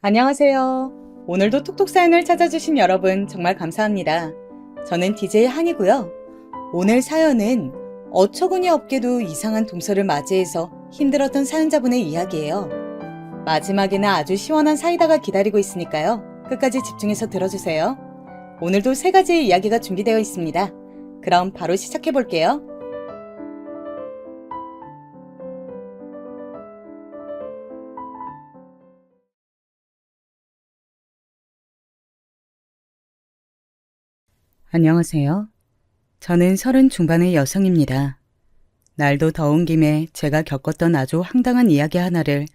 안녕하세요. 오늘도 톡톡 사연을 찾아주신 여러분 정말 감사합니다. 저는 DJ 한이고요. 오늘 사연은 어처구니 없게도 이상한 동서를 맞이해서 힘들었던 사연자분의 이야기예요. 마지막에는 아주 시원한 사이다가 기다리고 있으니까요. 끝까지 집중해서 들어주세요. 오늘도 3가지의 이야기가 준비되어 있습니다. 그럼 바로 시작해볼게요. 안녕하세요. 저는 30 중반의 여성입니다. 날도 더운 김에 제가 겪었던 아주 황당한 이야기 하나를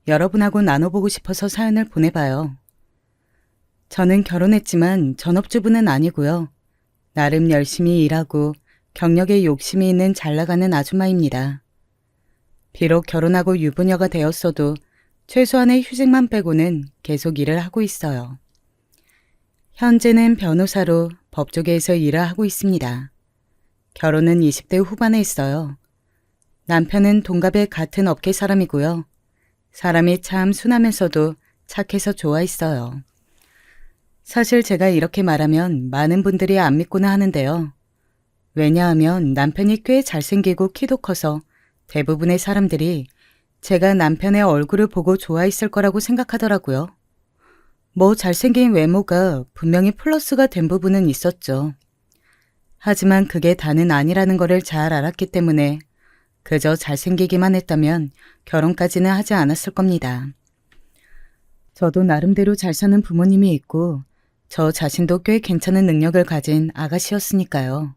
여러분하고 나눠보고 싶어서 사연을 보내봐요. 저는 결혼했지만 전업주부는 아니고요. 나름 열심히 일하고 경력에 욕심이 있는 잘나가는 아줌마입니다. 비록 결혼하고 유부녀가 되었어도 최소한의 휴직만 빼고는 계속 일을 하고 있어요. 현재는 변호사로 법조계에서 일을 하고 있습니다. 결혼은 20대 후반에 했어요. 남편은 동갑의 같은 업계 사람이고요. 사람이 참 순하면서도 착해서 좋아했어요. 사실 제가 이렇게 말하면 많은 분들이 안 믿고는 하는데요. 왜냐하면 남편이 꽤 잘생기고 키도 커서 대부분의 사람들이 제가 남편의 얼굴을 보고 좋아했을 거라고 생각하더라고요. 뭐 잘생긴 외모가 분명히 플러스가 된 부분은 있었죠. 하지만 그게 다는 아니라는 거를 잘 알았기 때문에 그저 잘생기기만 했다면 결혼까지는 하지 않았을 겁니다. 저도 나름대로 잘 사는 부모님이 있고 저 자신도 꽤 괜찮은 능력을 가진 아가씨였으니까요.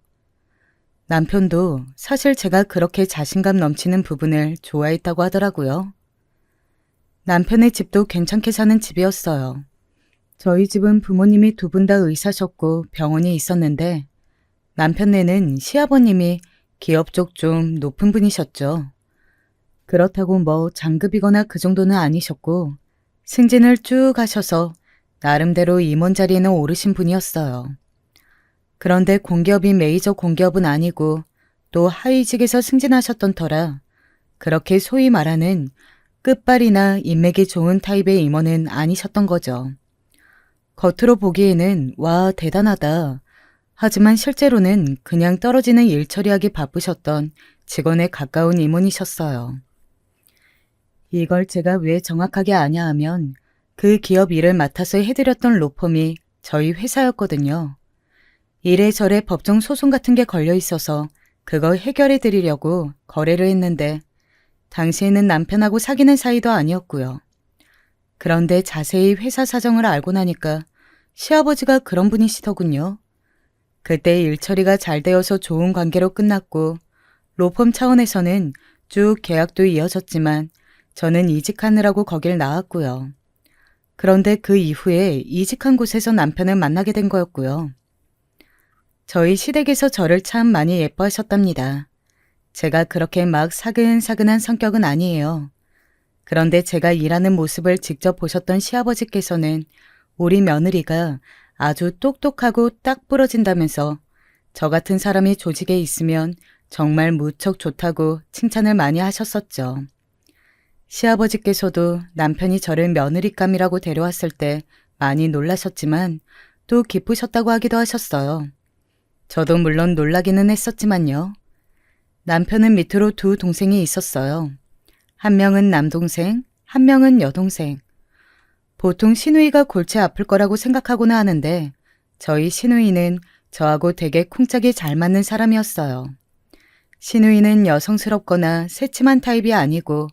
남편도 사실 제가 그렇게 자신감 넘치는 부분을 좋아했다고 하더라고요. 남편의 집도 괜찮게 사는 집이었어요. 저희 집은 부모님이 2분 다 의사셨고 병원이 있었는데 남편네는 시아버님이 기업 쪽 좀 높은 분이셨죠. 그렇다고 뭐 장급이거나 그 정도는 아니셨고 승진을 쭉 하셔서 나름대로 임원 자리에는 오르신 분이었어요. 그런데 공기업이 메이저 공기업은 아니고 또 하위직에서 승진하셨던 터라 그렇게 소위 말하는 끝발이나 인맥이 좋은 타입의 임원은 아니셨던 거죠. 겉으로 보기에는 와 대단하다. 하지만 실제로는 그냥 떨어지는 일 처리하기 바쁘셨던 직원에 가까운 임원이셨어요. 이걸 제가 왜 정확하게 아냐 하면 그 기업 일을 맡아서 해드렸던 로펌이 저희 회사였거든요. 이래저래 법정 소송 같은 게 걸려 있어서 그거 해결해 드리려고 거래를 했는데 당시에는 남편하고 사귀는 사이도 아니었고요. 그런데 자세히 회사 사정을 알고 나니까 시아버지가 그런 분이시더군요. 그때 일 처리가 잘 되어서 좋은 관계로 끝났고 로펌 차원에서는 쭉 계약도 이어졌지만 저는 이직하느라고 거길 나왔고요. 그런데 그 이후에 이직한 곳에서 남편을 만나게 된 거였고요. 저희 시댁에서 저를 참 많이 예뻐하셨답니다. 제가 그렇게 막 사근사근한 성격은 아니에요. 그런데 제가 일하는 모습을 직접 보셨던 시아버지께서는 우리 며느리가 아주 똑똑하고 딱 부러진다면서 저 같은 사람이 조직에 있으면 정말 무척 좋다고 칭찬을 많이 하셨었죠. 시아버지께서도 남편이 저를 며느리감이라고 데려왔을 때 많이 놀라셨지만 또 기쁘셨다고 하기도 하셨어요. 저도 물론 놀라기는 했었지만요. 남편은 밑으로 2 동생이 있었어요. 한 명은 남동생, 한 명은 여동생. 보통 시누이가 골치 아플 거라고 생각하고는 하는데 저희 시누이는 저하고 되게 쿵짝이 잘 맞는 사람이었어요. 시누이는 여성스럽거나 새침한 타입이 아니고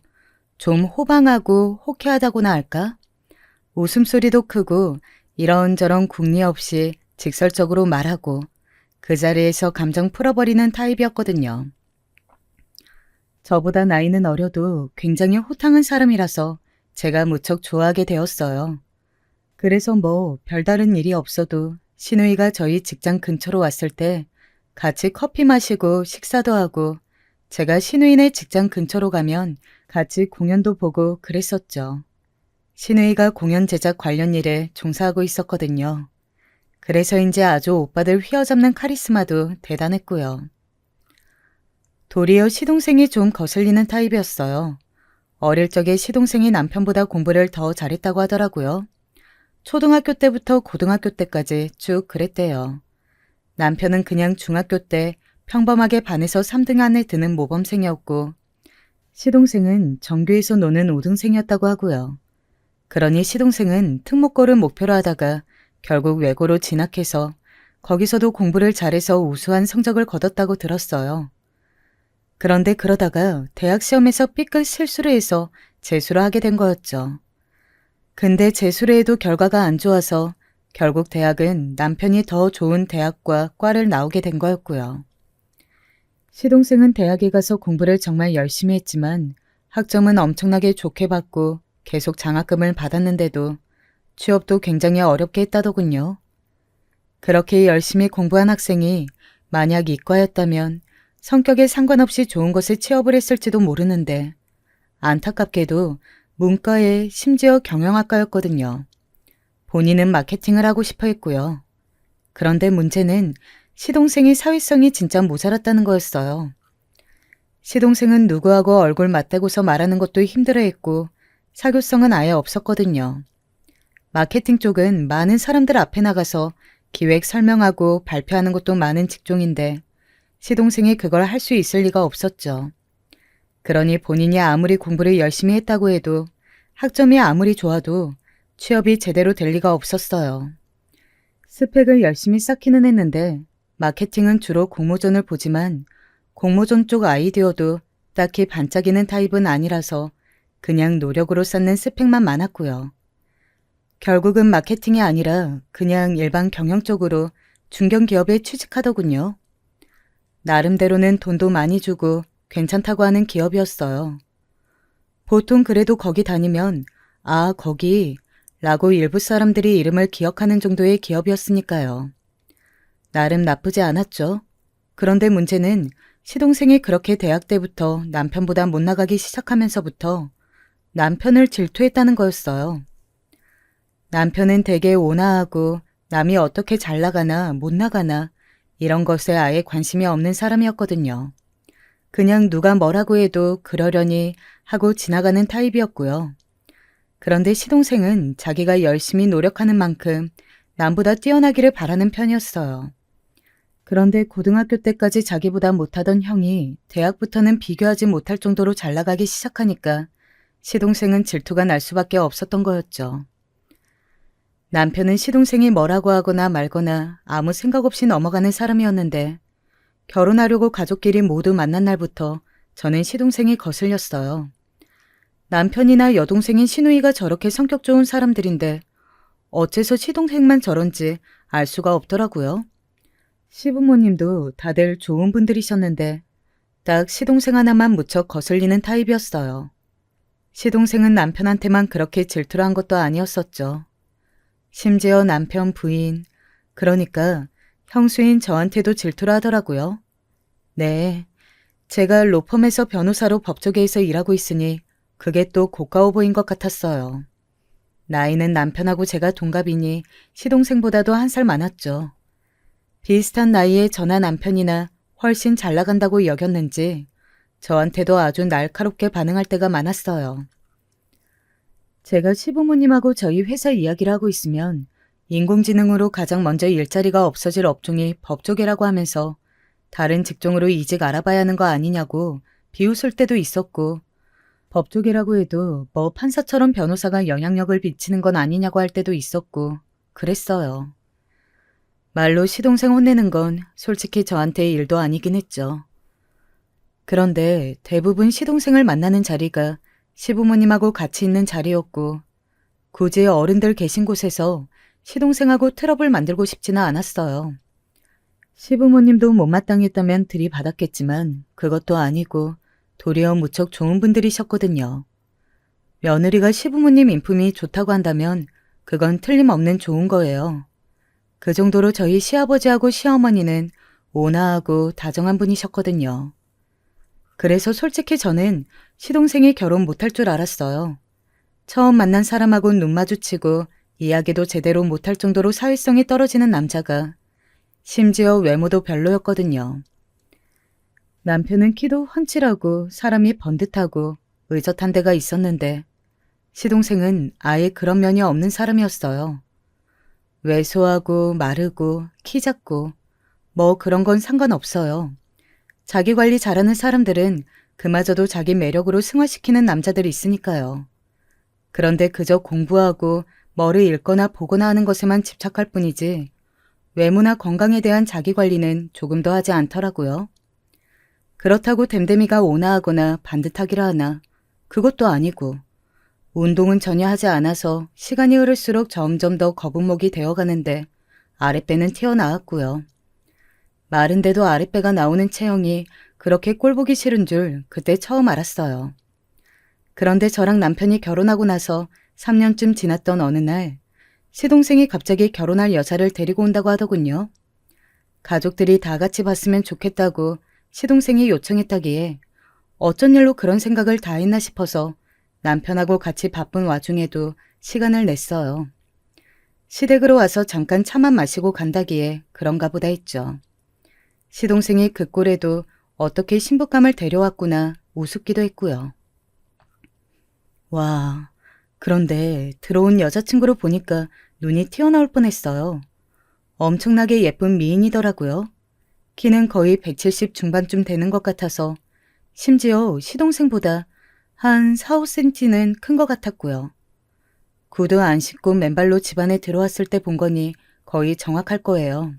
좀 호방하고 호쾌하다고나 할까? 웃음소리도 크고 이런저런 궁리 없이 직설적으로 말하고 그 자리에서 감정 풀어버리는 타입이었거든요. 저보다 나이는 어려도 굉장히 호탕한 사람이라서 제가 무척 좋아하게 되었어요. 그래서 뭐 별다른 일이 없어도 시누이가 저희 직장 근처로 왔을 때 같이 커피 마시고 식사도 하고 제가 시누이네 직장 근처로 가면 같이 공연도 보고 그랬었죠. 시누이가 공연 제작 관련 일에 종사하고 있었거든요. 그래서인지 아주 오빠들 휘어잡는 카리스마도 대단했고요. 도리어 시동생이 좀 거슬리는 타입이었어요. 어릴 적에 시동생이 남편보다 공부를 더 잘했다고 하더라고요. 초등학교 때부터 고등학교 때까지 쭉 그랬대요. 남편은 그냥 중학교 때 평범하게 반에서 3등 안에 드는 모범생이었고 시동생은 전교에서 노는 5등생이었다고 하고요. 그러니 시동생은 특목고를 목표로 하다가 결국 외고로 진학해서 거기서도 공부를 잘해서 우수한 성적을 거뒀다고 들었어요. 그런데 그러다가 대학 시험에서 삐끗 실수를 해서 재수를 하게 된 거였죠. 근데 재수를 해도 결과가 안 좋아서 결국 대학은 남편이 더 좋은 대학과 과를 나오게 된 거였고요. 시동생은 대학에 가서 공부를 정말 열심히 했지만 학점은 엄청나게 좋게 받고 계속 장학금을 받았는데도 취업도 굉장히 어렵게 했다더군요. 그렇게 열심히 공부한 학생이 만약 이과였다면 성격에 상관없이 좋은 곳에 취업을 했을지도 모르는데 안타깝게도 문과에 심지어 경영학과였거든요. 본인은 마케팅을 하고 싶어 했고요. 그런데 문제는 시동생이 사회성이 진짜 모자랐다는 거였어요. 시동생은 누구하고 얼굴 맞대고서 말하는 것도 힘들어했고 사교성은 아예 없었거든요. 마케팅 쪽은 많은 사람들 앞에 나가서 기획 설명하고 발표하는 것도 많은 직종인데 시동생이 그걸 할 수 있을 리가 없었죠. 그러니 본인이 아무리 공부를 열심히 했다고 해도 학점이 아무리 좋아도 취업이 제대로 될 리가 없었어요. 스펙을 열심히 쌓기는 했는데 마케팅은 주로 공모전을 보지만 공모전 쪽 아이디어도 딱히 반짝이는 타입은 아니라서 그냥 노력으로 쌓는 스펙만 많았고요. 결국은 마케팅이 아니라 그냥 일반 경영 쪽으로 중견기업에 취직하더군요. 나름대로는 돈도 많이 주고 괜찮다고 하는 기업이었어요. 보통 그래도 거기 다니면 아 거기 라고 일부 사람들이 이름을 기억하는 정도의 기업이었으니까요. 나름 나쁘지 않았죠. 그런데 문제는 시동생이 그렇게 대학 때부터 남편보다 못 나가기 시작하면서부터 남편을 질투했다는 거였어요. 남편은 되게 온화하고 남이 어떻게 잘 나가나 못 나가나 이런 것에 아예 관심이 없는 사람이었거든요. 그냥 누가 뭐라고 해도 그러려니 하고 지나가는 타입이었고요. 그런데 시동생은 자기가 열심히 노력하는 만큼 남보다 뛰어나기를 바라는 편이었어요. 그런데 고등학교 때까지 자기보다 못하던 형이 대학부터는 비교하지 못할 정도로 잘 나가기 시작하니까 시동생은 질투가 날 수밖에 없었던 거였죠. 남편은 시동생이 뭐라고 하거나 말거나 아무 생각 없이 넘어가는 사람이었는데 결혼하려고 가족끼리 모두 만난 날부터 저는 시동생이 거슬렸어요. 남편이나 여동생인 시누이가 저렇게 성격 좋은 사람들인데 어째서 시동생만 저런지 알 수가 없더라고요. 시부모님도 다들 좋은 분들이셨는데 딱 시동생 하나만 무척 거슬리는 타입이었어요. 시동생은 남편한테만 그렇게 질투를 한 것도 아니었었죠. 심지어 남편 부인, 그러니까 형수인 저한테도 질투를 하더라고요. 네, 제가 로펌에서 변호사로 법조계에서 일하고 있으니 그게 또 고가워 보인 것 같았어요. 나이는 남편하고 제가 동갑이니 시동생보다도 한 살 많았죠. 비슷한 나이에 저나 남편이나 훨씬 잘 나간다고 여겼는지 저한테도 아주 날카롭게 반응할 때가 많았어요. 제가 시부모님하고 저희 회사 이야기를 하고 있으면 인공지능으로 가장 먼저 일자리가 없어질 업종이 법조계라고 하면서 다른 직종으로 이직 알아봐야 하는 거 아니냐고 비웃을 때도 있었고 법조계라고 해도 뭐 판사처럼 변호사가 영향력을 미치는 건 아니냐고 할 때도 있었고 그랬어요. 말로 시동생 혼내는 건 솔직히 저한테의 일도 아니긴 했죠. 그런데 대부분 시동생을 만나는 자리가 시부모님하고 같이 있는 자리였고 굳이 어른들 계신 곳에서 시동생하고 트러블 만들고 싶지는 않았어요. 시부모님도 못마땅했다면 들이받았겠지만 그것도 아니고 도리어 무척 좋은 분들이셨거든요. 며느리가 시부모님 인품이 좋다고 한다면 그건 틀림없는 좋은 거예요. 그 정도로 저희 시아버지하고 시어머니는 온화하고 다정한 분이셨거든요. 그래서 솔직히 저는 시동생이 결혼 못할 줄 알았어요. 처음 만난 사람하고 눈 마주치고 이야기도 제대로 못할 정도로 사회성이 떨어지는 남자가 심지어 외모도 별로였거든요. 남편은 키도 훤칠하고 사람이 번듯하고 의젓한 데가 있었는데 시동생은 아예 그런 면이 없는 사람이었어요. 왜소하고 마르고 키 작고 뭐 그런 건 상관없어요. 자기 관리 잘하는 사람들은 그마저도 자기 매력으로 승화시키는 남자들이 있으니까요. 그런데 그저 공부하고 뭐를 읽거나 보거나 하는 것에만 집착할 뿐이지 외모나 건강에 대한 자기 관리는 조금도 하지 않더라고요. 그렇다고 댐댐이가 온화하거나 반듯하기라 하나 그것도 아니고 운동은 전혀 하지 않아서 시간이 흐를수록 점점 더 거북목이 되어가는데 아랫배는 튀어나왔고요. 마른데도 아랫배가 나오는 체형이 그렇게 꼴보기 싫은 줄 그때 처음 알았어요. 그런데 저랑 남편이 결혼하고 나서 3년쯤 지났던 어느 날 시동생이 갑자기 결혼할 여자를 데리고 온다고 하더군요. 가족들이 다 같이 봤으면 좋겠다고 시동생이 요청했다기에 어쩐 일로 그런 생각을 다 했나 싶어서 남편하고 같이 바쁜 와중에도 시간을 냈어요. 시댁으로 와서 잠깐 차만 마시고 간다기에 그런가 보다 했죠. 시동생이 그 꼴에도 어떻게 신부감을 데려왔구나 우습기도 했고요. 와, 그런데 들어온 여자친구를 보니까 눈이 튀어나올 뻔했어요. 엄청나게 예쁜 미인이더라고요. 키는 거의 170 중반쯤 되는 것 같아서 심지어 시동생보다 한 4, 5cm는 큰 것 같았고요. 구두 안 신고 맨발로 집안에 들어왔을 때 본 거니 거의 정확할 거예요.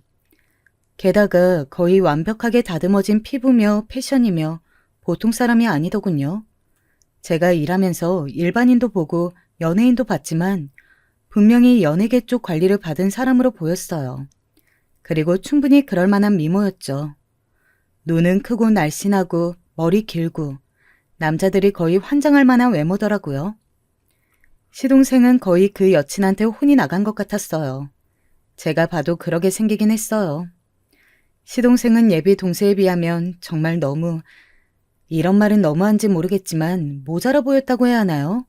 게다가 거의 완벽하게 다듬어진 피부며 패션이며 보통 사람이 아니더군요. 제가 일하면서 일반인도 보고 연예인도 봤지만 분명히 연예계 쪽 관리를 받은 사람으로 보였어요. 그리고 충분히 그럴 만한 미모였죠. 눈은 크고 날씬하고 머리 길고 남자들이 거의 환장할 만한 외모더라고요. 시동생은 거의 그 여친한테 혼이 나간 것 같았어요. 제가 봐도 그러게 생기긴 했어요. 시동생은 예비 동서에 비하면 정말 너무, 이런 말은 너무한지 모르겠지만 모자라 보였다고 해야 하나요?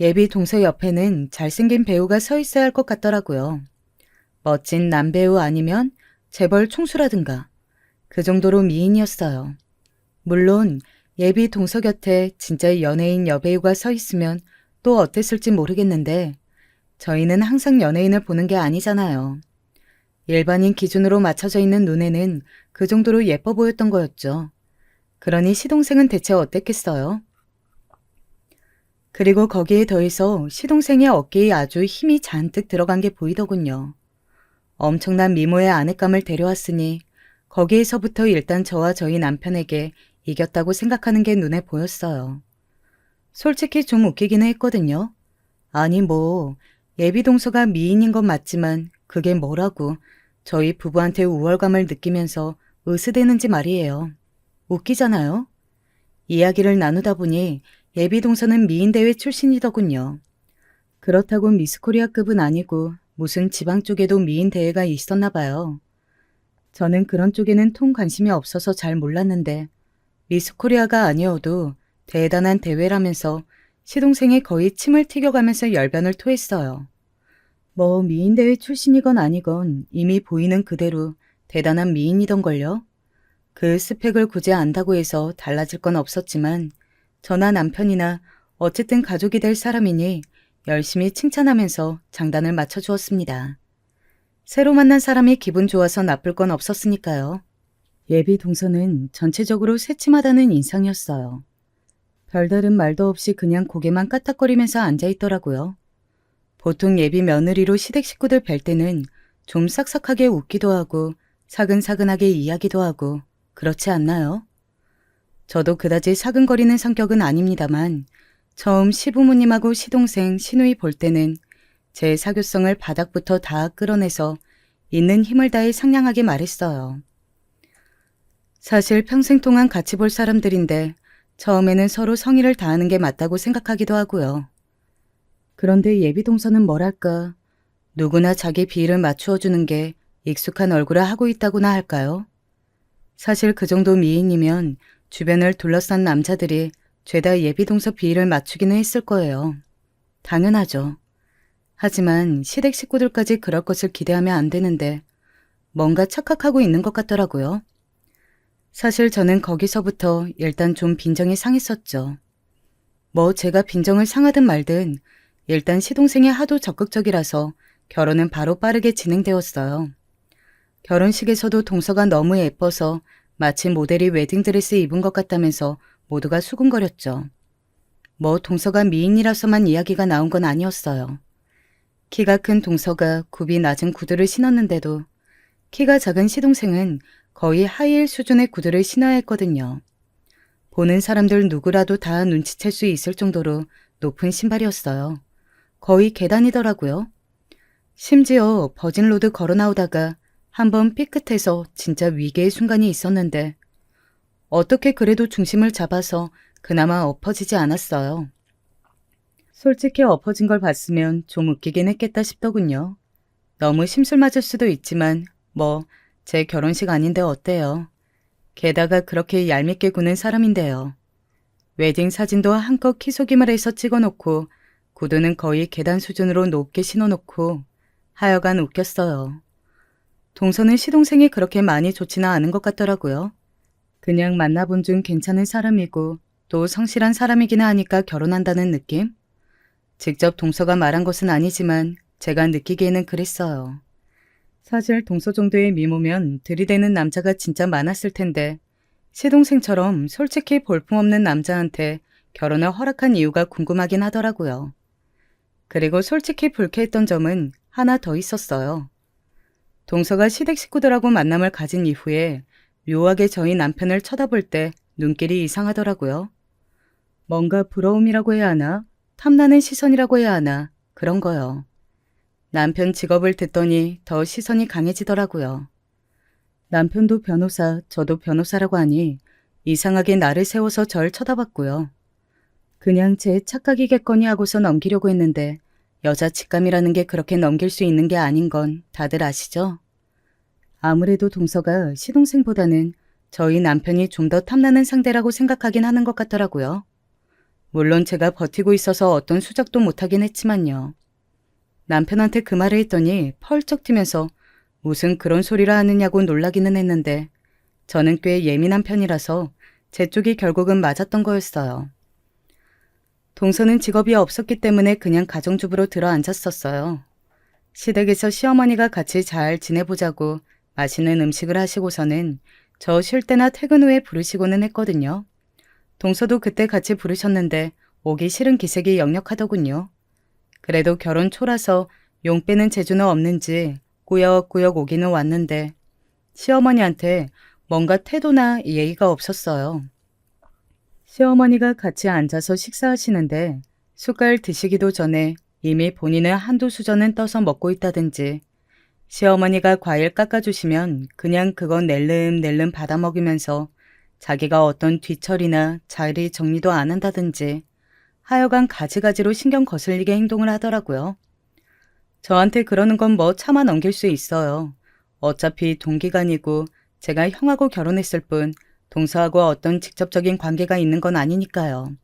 예비 동서 옆에는 잘생긴 배우가 서 있어야 할 것 같더라고요. 멋진 남배우 아니면 재벌 총수라든가 그 정도로 미인이었어요. 물론 예비 동서 곁에 진짜 연예인 여배우가 서 있으면 또 어땠을지 모르겠는데 저희는 항상 연예인을 보는 게 아니잖아요. 일반인 기준으로 맞춰져 있는 눈에는 그 정도로 예뻐 보였던 거였죠. 그러니 시동생은 대체 어땠겠어요? 그리고 거기에 더해서 시동생의 어깨에 아주 힘이 잔뜩 들어간 게 보이더군요. 엄청난 미모의 아내감을 데려왔으니 거기에서부터 일단 저와 저희 남편에게 이겼다고 생각하는 게 눈에 보였어요. 솔직히 좀 웃기기는 했거든요. 아니 뭐 예비 동서가 미인인 건 맞지만 그게 뭐라고 저희 부부한테 우월감을 느끼면서 으스대는지 말이에요. 웃기잖아요. 이야기를 나누다 보니 예비 동서는 미인대회 출신이더군요. 그렇다고 미스코리아급은 아니고 무슨 지방 쪽에도 미인대회가 있었나 봐요. 저는 그런 쪽에는 통 관심이 없어서 잘 몰랐는데 미스코리아가 아니어도 대단한 대회라면서 시동생이 거의 침을 튀겨가면서 열변을 토했어요. 뭐 미인대회 출신이건 아니건 이미 보이는 그대로 대단한 미인이던걸요. 그 스펙을 굳이 안다고 해서 달라질 건 없었지만 저나 남편이나 어쨌든 가족이 될 사람이니 열심히 칭찬하면서 장단을 맞춰주었습니다. 새로 만난 사람이 기분 좋아서 나쁠 건 없었으니까요. 예비 동서는 전체적으로 새침하다는 인상이었어요. 별다른 말도 없이 그냥 고개만 까딱거리면서 앉아있더라고요. 보통 예비 며느리로 시댁 식구들 뵐 때는 좀 싹싹하게 웃기도 하고 사근사근하게 이야기도 하고 그렇지 않나요? 저도 그다지 사근거리는 성격은 아닙니다만 처음 시부모님하고 시동생, 시누이 볼 때는 제 사교성을 바닥부터 다 끌어내서 있는 힘을 다해 상냥하게 말했어요. 사실 평생 동안 같이 볼 사람들인데 처음에는 서로 성의를 다하는 게 맞다고 생각하기도 하고요. 그런데 예비 동서는 뭐랄까 누구나 자기 비위를 맞추어 주는 게 익숙한 얼굴을 하고 있다고나 할까요? 사실 그 정도 미인이면 주변을 둘러싼 남자들이 죄다 예비 동서 비위를 맞추기는 했을 거예요. 당연하죠. 하지만 시댁 식구들까지 그럴 것을 기대하면 안 되는데 뭔가 착각하고 있는 것 같더라고요. 사실 저는 거기서부터 일단 좀 빈정이 상했었죠. 제가 빈정을 상하든 말든 일단 시동생이 하도 적극적이라서 결혼은 바로 빠르게 진행되었어요. 결혼식에서도 동서가 너무 예뻐서 마치 모델이 웨딩드레스 입은 것 같다면서 모두가 수군거렸죠. 동서가 미인이라서만 이야기가 나온 건 아니었어요. 키가 큰 동서가 굽이 낮은 구두를 신었는데도 키가 작은 시동생은 거의 하이힐 수준의 구두를 신어야 했거든요. 보는 사람들 누구라도 다 눈치챌 수 있을 정도로 높은 신발이었어요. 거의 계단이더라고요. 심지어 버진로드 걸어 나오다가 한번 삐끗해서 진짜 위기의 순간이 있었는데 어떻게 그래도 중심을 잡아서 그나마 엎어지지 않았어요. 솔직히 엎어진 걸 봤으면 좀 웃기긴 했겠다 싶더군요. 너무 심술 맞을 수도 있지만 제 결혼식 아닌데 어때요. 게다가 그렇게 얄밉게 구는 사람인데요. 웨딩 사진도 한껏 키속임을 해서 찍어놓고 구두는 거의 계단 수준으로 높게 신어놓고 하여간 웃겼어요. 동서는 시동생이 그렇게 많이 좋지는 않은 것 같더라고요. 그냥 만나본 중 괜찮은 사람이고 또 성실한 사람이기는 하니까 결혼한다는 느낌? 직접 동서가 말한 것은 아니지만 제가 느끼기에는 그랬어요. 사실 동서 정도의 미모면 들이대는 남자가 진짜 많았을 텐데 시동생처럼 솔직히 볼품없는 남자한테 결혼을 허락한 이유가 궁금하긴 하더라고요. 그리고 솔직히 불쾌했던 점은 하나 더 있었어요. 동서가 시댁 식구들하고 만남을 가진 이후에 묘하게 저희 남편을 쳐다볼 때 눈길이 이상하더라고요. 뭔가 부러움이라고 해야 하나? 탐나는 시선이라고 해야 하나? 그런 거요. 남편 직업을 듣더니 더 시선이 강해지더라고요. 남편도 변호사, 저도 변호사라고 하니 이상하게 나를 세워서 절 쳐다봤고요. 그냥 제 착각이겠거니 하고서 넘기려고 했는데 여자 직감이라는 게 그렇게 넘길 수 있는 게 아닌 건 다들 아시죠? 아무래도 동서가 시동생보다는 저희 남편이 좀 더 탐나는 상대라고 생각하긴 하는 것 같더라고요. 물론 제가 버티고 있어서 어떤 수작도 못하긴 했지만요. 남편한테 그 말을 했더니 펄쩍 튀면서 무슨 그런 소리를 하느냐고 놀라기는 했는데 저는 꽤 예민한 편이라서 제 쪽이 결국은 맞았던 거였어요. 동서는 직업이 없었기 때문에 그냥 가정주부로 들어앉았었어요. 시댁에서 시어머니가 같이 잘 지내보자고 맛있는 음식을 하시고서는 저 쉴 때나 퇴근 후에 부르시고는 했거든요. 동서도 그때 같이 부르셨는데 오기 싫은 기색이 역력하더군요. 그래도 결혼 초라서 용 빼는 재주는 없는지 꾸역꾸역 오기는 왔는데 시어머니한테 뭔가 태도나 예의가 없었어요. 시어머니가 같이 앉아서 식사하시는데 숟갈 드시기도 전에 이미 본인은 한두 수저는 떠서 먹고 있다든지 시어머니가 과일 깎아주시면 그냥 그건 낼름낼름 받아먹으면서 자기가 어떤 뒤처리나 자리 정리도 안 한다든지 하여간 가지가지로 신경 거슬리게 행동을 하더라고요. 저한테 그러는 건 차마 넘길 수 있어요. 어차피 동기간이고 제가 형하고 결혼했을 뿐 동서하고 어떤 직접적인 관계가 있는 건 아니니까요.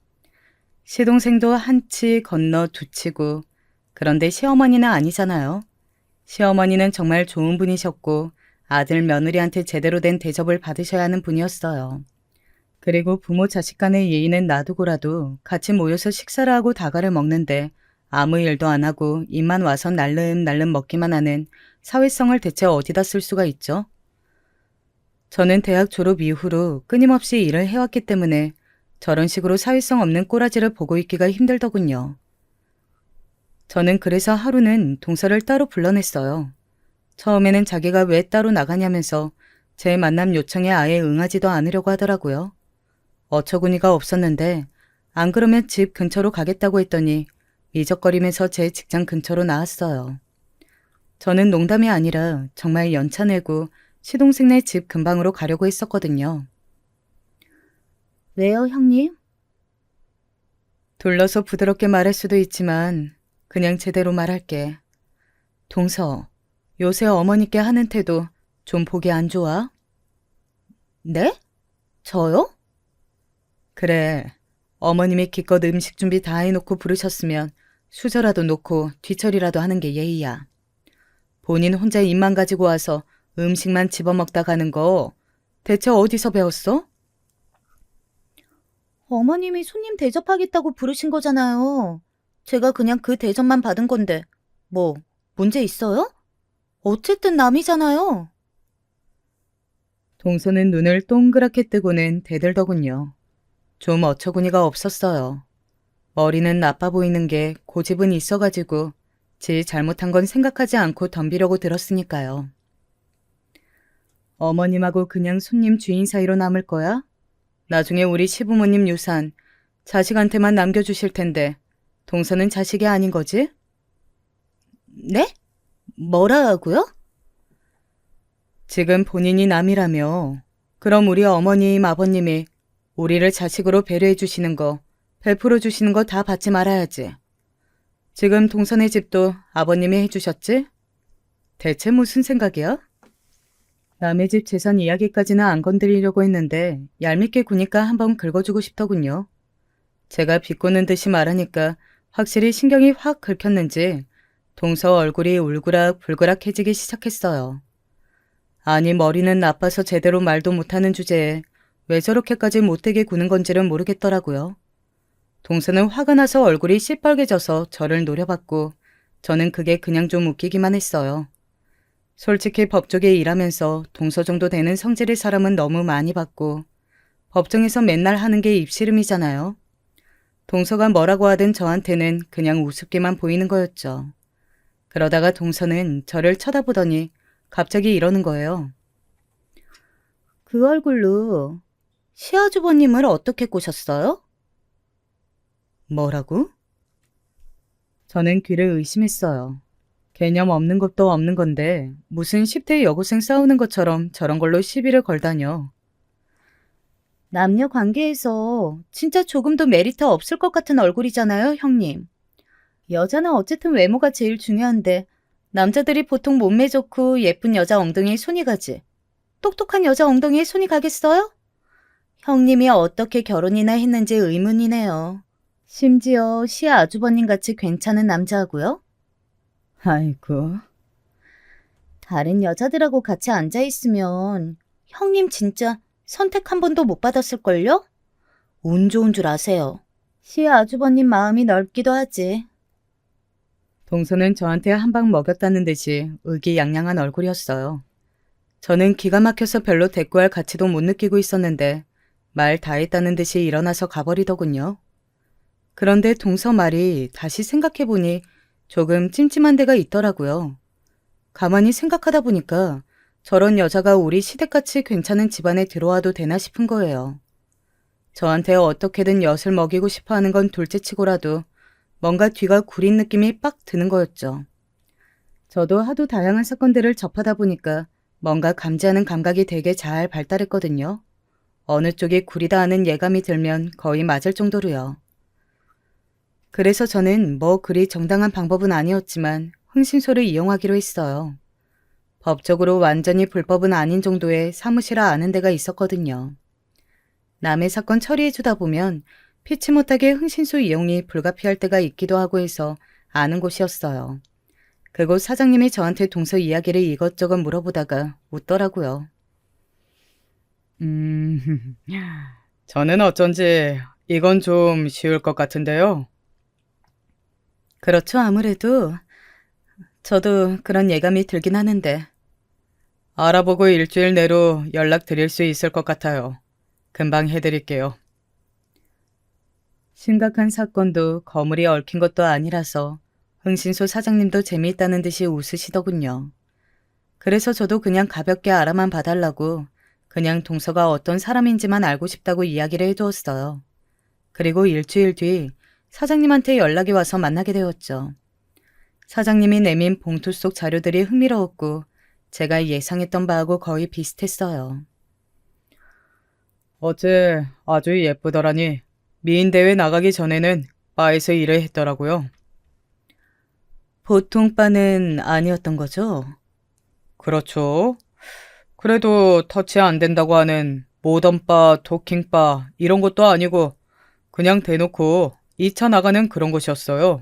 시동생도 한 치 건너 두 치고 그런데 시어머니는 아니잖아요. 시어머니는 정말 좋은 분이셨고 아들 며느리한테 제대로 된 대접을 받으셔야 하는 분이었어요. 그리고 부모 자식 간의 예의는 놔두고라도 같이 모여서 식사를 하고 다가를 먹는데 아무 일도 안 하고 입만 와서 날름날름 먹기만 하는 사회성을 대체 어디다 쓸 수가 있죠? 저는 대학 졸업 이후로 끊임없이 일을 해왔기 때문에 저런 식으로 사회성 없는 꼬라지를 보고 있기가 힘들더군요. 저는 그래서 하루는 동서를 따로 불러냈어요. 처음에는 자기가 왜 따로 나가냐면서 제 만남 요청에 아예 응하지도 않으려고 하더라고요. 어처구니가 없었는데 안 그러면 집 근처로 가겠다고 했더니 미적거리면서 제 직장 근처로 나왔어요. 저는 농담이 아니라 정말 연차 내고 시동생네 집 근방으로 가려고 했었거든요. 왜요, 형님? 둘러서 부드럽게 말할 수도 있지만 그냥 제대로 말할게. 동서, 요새 어머니께 하는 태도 좀 보기 안 좋아? 네? 저요? 그래. 어머님이 기껏 음식 준비 다 해놓고 부르셨으면 수저라도 놓고 뒤처리라도 하는 게 예의야. 본인 혼자 입만 가지고 와서 음식만 집어먹다 가는 거 대체 어디서 배웠어? 어머님이 손님 대접하겠다고 부르신 거잖아요. 제가 그냥 그 대접만 받은 건데, 뭐, 문제 있어요? 어쨌든 남이잖아요. 동서는 눈을 동그랗게 뜨고는 대들더군요. 좀 어처구니가 없었어요. 머리는 나빠 보이는 게 고집은 있어가지고 지 잘못한 건 생각하지 않고 덤비려고 들었으니까요. 어머님하고 그냥 손님 주인 사이로 남을 거야? 나중에 우리 시부모님 유산 자식한테만 남겨주실 텐데 동서는 자식이 아닌 거지? 네? 뭐라고요? 지금 본인이 남이라며. 그럼 우리 어머님, 아버님이 우리를 자식으로 배려해 주시는 거, 베풀어 주시는 거 다 받지 말아야지. 지금 동선의 집도 아버님이 해주셨지? 대체 무슨 생각이야? 남의 집 재산 이야기까지는 안 건드리려고 했는데 얄밉게 구니까 한번 긁어주고 싶더군요. 제가 비꼬는 듯이 말하니까 확실히 신경이 확 긁혔는지 동서 얼굴이 울그락불그락해지기 시작했어요. 아니 머리는 나빠서 제대로 말도 못하는 주제에 왜 저렇게까지 못되게 구는 건지는 모르겠더라고요. 동서는 화가 나서 얼굴이 시뻘개져서 저를 노려봤고 저는 그게 그냥 좀 웃기기만 했어요. 솔직히 법조계 일하면서 동서 정도 되는 성질의 사람은 너무 많이 봤고 법정에서 맨날 하는 게 입씨름이잖아요. 동서가 뭐라고 하든 저한테는 그냥 우습게만 보이는 거였죠. 그러다가 동서는 저를 쳐다보더니 갑자기 이러는 거예요. 그 얼굴로 시아주버님을 어떻게 꼬셨어요? 뭐라고? 저는 귀를 의심했어요. 개념 없는 것도 없는 건데 무슨 10대 여고생 싸우는 것처럼 저런 걸로 시비를 걸다녀. 남녀 관계에서 진짜 조금도 메리트 없을 것 같은 얼굴이잖아요, 형님. 여자는 어쨌든 외모가 제일 중요한데 남자들이 보통 몸매 좋고 예쁜 여자 엉덩이에 손이 가지. 똑똑한 여자 엉덩이에 손이 가겠어요? 형님이 어떻게 결혼이나 했는지 의문이네요. 심지어 시아 아주버님 같이 괜찮은 남자하고요? 아이고. 다른 여자들하고 같이 앉아있으면 형님 진짜 선택 한 번도 못 받았을걸요? 운 좋은 줄 아세요. 시아 아주버님 마음이 넓기도 하지. 동서는 저한테 한 방 먹였다는 듯이 의기양양한 얼굴이었어요. 저는 기가 막혀서 별로 대꾸할 가치도 못 느끼고 있었는데 말 다 했다는 듯이 일어나서 가버리더군요. 그런데 동서 말이 다시 생각해보니 조금 찜찜한 데가 있더라고요. 가만히 생각하다 보니까 저런 여자가 우리 시댁같이 괜찮은 집안에 들어와도 되나 싶은 거예요. 저한테 어떻게든 엿을 먹이고 싶어 하는 건 둘째치고라도 뭔가 뒤가 구린 느낌이 빡 드는 거였죠. 저도 하도 다양한 사건들을 접하다 보니까 뭔가 감지하는 감각이 되게 잘 발달했거든요. 어느 쪽이 구리다 하는 예감이 들면 거의 맞을 정도로요. 그래서 저는 뭐 그리 정당한 방법은 아니었지만 흥신소를 이용하기로 했어요. 법적으로 완전히 불법은 아닌 정도의 사무실을 아는 데가 있었거든요. 남의 사건 처리해주다 보면 피치 못하게 흥신소 이용이 불가피할 때가 있기도 하고 해서 아는 곳이었어요. 그곳 사장님이 저한테 동서 이야기를 이것저것 물어보다가 웃더라고요. 저는 어쩐지 이건 좀 쉬울 것 같은데요. 그렇죠, 아무래도. 저도 그런 예감이 들긴 하는데. 알아보고 일주일 내로 연락 드릴 수 있을 것 같아요. 금방 해드릴게요. 심각한 사건도 거물이 얽힌 것도 아니라서 흥신소 사장님도 재미있다는 듯이 웃으시더군요. 그래서 저도 그냥 가볍게 알아만 봐달라고 그냥 동서가 어떤 사람인지만 알고 싶다고 이야기를 해두었어요. 그리고 일주일 뒤 사장님한테 연락이 와서 만나게 되었죠. 사장님이 내민 봉투 속 자료들이 흥미로웠고 제가 예상했던 바하고 거의 비슷했어요. 어제 아주 예쁘더라니 미인대회 나가기 전에는 바에서 일을 했더라고요. 보통 바는 아니었던 거죠? 그렇죠. 그래도 터치 안 된다고 하는 모던바, 도킹바 이런 것도 아니고 그냥 대놓고 2차 나가는 그런 곳이었어요.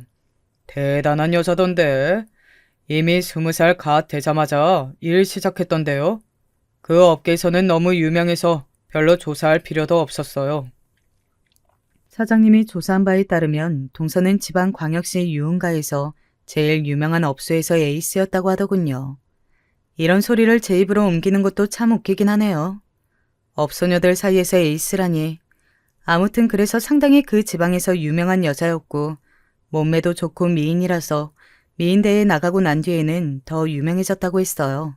대단한 여자던데. 이미 20살 갓 되자마자 일 시작했던데요. 그 업계에서는 너무 유명해서 별로 조사할 필요도 없었어요. 사장님이 조사한 바에 따르면 동서는 지방광역시 유흥가에서 제일 유명한 업소에서 에이스였다고 하더군요. 이런 소리를 제 입으로 옮기는 것도 참 웃기긴 하네요. 업소녀들 사이에서 에이스라니. 아무튼 그래서 상당히 그 지방에서 유명한 여자였고 몸매도 좋고 미인이라서 미인대회에 나가고 난 뒤에는 더 유명해졌다고 했어요.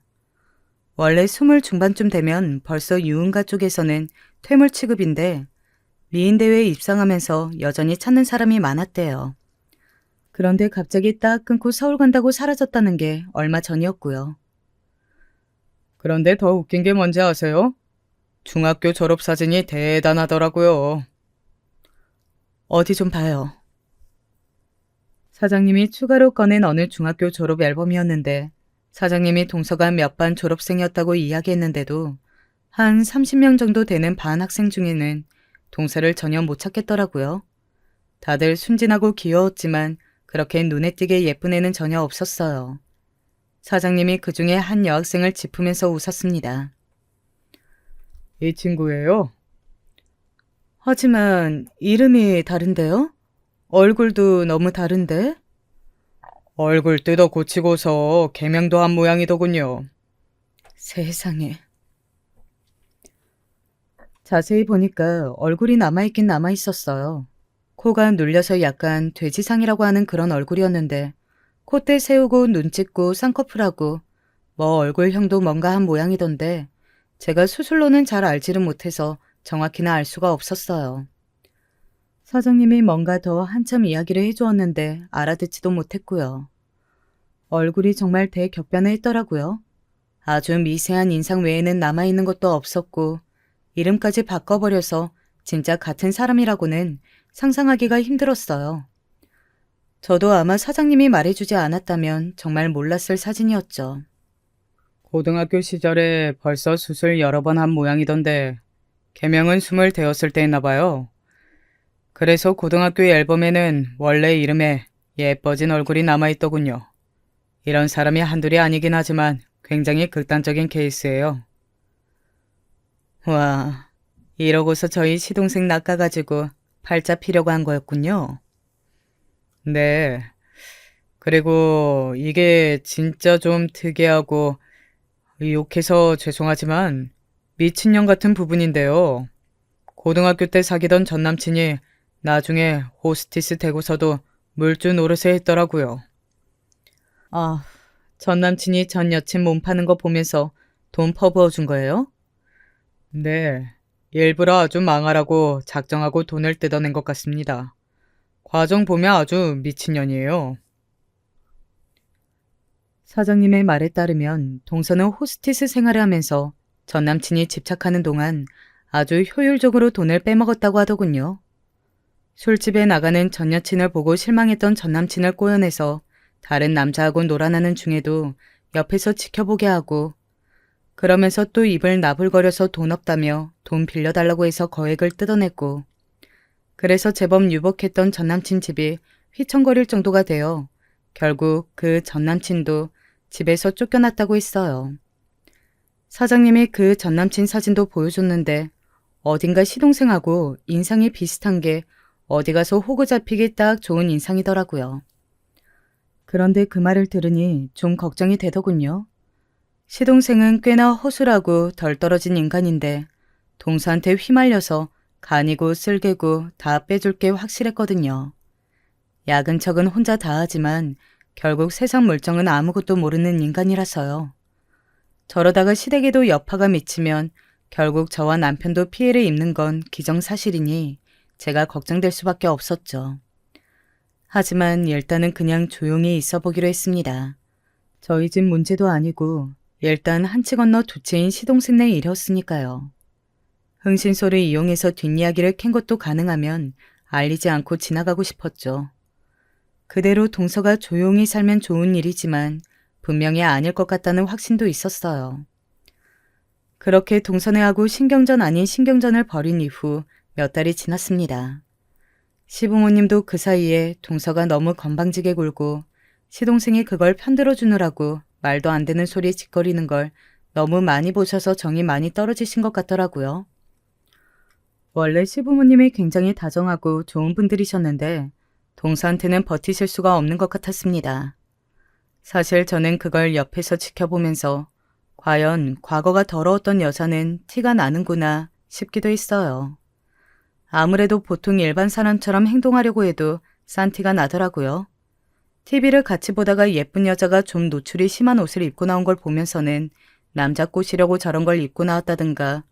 원래 20 중반쯤 되면 벌써 유흥가 쪽에서는 퇴물 취급인데 미인대회에 입상하면서 여전히 찾는 사람이 많았대요. 그런데 갑자기 딱 끊고 서울 간다고 사라졌다는 게 얼마 전이었고요. 그런데 더 웃긴 게 뭔지 아세요? 중학교 졸업사진이 대단하더라고요. 어디 좀 봐요. 사장님이 추가로 꺼낸 어느 중학교 졸업 앨범이었는데 사장님이 동서가 몇 반 졸업생이었다고 이야기했는데도 한 30명 정도 되는 반 학생 중에는 동서를 전혀 못 찾겠더라고요. 다들 순진하고 귀여웠지만 그렇게 눈에 띄게 예쁜 애는 전혀 없었어요. 사장님이 그 중에 한 여학생을 짚으면서 웃었습니다. 이 친구예요? 하지만 이름이 다른데요? 얼굴도 너무 다른데? 얼굴 뜯어 고치고서 개명도 한 모양이더군요. 세상에. 자세히 보니까 얼굴이 남아있긴 남아있었어요. 코가 눌려서 약간 돼지상이라고 하는 그런 얼굴이었는데 콧대 세우고 눈 찢고 쌍꺼풀하고 뭐 얼굴형도 뭔가 한 모양이던데 제가 수술로는 잘 알지를 못해서 정확히는 알 수가 없었어요. 사장님이 뭔가 더 한참 이야기를 해주었는데 알아듣지도 못했고요. 얼굴이 정말 대격변을 했더라고요. 아주 미세한 인상 외에는 남아있는 것도 없었고 이름까지 바꿔버려서 진짜 같은 사람이라고는 상상하기가 힘들었어요. 저도 아마 사장님이 말해주지 않았다면 정말 몰랐을 사진이었죠. 고등학교 시절에 벌써 수술 여러 번 한 모양이던데 개명은 20 되었을 때 했나 봐요. 그래서 고등학교 앨범에는 원래 이름에 예뻐진 얼굴이 남아있더군요. 이런 사람이 한둘이 아니긴 하지만 굉장히 극단적인 케이스예요. 와, 이러고서 저희 시동생 낚아가지고 팔자 피려고 한 거였군요. 네. 그리고 이게 진짜 좀 특이하고 욕해서 죄송하지만 미친년 같은 부분인데요. 고등학교 때 사귀던 전남친이 나중에 호스티스 되고서도 물주 노릇을 했더라고요. 아, 전남친이 전 여친 몸 파는 거 보면서 돈 퍼부어 준 거예요? 네, 일부러 아주 망하라고 작정하고 돈을 뜯어낸 것 같습니다. 과정 보면 아주 미친년이에요. 사장님의 말에 따르면 동서는 호스티스 생활을 하면서 전 남친이 집착하는 동안 아주 효율적으로 돈을 빼먹었다고 하더군요. 술집에 나가는 전 여친을 보고 실망했던 전 남친을 꼬여내서 다른 남자하고 놀아나는 중에도 옆에서 지켜보게 하고 그러면서 또 입을 나불거려서 돈 없다며 돈 빌려달라고 해서 거액을 뜯어냈고 그래서 제법 유복했던 전 남친 집이 휘청거릴 정도가 되어 결국 그 전 남친도 집에서 쫓겨났다고 했어요. 사장님이 그 전 남친 사진도 보여줬는데 어딘가 시동생하고 인상이 비슷한 게 어디 가서 호구 잡히기 딱 좋은 인상이더라고요. 그런데 그 말을 들으니 좀 걱정이 되더군요. 시동생은 꽤나 허술하고 덜 떨어진 인간인데 동서한테 휘말려서 간이고 쓸개고 다 빼줄 게 확실했거든요. 야근척은 혼자 다 하지만 결국 세상 물정은 아무것도 모르는 인간이라서요. 저러다가 시댁에도 여파가 미치면 결국 저와 남편도 피해를 입는 건 기정사실이니 제가 걱정될 수밖에 없었죠. 하지만 일단은 그냥 조용히 있어 보기로 했습니다. 저희 집 문제도 아니고 일단 한치 건너 두채인 시동생네 일이었으니까요. 흥신소를 이용해서 뒷이야기를 캔 것도 가능하면 알리지 않고 지나가고 싶었죠. 그대로 동서가 조용히 살면 좋은 일이지만 분명히 아닐 것 같다는 확신도 있었어요. 그렇게 동서네하고 신경전 아닌 신경전을 벌인 이후 몇 달이 지났습니다. 시부모님도 그 사이에 동서가 너무 건방지게 굴고 시동생이 그걸 편들어 주느라고 말도 안 되는 소리 짓거리는 걸 너무 많이 보셔서 정이 많이 떨어지신 것 같더라고요. 원래 시부모님이 굉장히 다정하고 좋은 분들이셨는데 동서한테는 버티실 수가 없는 것 같았습니다. 사실 저는 그걸 옆에서 지켜보면서 과연 과거가 더러웠던 여자는 티가 나는구나 싶기도 했어요. 아무래도 보통 일반 사람처럼 행동하려고 해도 싼 티가 나더라고요. TV를 같이 보다가 예쁜 여자가 좀 노출이 심한 옷을 입고 나온 걸 보면서는 남자 꼬시려고 저런 걸 입고 나왔다든가,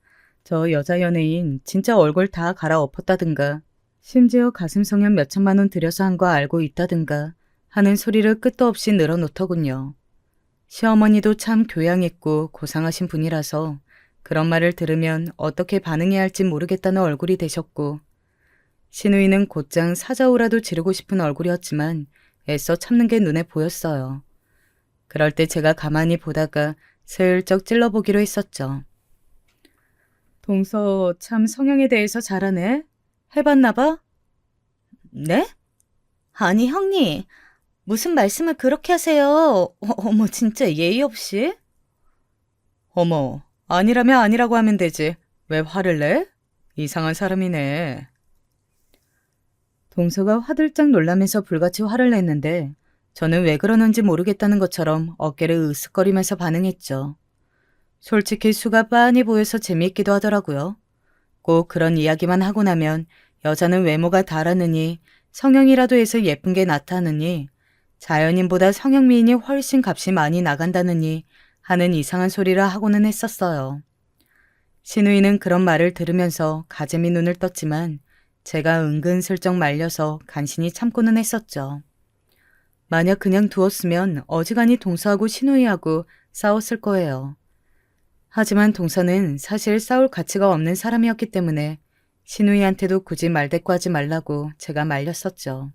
저 여자 연예인 진짜 얼굴 다 갈아엎었다든가, 심지어 가슴 성형 몇천만 원 들여서 한 거 알고 있다든가 하는 소리를 끝도 없이 늘어놓더군요. 시어머니도 참 교양있고 고상하신 분이라서 그런 말을 들으면 어떻게 반응해야 할지 모르겠다는 얼굴이 되셨고, 시누이는 곧장 사자우라도 지르고 싶은 얼굴이었지만 애써 참는 게 눈에 보였어요. 그럴 때 제가 가만히 보다가 슬쩍 찔러보기로 했었죠. 동서 참 성형에 대해서 잘하네. 해봤나 봐? 네? 아니, 형님. 무슨 말씀을 그렇게 하세요? 어머, 진짜 예의 없이? 어머, 아니라면 아니라고 하면 되지. 왜 화를 내? 이상한 사람이네. 동서가 화들짝 놀라면서 불같이 화를 냈는데 저는 왜 그러는지 모르겠다는 것처럼 어깨를 으쓱거리면서 반응했죠. 솔직히 수가 빤히 보여서 재미있기도 하더라고요. 꼭 그런 이야기만 하고 나면 여자는 외모가 다르느니 성형이라도 해서 예쁜 게 낫다느니 자연인보다 성형미인이 훨씬 값이 많이 나간다느니 하는 이상한 소리를 하고는 했었어요. 시누이는 그런 말을 들으면서 가재미 눈을 떴지만 제가 은근슬쩍 말려서 간신히 참고는 했었죠. 만약 그냥 두었으면 어지간히 동서하고 시누이하고 싸웠을 거예요. 하지만 동서는 사실 싸울 가치가 없는 사람이었기 때문에 시누이한테도 굳이 말대꾸하지 말라고 제가 말렸었죠.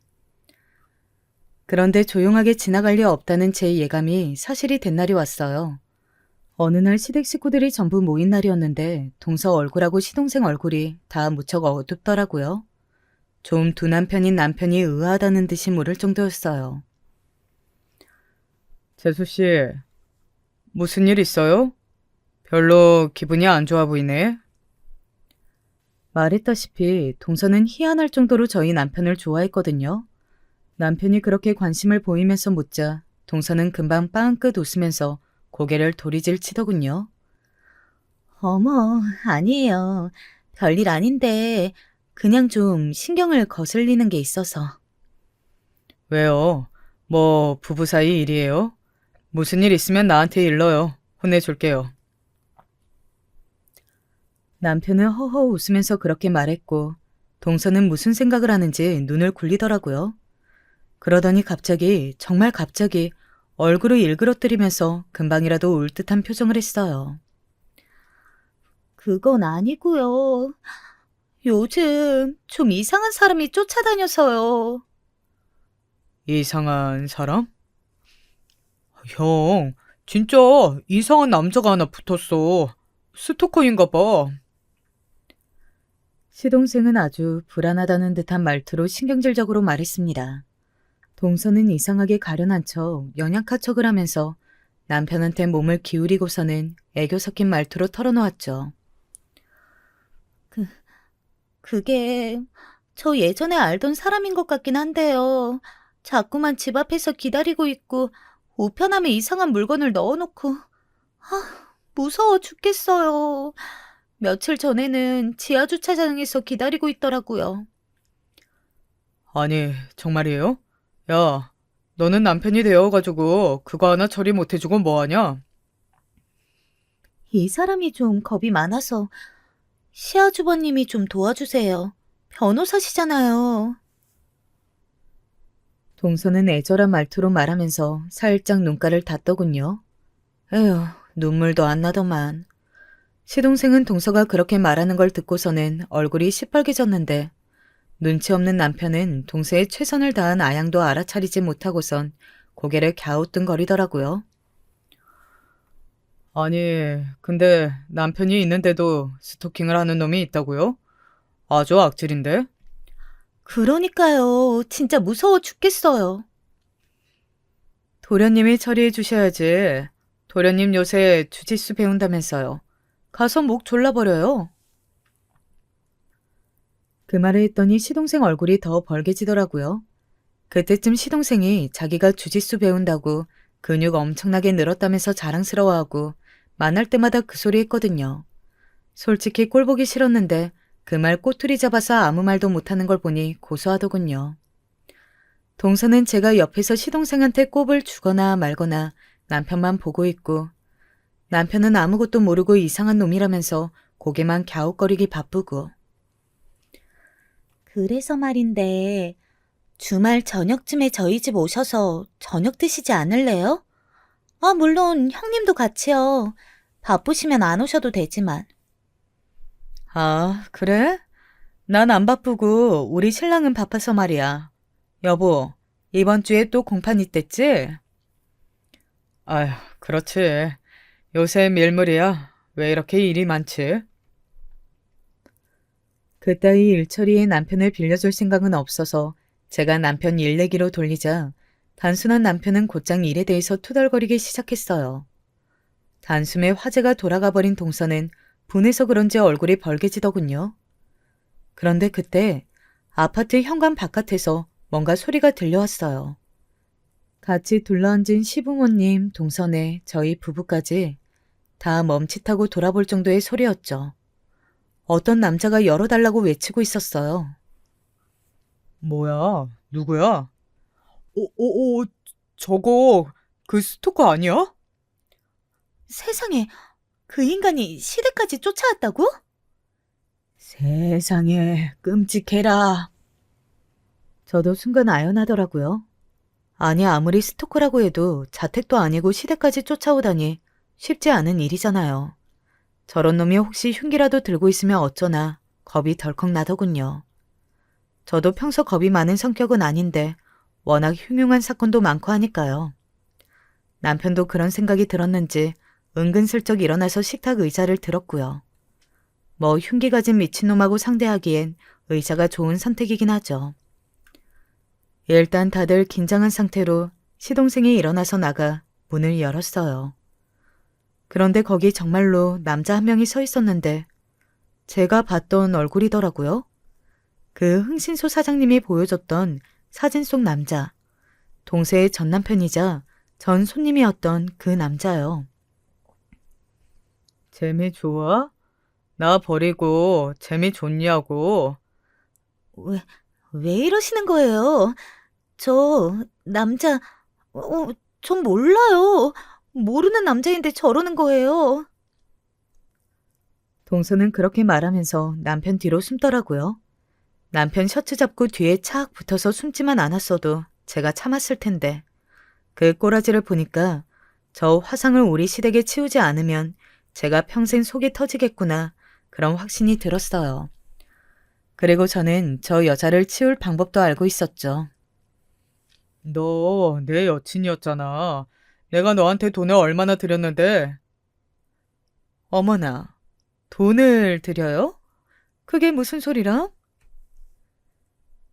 그런데 조용하게 지나갈 리 없다는 제 예감이 사실이 된 날이 왔어요. 어느 날 시댁 식구들이 전부 모인 날이었는데 동서 얼굴하고 시동생 얼굴이 다 무척 어둡더라고요. 좀 둔한 편인 남편이 의아하다는 듯이 물을 정도였어요. 재수씨, 무슨 일 있어요? 별로 기분이 안 좋아 보이네. 말했다시피 동서는 희한할 정도로 저희 남편을 좋아했거든요. 남편이 그렇게 관심을 보이면서 묻자 동서는 금방 빵긋 웃으면서 고개를 도리질 치더군요. 어머, 아니에요. 별일 아닌데 그냥 좀 신경을 거슬리는 게 있어서. 왜요? 뭐 부부 사이 일이에요? 무슨 일 있으면 나한테 일러요. 혼내줄게요. 남편은 허허 웃으면서 그렇게 말했고 동서는 무슨 생각을 하는지 눈을 굴리더라고요. 그러더니 갑자기 정말 갑자기 얼굴을 일그러뜨리면서 금방이라도 울 듯한 표정을 했어요. 그건 아니고요. 요즘 좀 이상한 사람이 쫓아다녀서요. 이상한 사람? 형, 진짜 이상한 남자가 하나 붙었어. 스토커인가 봐. 시동생은 아주 불안하다는 듯한 말투로 신경질적으로 말했습니다. 동서는 이상하게 가련한 척, 연약한 척을 하면서 남편한테 몸을 기울이고서는 애교 섞인 말투로 털어놓았죠. 그게 저 예전에 알던 사람인 것 같긴 한데요. 자꾸만 집 앞에서 기다리고 있고 우편함에 이상한 물건을 넣어놓고 무서워 죽겠어요. 며칠 전에는 지하 주차장에서 기다리고 있더라고요. 아니, 정말이에요? 야, 너는 남편이 되어가지고 그거 하나 처리 못해주고 뭐하냐? 이 사람이 좀 겁이 많아서 시아주버님이 좀 도와주세요. 변호사시잖아요. 동서는 애절한 말투로 말하면서 살짝 눈가를 닫더군요. 에휴, 눈물도 안 나더만. 시동생은 동서가 그렇게 말하는 걸 듣고서는 얼굴이 시뻘개졌는데 눈치 없는 남편은 동서의 최선을 다한 아양도 알아차리지 못하고선 고개를 갸우뚱거리더라고요. 아니, 근데 남편이 있는데도 스토킹을 하는 놈이 있다고요? 아주 악질인데? 그러니까요. 진짜 무서워 죽겠어요. 도련님이 처리해 주셔야지. 도련님 요새 주짓수 배운다면서요. 가서 목 졸라버려요. 그 말을 했더니 시동생 얼굴이 더 벌개지더라고요. 그때쯤 시동생이 자기가 주짓수 배운다고 근육 엄청나게 늘었다면서 자랑스러워하고 만날 때마다 그 소리 했거든요. 솔직히 꼴 보기 싫었는데 그 말 꼬투리 잡아서 아무 말도 못하는 걸 보니 고소하더군요. 동서는 제가 옆에서 시동생한테 꼽을 주거나 말거나 남편만 보고 있고 남편은 아무것도 모르고 이상한 놈이라면서 고개만 갸웃거리기 바쁘고. 그래서 말인데, 주말 저녁쯤에 저희 집 오셔서 저녁 드시지 않을래요? 아, 물론 형님도 같이요. 바쁘시면 안 오셔도 되지만. 아, 그래? 난 안 바쁘고 우리 신랑은 바빠서 말이야. 여보, 이번 주에 또 공판 있댔지? 아휴, 그렇지. 요새 밀물이야. 왜 이렇게 일이 많지? 그따위 일처리에 남편을 빌려줄 생각은 없어서 제가 남편 일 내기로 돌리자 단순한 남편은 곧장 일에 대해서 투덜거리기 시작했어요. 단숨에 화제가 돌아가 버린 동서는 분해서 그런지 얼굴이 벌개지더군요. 그런데 그때 아파트 현관 바깥에서 뭔가 소리가 들려왔어요. 같이 둘러앉은 시부모님, 동서네, 저희 부부까지 다 멈칫하고 돌아볼 정도의 소리였죠. 어떤 남자가 열어달라고 외치고 있었어요. 뭐야? 누구야? 저거 그 스토커 아니야? 세상에, 그 인간이 시댁까지 쫓아왔다고? 세상에 끔찍해라. 저도 순간 아연하더라고요. 아니 아무리 스토커라고 해도 자택도 아니고 시댁까지 쫓아오다니 쉽지 않은 일이잖아요. 저런 놈이 혹시 흉기라도 들고 있으면 어쩌나 겁이 덜컥 나더군요. 저도 평소 겁이 많은 성격은 아닌데 워낙 흉흉한 사건도 많고 하니까요. 남편도 그런 생각이 들었는지 은근슬쩍 일어나서 식탁 의자를 들었고요. 뭐 흉기 가진 미친놈하고 상대하기엔 의자가 좋은 선택이긴 하죠. 일단 다들 긴장한 상태로 시동생이 일어나서 나가 문을 열었어요. 그런데 거기 정말로 남자 한 명이 서 있었는데 제가 봤던 얼굴이더라고요. 그 흥신소 사장님이 보여줬던 사진 속 남자, 동서의 전 남편이자 전 손님이었던 그 남자요. 재미 좋아? 나 버리고 재미 좋냐고. 왜 이러시는 거예요? 저, 남자, 전 몰라요. 모르는 남자인데 저러는 거예요. 동서는 그렇게 말하면서 남편 뒤로 숨더라고요. 남편 셔츠 잡고 뒤에 착 붙어서 숨지만 않았어도 제가 참았을 텐데 그 꼬라지를 보니까 저 화상을 우리 시댁에 치우지 않으면 제가 평생 속이 터지겠구나 그런 확신이 들었어요. 그리고 저는 저 여자를 치울 방법도 알고 있었죠. 너 내 여친이었잖아. 내가 너한테 돈을 얼마나 드렸는데? 어머나, 돈을 드려요? 그게 무슨 소리라?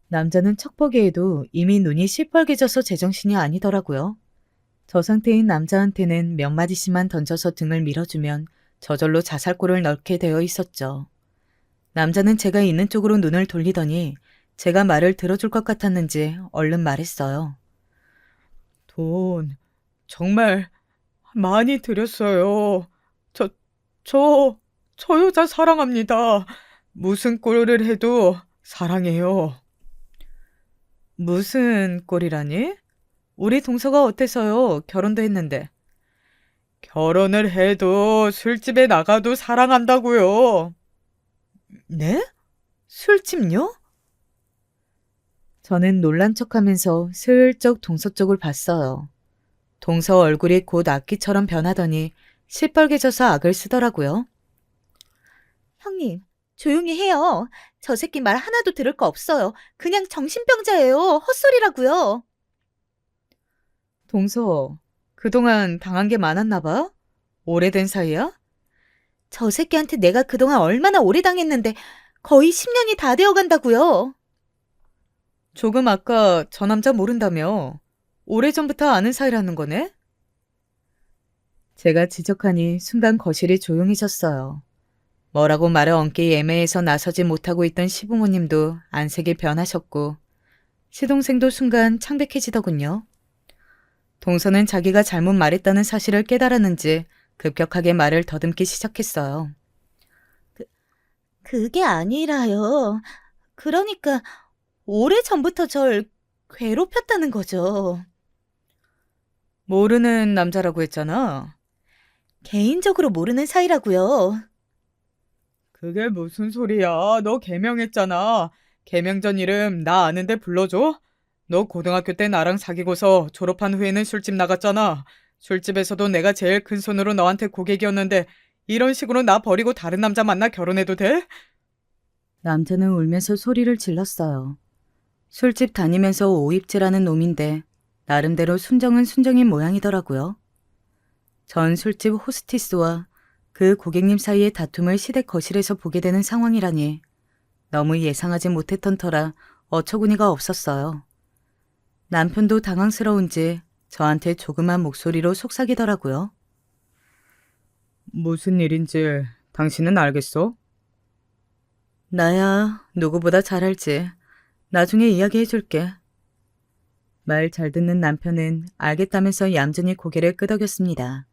남자는 척보기에도 이미 눈이 시뻘개져서 제정신이 아니더라고요. 저 상태인 남자한테는 몇 마디씩만 던져서 등을 밀어주면 저절로 자살골을 넣게 되어 있었죠. 남자는 제가 있는 쪽으로 눈을 돌리더니 제가 말을 들어줄 것 같았는지 얼른 말했어요. 돈 정말 많이 드렸어요. 저 여자 사랑합니다. 무슨 꼴을 해도 사랑해요. 무슨 꼴이라니? 우리 동서가 어때서요? 결혼도 했는데. 결혼을 해도 술집에 나가도 사랑한다고요. 네? 술집요? 저는 놀란 척하면서 슬쩍 동서 쪽을 봤어요. 동서 얼굴이 곧 악기처럼 변하더니 시뻘개져서 악을 쓰더라고요. 형님, 조용히 해요. 저 새끼 말 하나도 들을 거 없어요. 그냥 정신병자예요. 헛소리라고요. 동서, 그동안 당한 게 많았나 봐? 오래된 사이야? 저 새끼한테 내가 그동안 얼마나 오래 당했는데 거의 10년이 다 되어 간다고요. 조금 아까 저 남자 모른다며. 오래전부터 아는 사이라는 거네? 제가 지적하니 순간 거실이 조용해졌어요. 뭐라고 말을 얹기 애매해서 나서지 못하고 있던 시부모님도 안색이 변하셨고 시동생도 순간 창백해지더군요. 동서는 자기가 잘못 말했다는 사실을 깨달았는지 급격하게 말을 더듬기 시작했어요. 그게 아니라요. 그러니까 오래전부터 절 괴롭혔다는 거죠. 모르는 남자라고 했잖아. 개인적으로 모르는 사이라고요. 그게 무슨 소리야. 너 개명했잖아. 개명 전 이름 나 아는데 불러줘? 너 고등학교 때 나랑 사귀고서 졸업한 후에는 술집 나갔잖아. 술집에서도 내가 제일 큰 손으로 너한테 고객이었는데 이런 식으로 나 버리고 다른 남자 만나 결혼해도 돼? 남자는 울면서 소리를 질렀어요. 술집 다니면서 오입질하는 놈인데 나름대로 순정은 순정인 모양이더라고요. 전 술집 호스티스와 그 고객님 사이의 다툼을 시댁 거실에서 보게 되는 상황이라니 너무 예상하지 못했던 터라 어처구니가 없었어요. 남편도 당황스러운지 저한테 조그만 목소리로 속삭이더라고요. 무슨 일인지 당신은 알겠어? 나야 누구보다 잘 알지. 나중에 이야기해줄게. 말 잘 듣는 남편은 알겠다면서 얌전히 고개를 끄덕였습니다.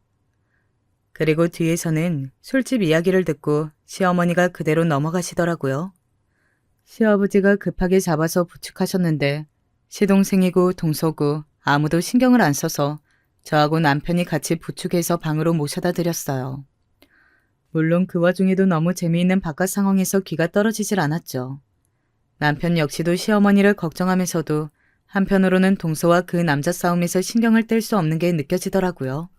그리고 뒤에서는 술집 이야기를 듣고 시어머니가 그대로 넘어가시더라고요. 시아버지가 급하게 잡아서 부축하셨는데 시동생이고 동서고 아무도 신경을 안 써서 저하고 남편이 같이 부축해서 방으로 모셔다 드렸어요. 물론 그 와중에도 너무 재미있는 바깥 상황에서 귀가 떨어지질 않았죠. 남편 역시도 시어머니를 걱정하면서도 한편으로는 동서와 그 남자 싸움에서 신경을 뗄 수 없는 게 느껴지더라고요.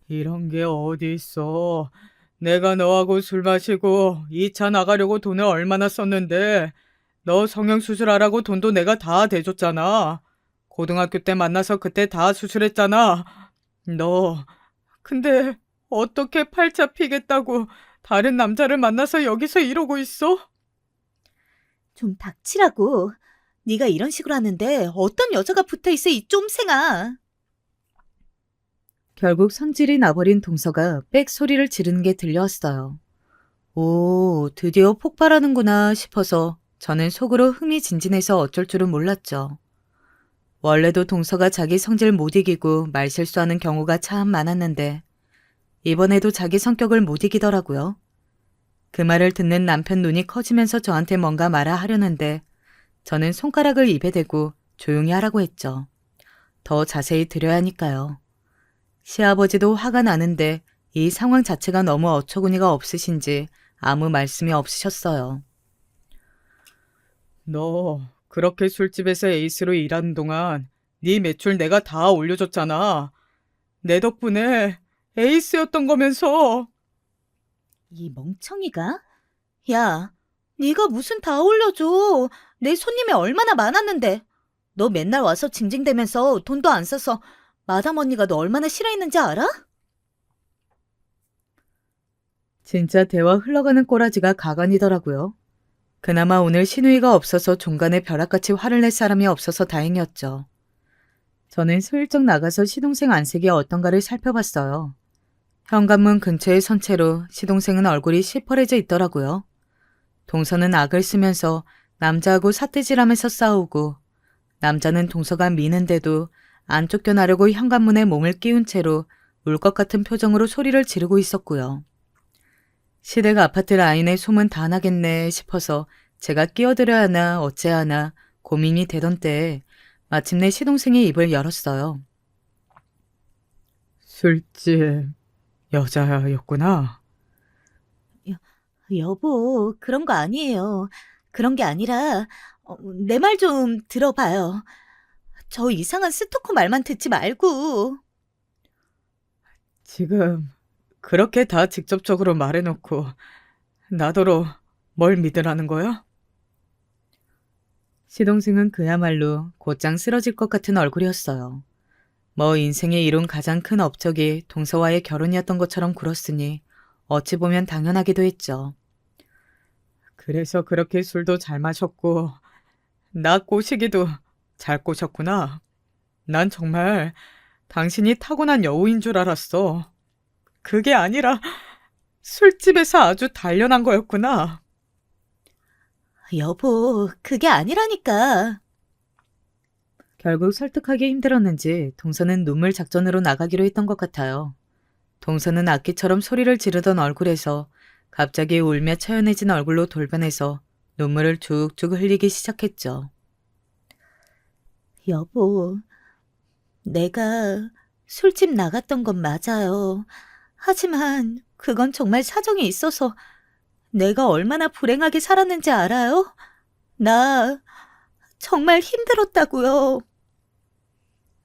이런 게 어디 있어. 내가 너하고 술 마시고 2차 나가려고 돈을 얼마나 썼는데 너 성형수술하라고 돈도 내가 다 대줬잖아. 고등학교 때 만나서 그때 다 수술했잖아. 너 근데 어떻게 팔자 피겠다고 다른 남자를 만나서 여기서 이러고 있어? 좀 닥치라고. 네가 이런 식으로 하는데 어떤 여자가 붙어있어 이 쫌생아. 결국 성질이 나버린 동서가 빽 소리를 지르는 게 들려왔어요. 오, 드디어 폭발하는구나 싶어서 저는 속으로 흥미진진해서 어쩔 줄은 몰랐죠. 원래도 동서가 자기 성질 못 이기고 말실수하는 경우가 참 많았는데 이번에도 자기 성격을 못 이기더라고요. 그 말을 듣는 남편 눈이 커지면서 저한테 뭔가 말아 하려는데 저는 손가락을 입에 대고 조용히 하라고 했죠. 더 자세히 들어야 하니까요. 시아버지도 화가 나는데 이 상황 자체가 너무 어처구니가 없으신지 아무 말씀이 없으셨어요. 너 그렇게 술집에서 에이스로 일하는 동안 네 매출 내가 다 올려줬잖아. 내 덕분에 에이스였던 거면서. 이 멍청이가? 야, 네가 무슨 다 올려줘. 내 손님이 얼마나 많았는데. 너 맨날 와서 징징대면서 돈도 안 써서 마담 언니가 너 얼마나 싫어했는지 알아? 진짜 대화 흘러가는 꼬라지가 가관이더라고요. 그나마 오늘 시누이가 없어서 종간에 벼락같이 화를 낼 사람이 없어서 다행이었죠. 저는 슬쩍 나가서 시동생 안색이 어떤가를 살펴봤어요. 현관문 근처에 선 채로 시동생은 얼굴이 시퍼래져 있더라고요. 동서는 악을 쓰면서 남자하고 삿대질하면서 싸우고 남자는 동서가 미는데도 안 쫓겨나려고 현관문에 몸을 끼운 채로 울 것 같은 표정으로 소리를 지르고 있었고요. 시댁 아파트 라인에 소문 다 나겠네 싶어서 제가 끼어들어야 하나 어째야 하나 고민이 되던 때에 마침내 시동생이 입을 열었어요. 술집 여자였구나. 여보, 그런 거 아니에요. 그런 게 아니라 내 말 좀 들어봐요. 저 이상한 스토커 말만 듣지 말고. 지금 그렇게 다 직접적으로 말해놓고 나더러 뭘 믿으라는 거야? 시동생은 그야말로 곧장 쓰러질 것 같은 얼굴이었어요. 뭐 인생에 이룬 가장 큰 업적이 동서와의 결혼이었던 것처럼 굴었으니 어찌 보면 당연하기도 했죠. 그래서 그렇게 술도 잘 마셨고 나 꼬시기도 잘 꼬셨구나. 난 정말 당신이 타고난 여우인 줄 알았어. 그게 아니라 술집에서 아주 단련한 거였구나. 여보, 그게 아니라니까. 결국 설득하기 힘들었는지 동서는 눈물 작전으로 나가기로 했던 것 같아요. 동서는 악기처럼 소리를 지르던 얼굴에서 갑자기 울며 처연해진 얼굴로 돌변해서 눈물을 쭉쭉 흘리기 시작했죠. 여보, 내가 술집 나갔던 건 맞아요. 하지만 그건 정말 사정이 있어서 내가 얼마나 불행하게 살았는지 알아요? 나 정말 힘들었다고요.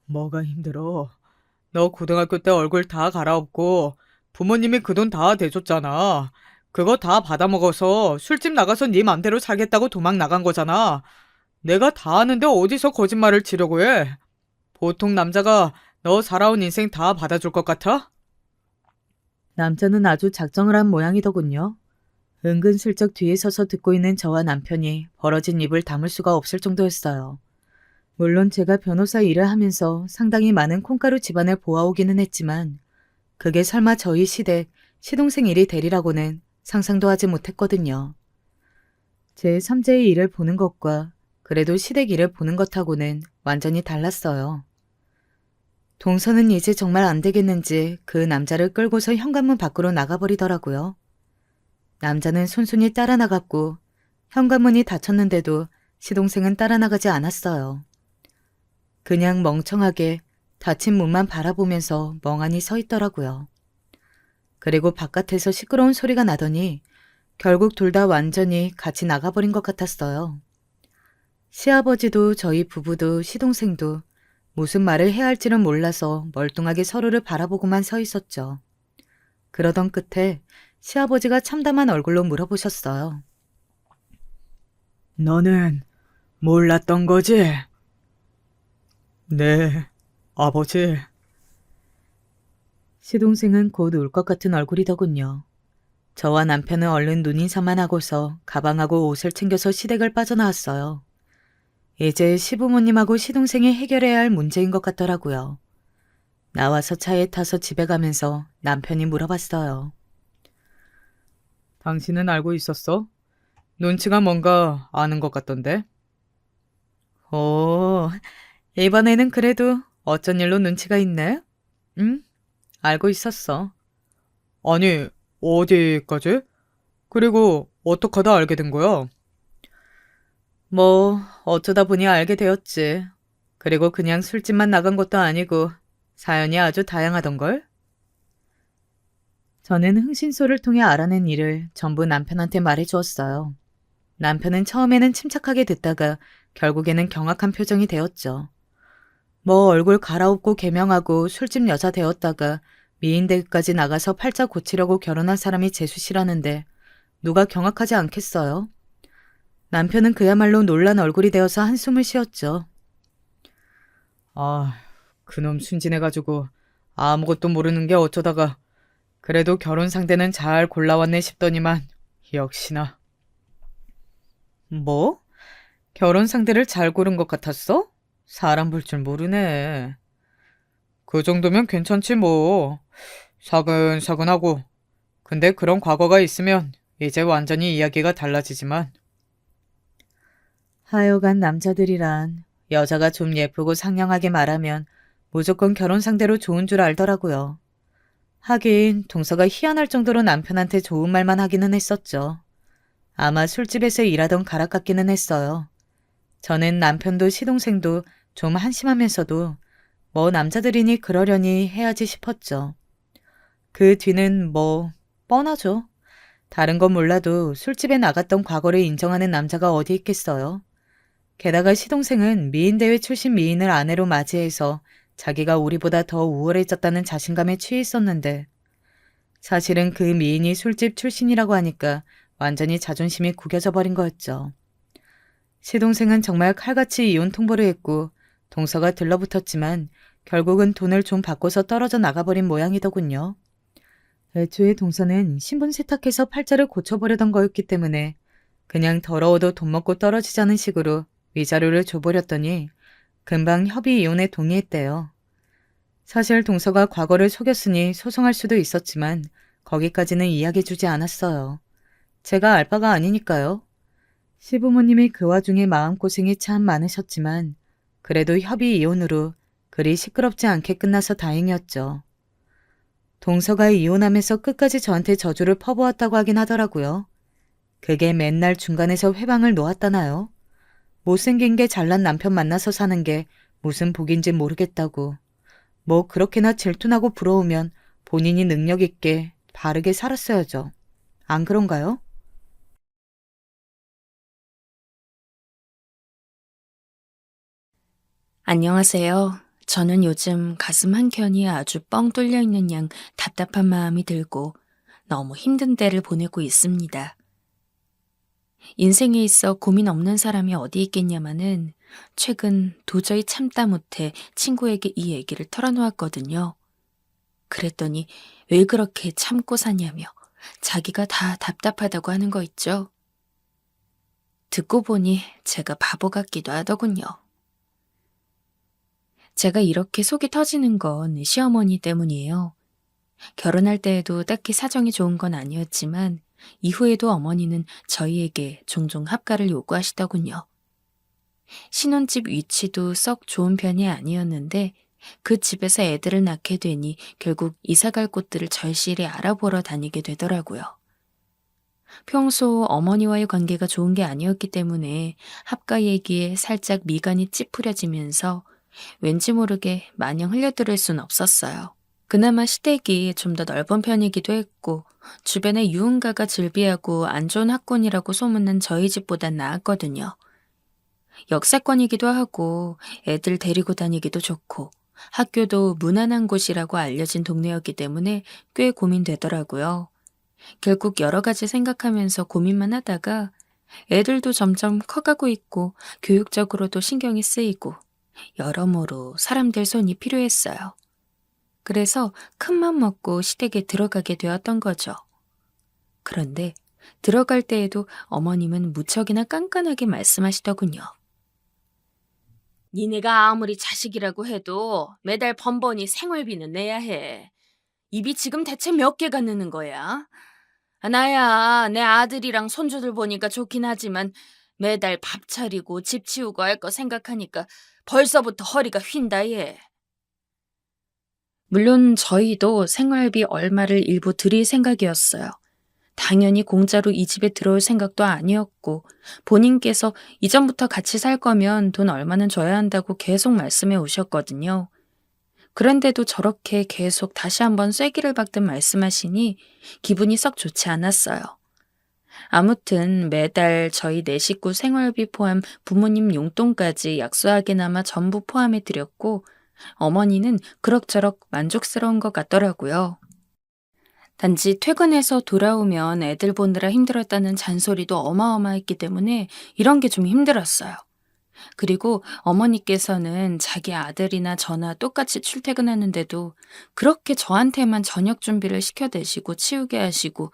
뭐가 힘들어? 너 고등학교 때 얼굴 다 갈아엎고 부모님이 그 돈 다 대줬잖아. 그거 다 받아먹어서 술집 나가서 네 맘대로 살겠다고 도망 나간 거잖아. 내가 다 아는데 어디서 거짓말을 치려고 해? 보통 남자가 너 살아온 인생 다 받아줄 것 같아? 남자는 아주 작정을 한 모양이더군요. 은근슬쩍 뒤에 서서 듣고 있는 저와 남편이 벌어진 입을 다물 수가 없을 정도였어요. 물론 제가 변호사 일을 하면서 상당히 많은 콩가루 집안을 보아오기는 했지만 그게 설마 저희 시댁 시동생 일이 되리라고는 상상도 하지 못했거든요. 제 3자의 일을 보는 것과 그래도 시댁 일을 보는 것하고는 완전히 달랐어요. 동서는 이제 정말 안 되겠는지 그 남자를 끌고서 현관문 밖으로 나가버리더라고요. 남자는 손순이 따라 나갔고 현관문이 닫혔는데도 시동생은 따라 나가지 않았어요. 그냥 멍청하게 닫힌 문만 바라보면서 멍하니 서 있더라고요. 그리고 바깥에서 시끄러운 소리가 나더니 결국 둘 다 완전히 같이 나가버린 것 같았어요. 시아버지도 저희 부부도 시동생도 무슨 말을 해야 할지는 몰라서 멀뚱하게 서로를 바라보고만 서 있었죠. 그러던 끝에 시아버지가 참담한 얼굴로 물어보셨어요. 너는 몰랐던 거지? 네, 아버지. 시동생은 곧 울 것 같은 얼굴이더군요. 저와 남편은 얼른 눈인사만 하고서 가방하고 옷을 챙겨서 시댁을 빠져나왔어요. 이제 시부모님하고 시동생이 해결해야 할 문제인 것 같더라고요. 나와서 차에 타서 집에 가면서 남편이 물어봤어요. 당신은 알고 있었어? 눈치가 뭔가 아는 것 같던데? 오, 이번에는 그래도 어쩐 일로 눈치가 있네? 응? 알고 있었어. 아니, 어디까지? 그리고 어떡 하다 알게 된 거야? 뭐, 어쩌다 보니 알게 되었지. 그리고 그냥 술집만 나간 것도 아니고 사연이 아주 다양하던걸? 저는 흥신소를 통해 알아낸 일을 전부 남편한테 말해주었어요. 남편은 처음에는 침착하게 듣다가 결국에는 경악한 표정이 되었죠. 뭐 얼굴 갈아엎고 개명하고 술집 여자 되었다가 미인대까지 나가서 팔자 고치려고 결혼한 사람이 재수씨라는데 누가 경악하지 않겠어요? 남편은 그야말로 놀란 얼굴이 되어서 한숨을 쉬었죠. 아, 그놈 순진해가지고 아무것도 모르는 게 어쩌다가 그래도 결혼 상대는 잘 골라왔네 싶더니만 역시나. 뭐? 결혼 상대를 잘 고른 것 같았어? 사람 볼 줄 모르네. 그 정도면 괜찮지 뭐. 사근사근하고. 근데 그런 과거가 있으면 이제 완전히 이야기가 달라지지만. 하여간 남자들이란 여자가 좀 예쁘고 상냥하게 말하면 무조건 결혼 상대로 좋은 줄 알더라고요. 하긴 동서가 희한할 정도로 남편한테 좋은 말만 하기는 했었죠. 아마 술집에서 일하던 가락 같기는 했어요. 저는 남편도 시동생도 좀 한심하면서도 뭐 남자들이니 그러려니 해야지 싶었죠. 그 뒤는 뭐 뻔하죠. 다른 건 몰라도 술집에 나갔던 과거를 인정하는 남자가 어디 있겠어요. 게다가 시동생은 미인대회 출신 미인을 아내로 맞이해서 자기가 우리보다 더 우월해졌다는 자신감에 취해 있었는데 사실은 그 미인이 술집 출신이라고 하니까 완전히 자존심이 구겨져 버린 거였죠. 시동생은 정말 칼같이 이혼 통보를 했고 동서가 들러붙었지만 결국은 돈을 좀 받고서 떨어져 나가버린 모양이더군요. 애초에 동서는 신분 세탁해서 팔자를 고쳐버리던 거였기 때문에 그냥 더러워도 돈 먹고 떨어지자는 식으로 위자료를 줘버렸더니 금방 협의 이혼에 동의했대요. 사실 동서가 과거를 속였으니 소송할 수도 있었지만 거기까지는 이야기해주지 않았어요. 제가 알바가 아니니까요. 시부모님이 그 와중에 마음고생이 참 많으셨지만 그래도 협의 이혼으로 그리 시끄럽지 않게 끝나서 다행이었죠. 동서가 이혼하면서 끝까지 저한테 저주를 퍼부었다고 하긴 하더라고요. 그게 맨날 중간에서 회방을 놓았다나요? 못생긴 게 잘난 남편 만나서 사는 게 무슨 복인지 모르겠다고. 뭐 그렇게나 질투나고 부러우면 본인이 능력 있게 바르게 살았어야죠. 안 그런가요? 안녕하세요. 저는 요즘 가슴 한켠이 아주 뻥 뚫려 있는 양 답답한 마음이 들고 너무 힘든 때를 보내고 있습니다. 인생에 있어 고민 없는 사람이 어디 있겠냐마는 최근 도저히 참다 못해 친구에게 이 얘기를 털어놓았거든요. 그랬더니 왜 그렇게 참고 사냐며 자기가 다 답답하다고 하는 거 있죠. 듣고 보니 제가 바보 같기도 하더군요. 제가 이렇게 속이 터지는 건 시어머니 때문이에요. 결혼할 때에도 딱히 사정이 좋은 건 아니었지만 이후에도 어머니는 저희에게 종종 합가를 요구하시더군요. 신혼집 위치도 썩 좋은 편이 아니었는데 그 집에서 애들을 낳게 되니 결국 이사갈 곳들을 절실히 알아보러 다니게 되더라고요. 평소 어머니와의 관계가 좋은 게 아니었기 때문에 합가 얘기에 살짝 미간이 찌푸려지면서 왠지 모르게 마냥 흘려들을 순 없었어요. 그나마 시댁이 좀 더 넓은 편이기도 했고 주변에 유흥가가 즐비하고 안 좋은 학군이라고 소문난 저희 집보단 나았거든요. 역세권이기도 하고 애들 데리고 다니기도 좋고 학교도 무난한 곳이라고 알려진 동네였기 때문에 꽤 고민되더라고요. 결국 여러 가지 생각하면서 고민만 하다가 애들도 점점 커가고 있고 교육적으로도 신경이 쓰이고 여러모로 사람들 손이 필요했어요. 그래서 큰맘 먹고 시댁에 들어가게 되었던 거죠. 그런데 들어갈 때에도 어머님은 무척이나 깐깐하게 말씀하시더군요. 니네가 아무리 자식이라고 해도 매달 번번이 생활비는 내야 해. 입이 지금 대체 몇 개가 느는 거야? 나야 내 아들이랑 손주들 보니까 좋긴 하지만 매달 밥 차리고 집 치우고 할 거 생각하니까 벌써부터 허리가 휜다 얘. 물론 저희도 생활비 얼마를 일부 드릴 생각이었어요. 당연히 공짜로 이 집에 들어올 생각도 아니었고 본인께서 이전부터 같이 살 거면 돈 얼마는 줘야 한다고 계속 말씀해 오셨거든요. 그런데도 저렇게 계속 다시 한번 쐐기를 박듯 말씀하시니 기분이 썩 좋지 않았어요. 아무튼 매달 저희 네 식구 생활비 포함 부모님 용돈까지 약소하게나마 전부 포함해 드렸고 어머니는 그럭저럭 만족스러운 것 같더라고요. 단지 퇴근해서 돌아오면 애들 보느라 힘들었다는 잔소리도 어마어마했기 때문에 이런 게 좀 힘들었어요. 그리고 어머니께서는 자기 아들이나 저나 똑같이 출퇴근하는데도 그렇게 저한테만 저녁 준비를 시켜대시고 치우게 하시고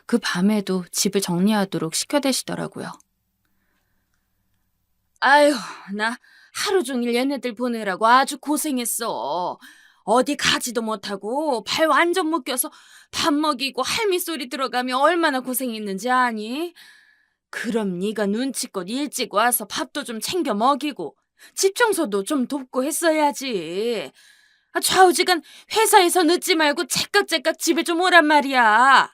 그 밤에도 집을 정리하도록 시켜대시더라고요. 아휴, 나 하루 종일 얘네들 보내라고 아주 고생했어. 어디 가지도 못하고 발 완전 묶여서 밥 먹이고 할미 소리 들어가며 얼마나 고생했는지 아니? 그럼 네가 눈치껏 일찍 와서 밥도 좀 챙겨 먹이고 집 청소도 좀 돕고 했어야지. 좌우지간 회사에서 늦지 말고 째깍째깍 집에 좀 오란 말이야.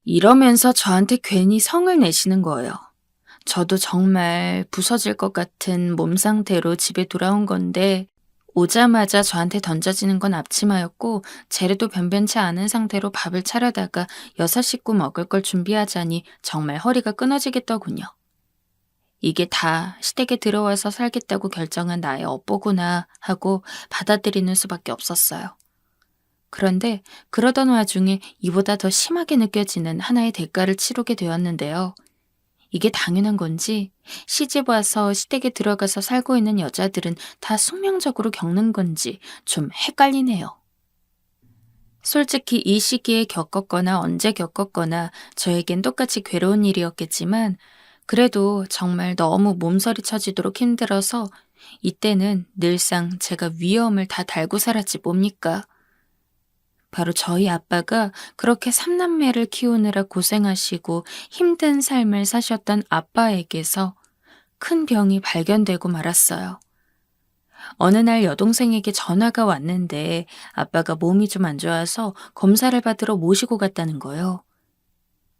이러면서 저한테 괜히 성을 내시는 거예요. 저도 정말 부서질 것 같은 몸 상태로 집에 돌아온 건데 오자마자 저한테 던져지는 건 앞치마였고 재료도 변변치 않은 상태로 밥을 차려다가 6식구 먹을 걸 준비하자니 정말 허리가 끊어지겠더군요. 이게 다 시댁에 들어와서 살겠다고 결정한 나의 업보구나 하고 받아들이는 수밖에 없었어요. 그런데 그러던 와중에 이보다 더 심하게 느껴지는 하나의 대가를 치르게 되었는데요. 이게 당연한 건지 시집 와서 시댁에 들어가서 살고 있는 여자들은 다 숙명적으로 겪는 건지 좀 헷갈리네요. 솔직히 이 시기에 겪었거나 언제 겪었거나 저에겐 똑같이 괴로운 일이었겠지만 그래도 정말 너무 몸서리 쳐지도록 힘들어서 이때는 늘상 제가 위험을 다 달고 살았지 뭡니까? 바로 저희 아빠가 그렇게 삼남매를 키우느라 고생하시고 힘든 삶을 사셨던 아빠에게서 큰 병이 발견되고 말았어요. 어느 날 여동생에게 전화가 왔는데 아빠가 몸이 좀 안 좋아서 검사를 받으러 모시고 갔다는 거예요.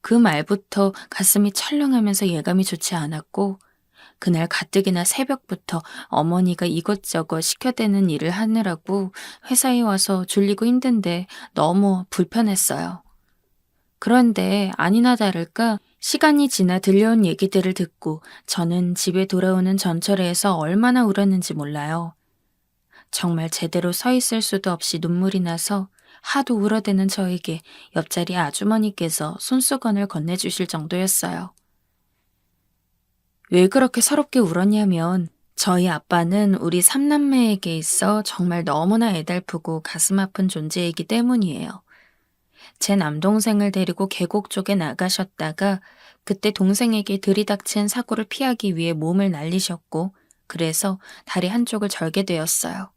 그 말부터 가슴이 철렁하면서 예감이 좋지 않았고 그날 가뜩이나 새벽부터 어머니가 이것저것 시켜대는 일을 하느라고 회사에 와서 졸리고 힘든데 너무 불편했어요. 그런데 아니나 다를까 시간이 지나 들려온 얘기들을 듣고 저는 집에 돌아오는 전철에서 얼마나 울었는지 몰라요. 정말 제대로 서 있을 수도 없이 눈물이 나서 하도 울어대는 저에게 옆자리 아주머니께서 손수건을 건네주실 정도였어요. 왜 그렇게 서럽게 울었냐면 저희 아빠는 우리 삼남매에게 있어 정말 너무나 애달프고 가슴 아픈 존재이기 때문이에요. 제 남동생을 데리고 계곡 쪽에 나가셨다가 그때 동생에게 들이닥친 사고를 피하기 위해 몸을 날리셨고 그래서 다리 한쪽을 절게 되었어요.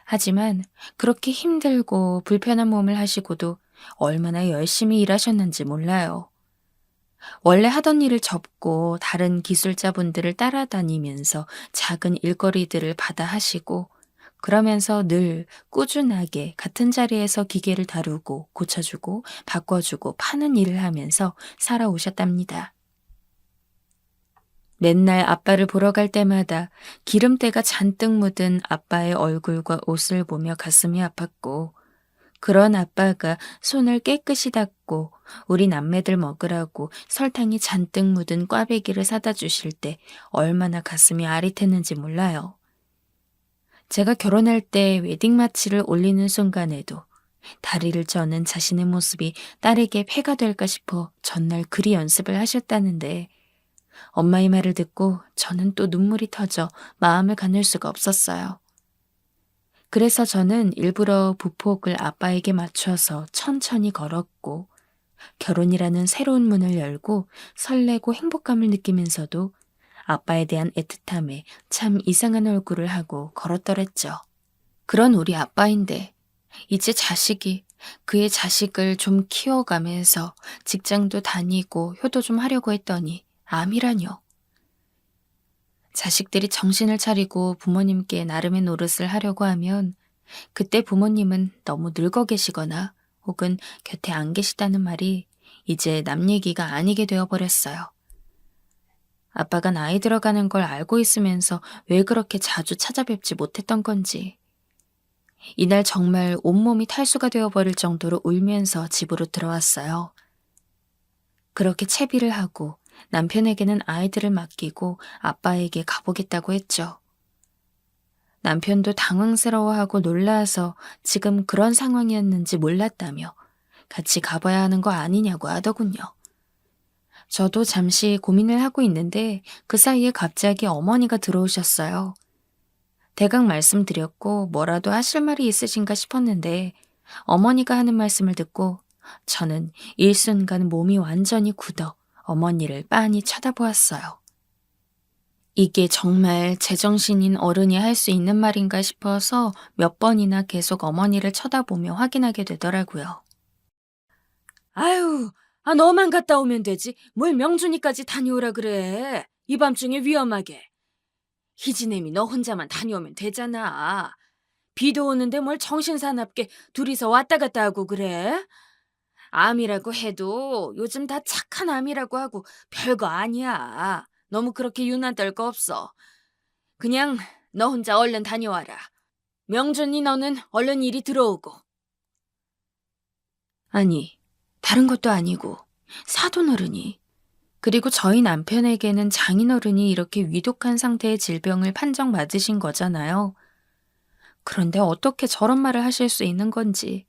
하지만 그렇게 힘들고 불편한 몸을 하시고도 얼마나 열심히 일하셨는지 몰라요. 원래 하던 일을 접고 다른 기술자분들을 따라다니면서 작은 일거리들을 받아 하시고 그러면서 늘 꾸준하게 같은 자리에서 기계를 다루고 고쳐주고 바꿔주고 파는 일을 하면서 살아오셨답니다. 맨날 아빠를 보러 갈 때마다 기름때가 잔뜩 묻은 아빠의 얼굴과 옷을 보며 가슴이 아팠고 그런 아빠가 손을 깨끗이 닦고 우리 남매들 먹으라고 설탕이 잔뜩 묻은 꽈배기를 사다 주실 때 얼마나 가슴이 아릿했는지 몰라요. 제가 결혼할 때 웨딩마치를 올리는 순간에도 다리를 저는 자신의 모습이 딸에게 폐가 될까 싶어 전날 그리 연습을 하셨다는데 엄마의 말을 듣고 저는 또 눈물이 터져 마음을 가눌 수가 없었어요. 그래서 저는 일부러 부폭을 아빠에게 맞춰서 천천히 걸었고 결혼이라는 새로운 문을 열고 설레고 행복감을 느끼면서도 아빠에 대한 애틋함에 참 이상한 얼굴을 하고 걸었더랬죠. 그런 우리 아빠인데 이제 자식이 그의 자식을 좀 키워가면서 직장도 다니고 효도 좀 하려고 했더니 암이라뇨. 자식들이 정신을 차리고 부모님께 나름의 노릇을 하려고 하면 그때 부모님은 너무 늙어 계시거나 혹은 곁에 안 계시다는 말이 이제 남 얘기가 아니게 되어버렸어요. 아빠가 나이 들어가는 걸 알고 있으면서 왜 그렇게 자주 찾아뵙지 못했던 건지. 이날 정말 온몸이 탈수가 되어버릴 정도로 울면서 집으로 들어왔어요. 그렇게 채비를 하고 남편에게는 아이들을 맡기고 아빠에게 가보겠다고 했죠. 남편도 당황스러워하고 놀라서 지금 그런 상황이었는지 몰랐다며 같이 가봐야 하는 거 아니냐고 하더군요. 저도 잠시 고민을 하고 있는데 그 사이에 갑자기 어머니가 들어오셨어요. 대강 말씀드렸고 뭐라도 하실 말이 있으신가 싶었는데 어머니가 하는 말씀을 듣고 저는 일순간 몸이 완전히 굳어 어머니를 빤히 쳐다보았어요. 이게 정말 제정신인 어른이 할 수 있는 말인가 싶어서 몇 번이나 계속 어머니를 쳐다보며 확인하게 되더라고요. 아유, 너만 갔다 오면 되지. 뭘 명준이까지 다녀오라 그래. 이 밤중에 위험하게. 희진애미 너 혼자만 다녀오면 되잖아. 비도 오는데 뭘 정신사납게 둘이서 왔다 갔다 하고 그래? 암이라고 해도 요즘 다 착한 암이라고 하고 별거 아니야. 너무 그렇게 유난 떨 거 없어. 그냥 너 혼자 얼른 다녀와라. 명준이 너는 얼른 일이 들어오고. 아니, 다른 것도 아니고 사돈어른이 그리고 저희 남편에게는 장인어른이 이렇게 위독한 상태의 질병을 판정받으신 거잖아요. 그런데 어떻게 저런 말을 하실 수 있는 건지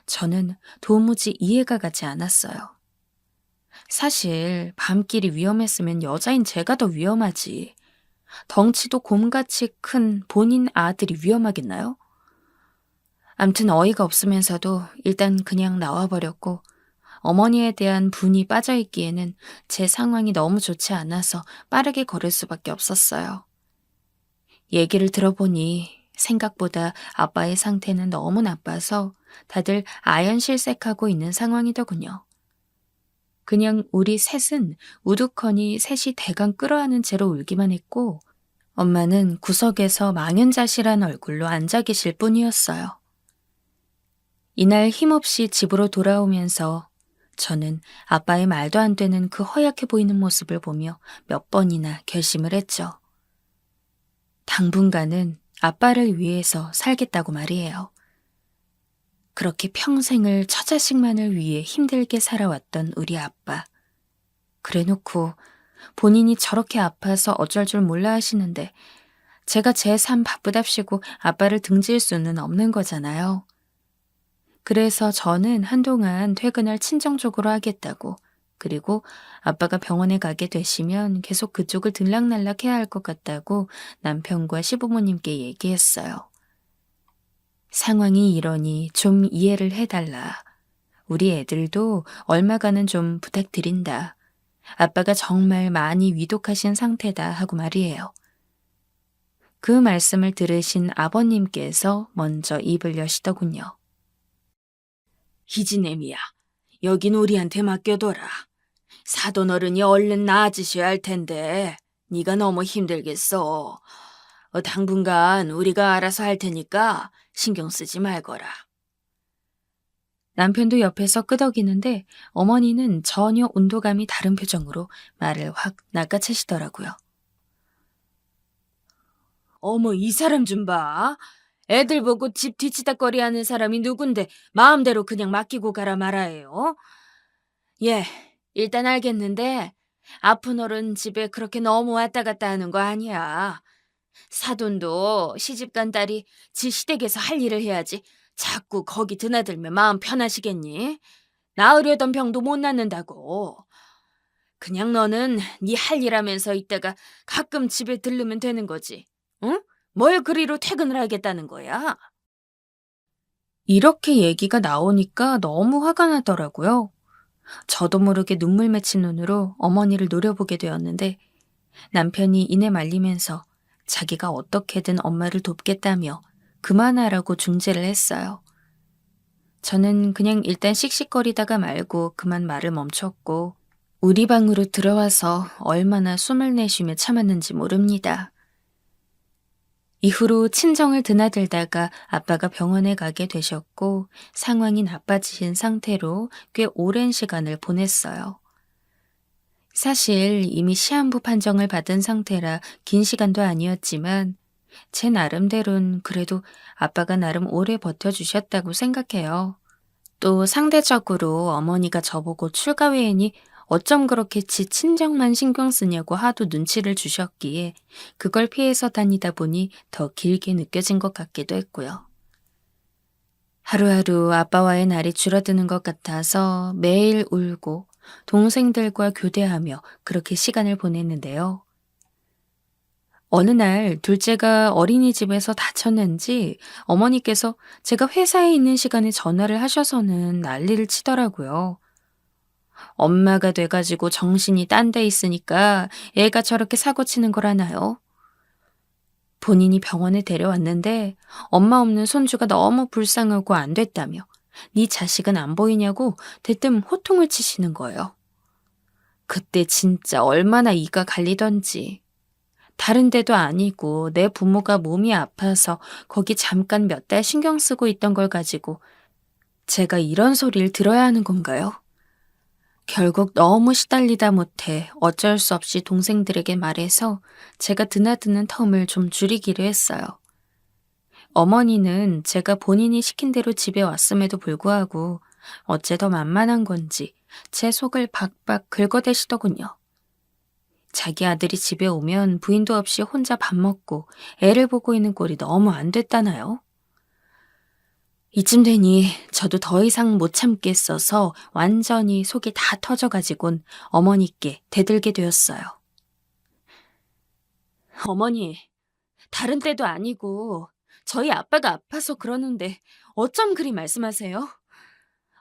저는 도무지 이해가 가지 않았어요. 사실 밤길이 위험했으면 여자인 제가 더 위험하지. 덩치도 곰같이 큰 본인 아들이 위험하겠나요? 암튼 어이가 없으면서도 일단 그냥 나와버렸고 어머니에 대한 분이 빠져있기에는 제 상황이 너무 좋지 않아서 빠르게 걸을 수밖에 없었어요. 얘기를 들어보니 생각보다 아빠의 상태는 너무 나빠서 다들 아연실색하고 있는 상황이더군요. 그냥 우리 셋은 우두커니 셋이 대강 끌어안은 채로 울기만 했고 엄마는 구석에서 망연자실한 얼굴로 앉아 계실 뿐이었어요. 이날 힘없이 집으로 돌아오면서 저는 아빠의 말도 안 되는 그 허약해 보이는 모습을 보며 몇 번이나 결심을 했죠. 당분간은 아빠를 위해서 살겠다고 말이에요. 그렇게 평생을 처자식만을 위해 힘들게 살아왔던 우리 아빠. 그래놓고 본인이 저렇게 아파서 어쩔 줄 몰라 하시는데 제가 제 삶 바쁘답시고 아빠를 등질 수는 없는 거잖아요. 그래서 저는 한동안 퇴근을 친정적으로 하겠다고, 그리고 아빠가 병원에 가게 되시면 계속 그쪽을 들락날락 해야 할 것 같다고 남편과 시부모님께 얘기했어요. 상황이 이러니 좀 이해를 해달라. 우리 애들도 얼마간은 좀 부탁드린다. 아빠가 정말 많이 위독하신 상태다 하고 말이에요. 그 말씀을 들으신 아버님께서 먼저 입을 여시더군요. 희진애미야, 여긴 우리한테 맡겨둬라. 사돈 어른이 얼른 나아지셔야 할 텐데 네가 너무 힘들겠어. 당분간 우리가 알아서 할 테니까 신경 쓰지 말거라. 남편도 옆에서 끄덕이는데 어머니는 전혀 온도감이 다른 표정으로 말을 확 낚아채시더라고요. 어머, 이 사람 좀 봐. 애들 보고 집 뒤치다꺼리 하는 사람이 누군데 마음대로 그냥 맡기고 가라 말아요. 예, 일단 알겠는데 아픈 어른 집에 그렇게 너무 왔다 갔다 하는 거 아니야. 사돈도 시집간 딸이 지 시댁에서 할 일을 해야지 자꾸 거기 드나들면 마음 편하시겠니? 나으려던 병도 못 낫는다고. 그냥 너는 네 할 일 하면서 있다가 가끔 집에 들르면 되는 거지. 응? 뭘 그리로 퇴근을 하겠다는 거야? 이렇게 얘기가 나오니까 너무 화가 나더라고요. 저도 모르게 눈물 맺힌 눈으로 어머니를 노려보게 되었는데 남편이 이내 말리면서 자기가 어떻게든 엄마를 돕겠다며 그만하라고 중재를 했어요. 저는 그냥 일단 씩씩거리다가 말고 그만 말을 멈췄고 우리 방으로 들어와서 얼마나 숨을 내쉬며 참았는지 모릅니다. 이후로 친정을 드나들다가 아빠가 병원에 가게 되셨고 상황이 나빠지신 상태로 꽤 오랜 시간을 보냈어요. 사실 이미 시한부 판정을 받은 상태라 긴 시간도 아니었지만 제 나름대로는 그래도 아빠가 나름 오래 버텨주셨다고 생각해요. 또 상대적으로 어머니가 저보고 출가 외에니 어쩜 그렇게 지 친정만 신경 쓰냐고 하도 눈치를 주셨기에 그걸 피해서 다니다 보니 더 길게 느껴진 것 같기도 했고요. 하루하루 아빠와의 날이 줄어드는 것 같아서 매일 울고 동생들과 교대하며 그렇게 시간을 보냈는데요. 어느 날 둘째가 어린이집에서 다쳤는지 어머니께서 제가 회사에 있는 시간에 전화를 하셔서는 난리를 치더라고요. 엄마가 돼가지고 정신이 딴 데 있으니까 애가 저렇게 사고치는 걸 아나요? 본인이 병원에 데려왔는데 엄마 없는 손주가 너무 불쌍하고 안 됐다며 네 자식은 안 보이냐고 대뜸 호통을 치시는 거예요. 그때 진짜 얼마나 이가 갈리던지. 다른 데도 아니고 내 부모가 몸이 아파서 거기 잠깐 몇 달 신경 쓰고 있던 걸 가지고 제가 이런 소리를 들어야 하는 건가요? 결국 너무 시달리다 못해 어쩔 수 없이 동생들에게 말해서 제가 드나드는 텀을 좀 줄이기로 했어요. 어머니는 제가 본인이 시킨 대로 집에 왔음에도 불구하고 어째 더 만만한 건지 제 속을 박박 긁어대시더군요. 자기 아들이 집에 오면 부인도 없이 혼자 밥 먹고 애를 보고 있는 꼴이 너무 안 됐다나요? 이쯤 되니 저도 더 이상 못 참겠어서 완전히 속이 다 터져가지곤 어머니께 대들게 되었어요. 어머니, 다른 때도 아니고 저희 아빠가 아파서 그러는데 어쩜 그리 말씀하세요?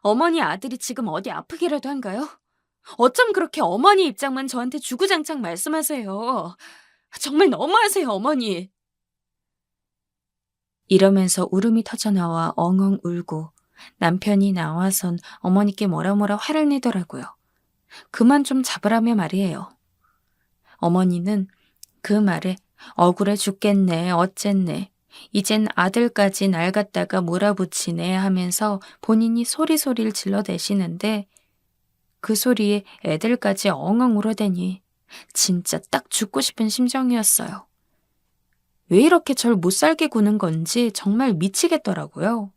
어머니 아들이 지금 어디 아프기라도 한가요? 어쩜 그렇게 어머니 입장만 저한테 주구장창 말씀하세요. 정말 너무하세요, 어머니. 이러면서 울음이 터져나와 엉엉 울고 남편이 나와선 어머니께 뭐라 화를 내더라고요. 그만 좀 잡으라며 말이에요. 어머니는 그 말에 억울해 죽겠네, 어쨌네, 이젠 아들까지 날 갖다가 몰아붙이네 하면서 본인이 소리소리를 질러대시는데 그 소리에 애들까지 엉엉 울어대니 진짜 딱 죽고 싶은 심정이었어요. 왜 이렇게 절 못살게 구는 건지 정말 미치겠더라고요.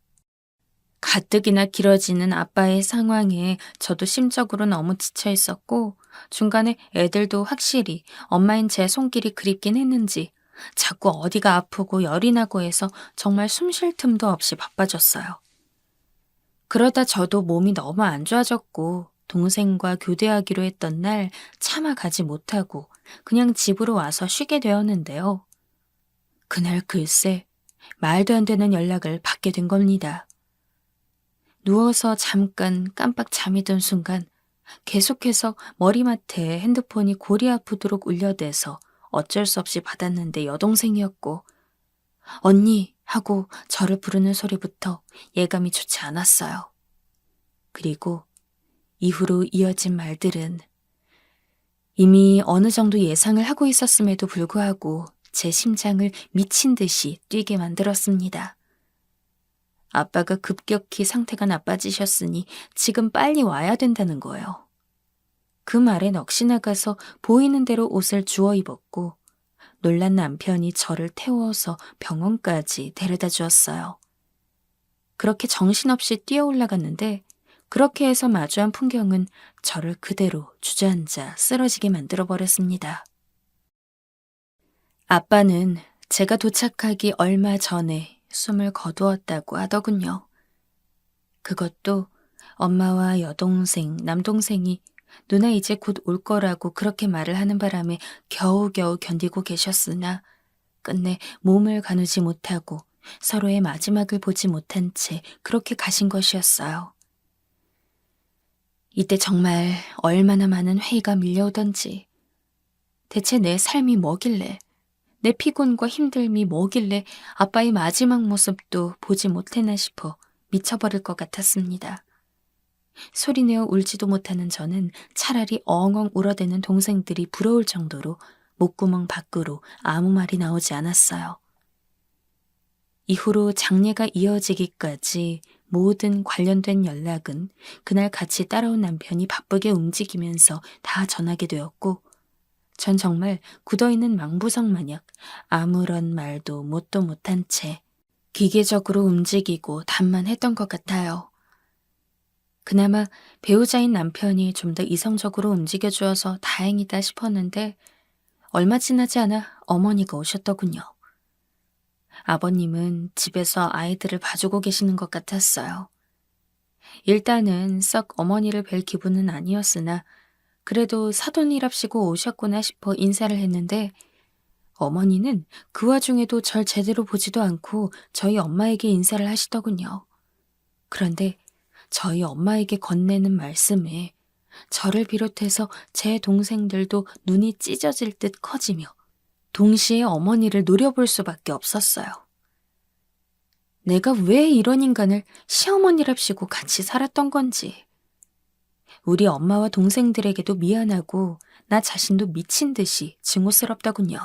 가뜩이나 길어지는 아빠의 상황에 저도 심적으로 너무 지쳐 있었고 중간에 애들도 확실히 엄마인 제 손길이 그립긴 했는지 자꾸 어디가 아프고 열이 나고 해서 정말 숨 쉴 틈도 없이 바빠졌어요. 그러다 저도 몸이 너무 안 좋아졌고 동생과 교대하기로 했던 날 차마 가지 못하고 그냥 집으로 와서 쉬게 되었는데요. 그날 글쎄 말도 안 되는 연락을 받게 된 겁니다. 누워서 잠깐 깜빡 잠이 든 순간 계속해서 머리맡에 핸드폰이 골이 아프도록 울려대서 어쩔 수 없이 받았는데 여동생이었고 언니 하고 저를 부르는 소리부터 예감이 좋지 않았어요. 그리고 이후로 이어진 말들은 이미 어느 정도 예상을 하고 있었음에도 불구하고 제 심장을 미친 듯이 뛰게 만들었습니다. 아빠가 급격히 상태가 나빠지셨으니 지금 빨리 와야 된다는 거예요. 그 말에 넋이 나가서 보이는 대로 옷을 주워 입었고 놀란 남편이 저를 태워서 병원까지 데려다 주었어요. 그렇게 정신없이 뛰어 올라갔는데 그렇게 해서 마주한 풍경은 저를 그대로 주저앉아 쓰러지게 만들어버렸습니다. 아빠는 제가 도착하기 얼마 전에 숨을 거두었다고 하더군요. 그것도 엄마와 여동생, 남동생이 누나 이제 곧 올 거라고 그렇게 말을 하는 바람에 겨우겨우 견디고 계셨으나 끝내 몸을 가누지 못하고 서로의 마지막을 보지 못한 채 그렇게 가신 것이었어요. 이때 정말 얼마나 많은 회의가 밀려오던지 대체 내 삶이 뭐길래 내 피곤과 힘듦이 뭐길래 아빠의 마지막 모습도 보지 못했나 싶어 미쳐버릴 것 같았습니다. 소리내어 울지도 못하는 저는 차라리 엉엉 울어대는 동생들이 부러울 정도로 목구멍 밖으로 아무 말이 나오지 않았어요. 이후로 장례가 이어지기까지 모든 관련된 연락은 그날 같이 따라온 남편이 바쁘게 움직이면서 다 전하게 되었고 전 정말 굳어있는 망부석 마냥 아무런 말도 못도 못한 채 기계적으로 움직이고 답만 했던 것 같아요. 그나마 배우자인 남편이 좀 더 이성적으로 움직여주어서 다행이다 싶었는데 얼마 지나지 않아 어머니가 오셨더군요. 아버님은 집에서 아이들을 봐주고 계시는 것 같았어요. 일단은 썩 어머니를 뵐 기분은 아니었으나 그래도 사돈이랍시고 오셨구나 싶어 인사를 했는데 어머니는 그 와중에도 절 제대로 보지도 않고 저희 엄마에게 인사를 하시더군요. 그런데 저희 엄마에게 건네는 말씀에 저를 비롯해서 제 동생들도 눈이 찢어질 듯 커지며 동시에 어머니를 노려볼 수밖에 없었어요. 내가 왜 이런 인간을 시어머니랍시고 같이 살았던 건지. 우리 엄마와 동생들에게도 미안하고 나 자신도 미친 듯이 증오스럽더군요.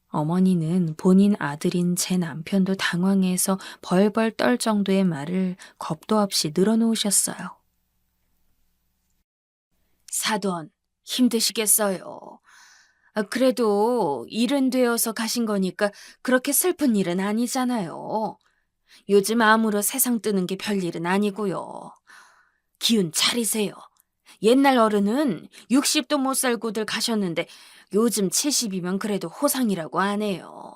어머니는 본인 아들인 제 남편도 당황해서 벌벌 떨 정도의 말을 겁도 없이 늘어놓으셨어요. 사돈, 힘드시겠어요. 그래도 일은 되어서 가신 거니까 그렇게 슬픈 일은 아니잖아요. 요즘 암으로 세상 뜨는 게 별일은 아니고요. 기운 차리세요. 옛날 어른은 60도 못 살고들 가셨는데 요즘 70이면 그래도 호상이라고 하네요.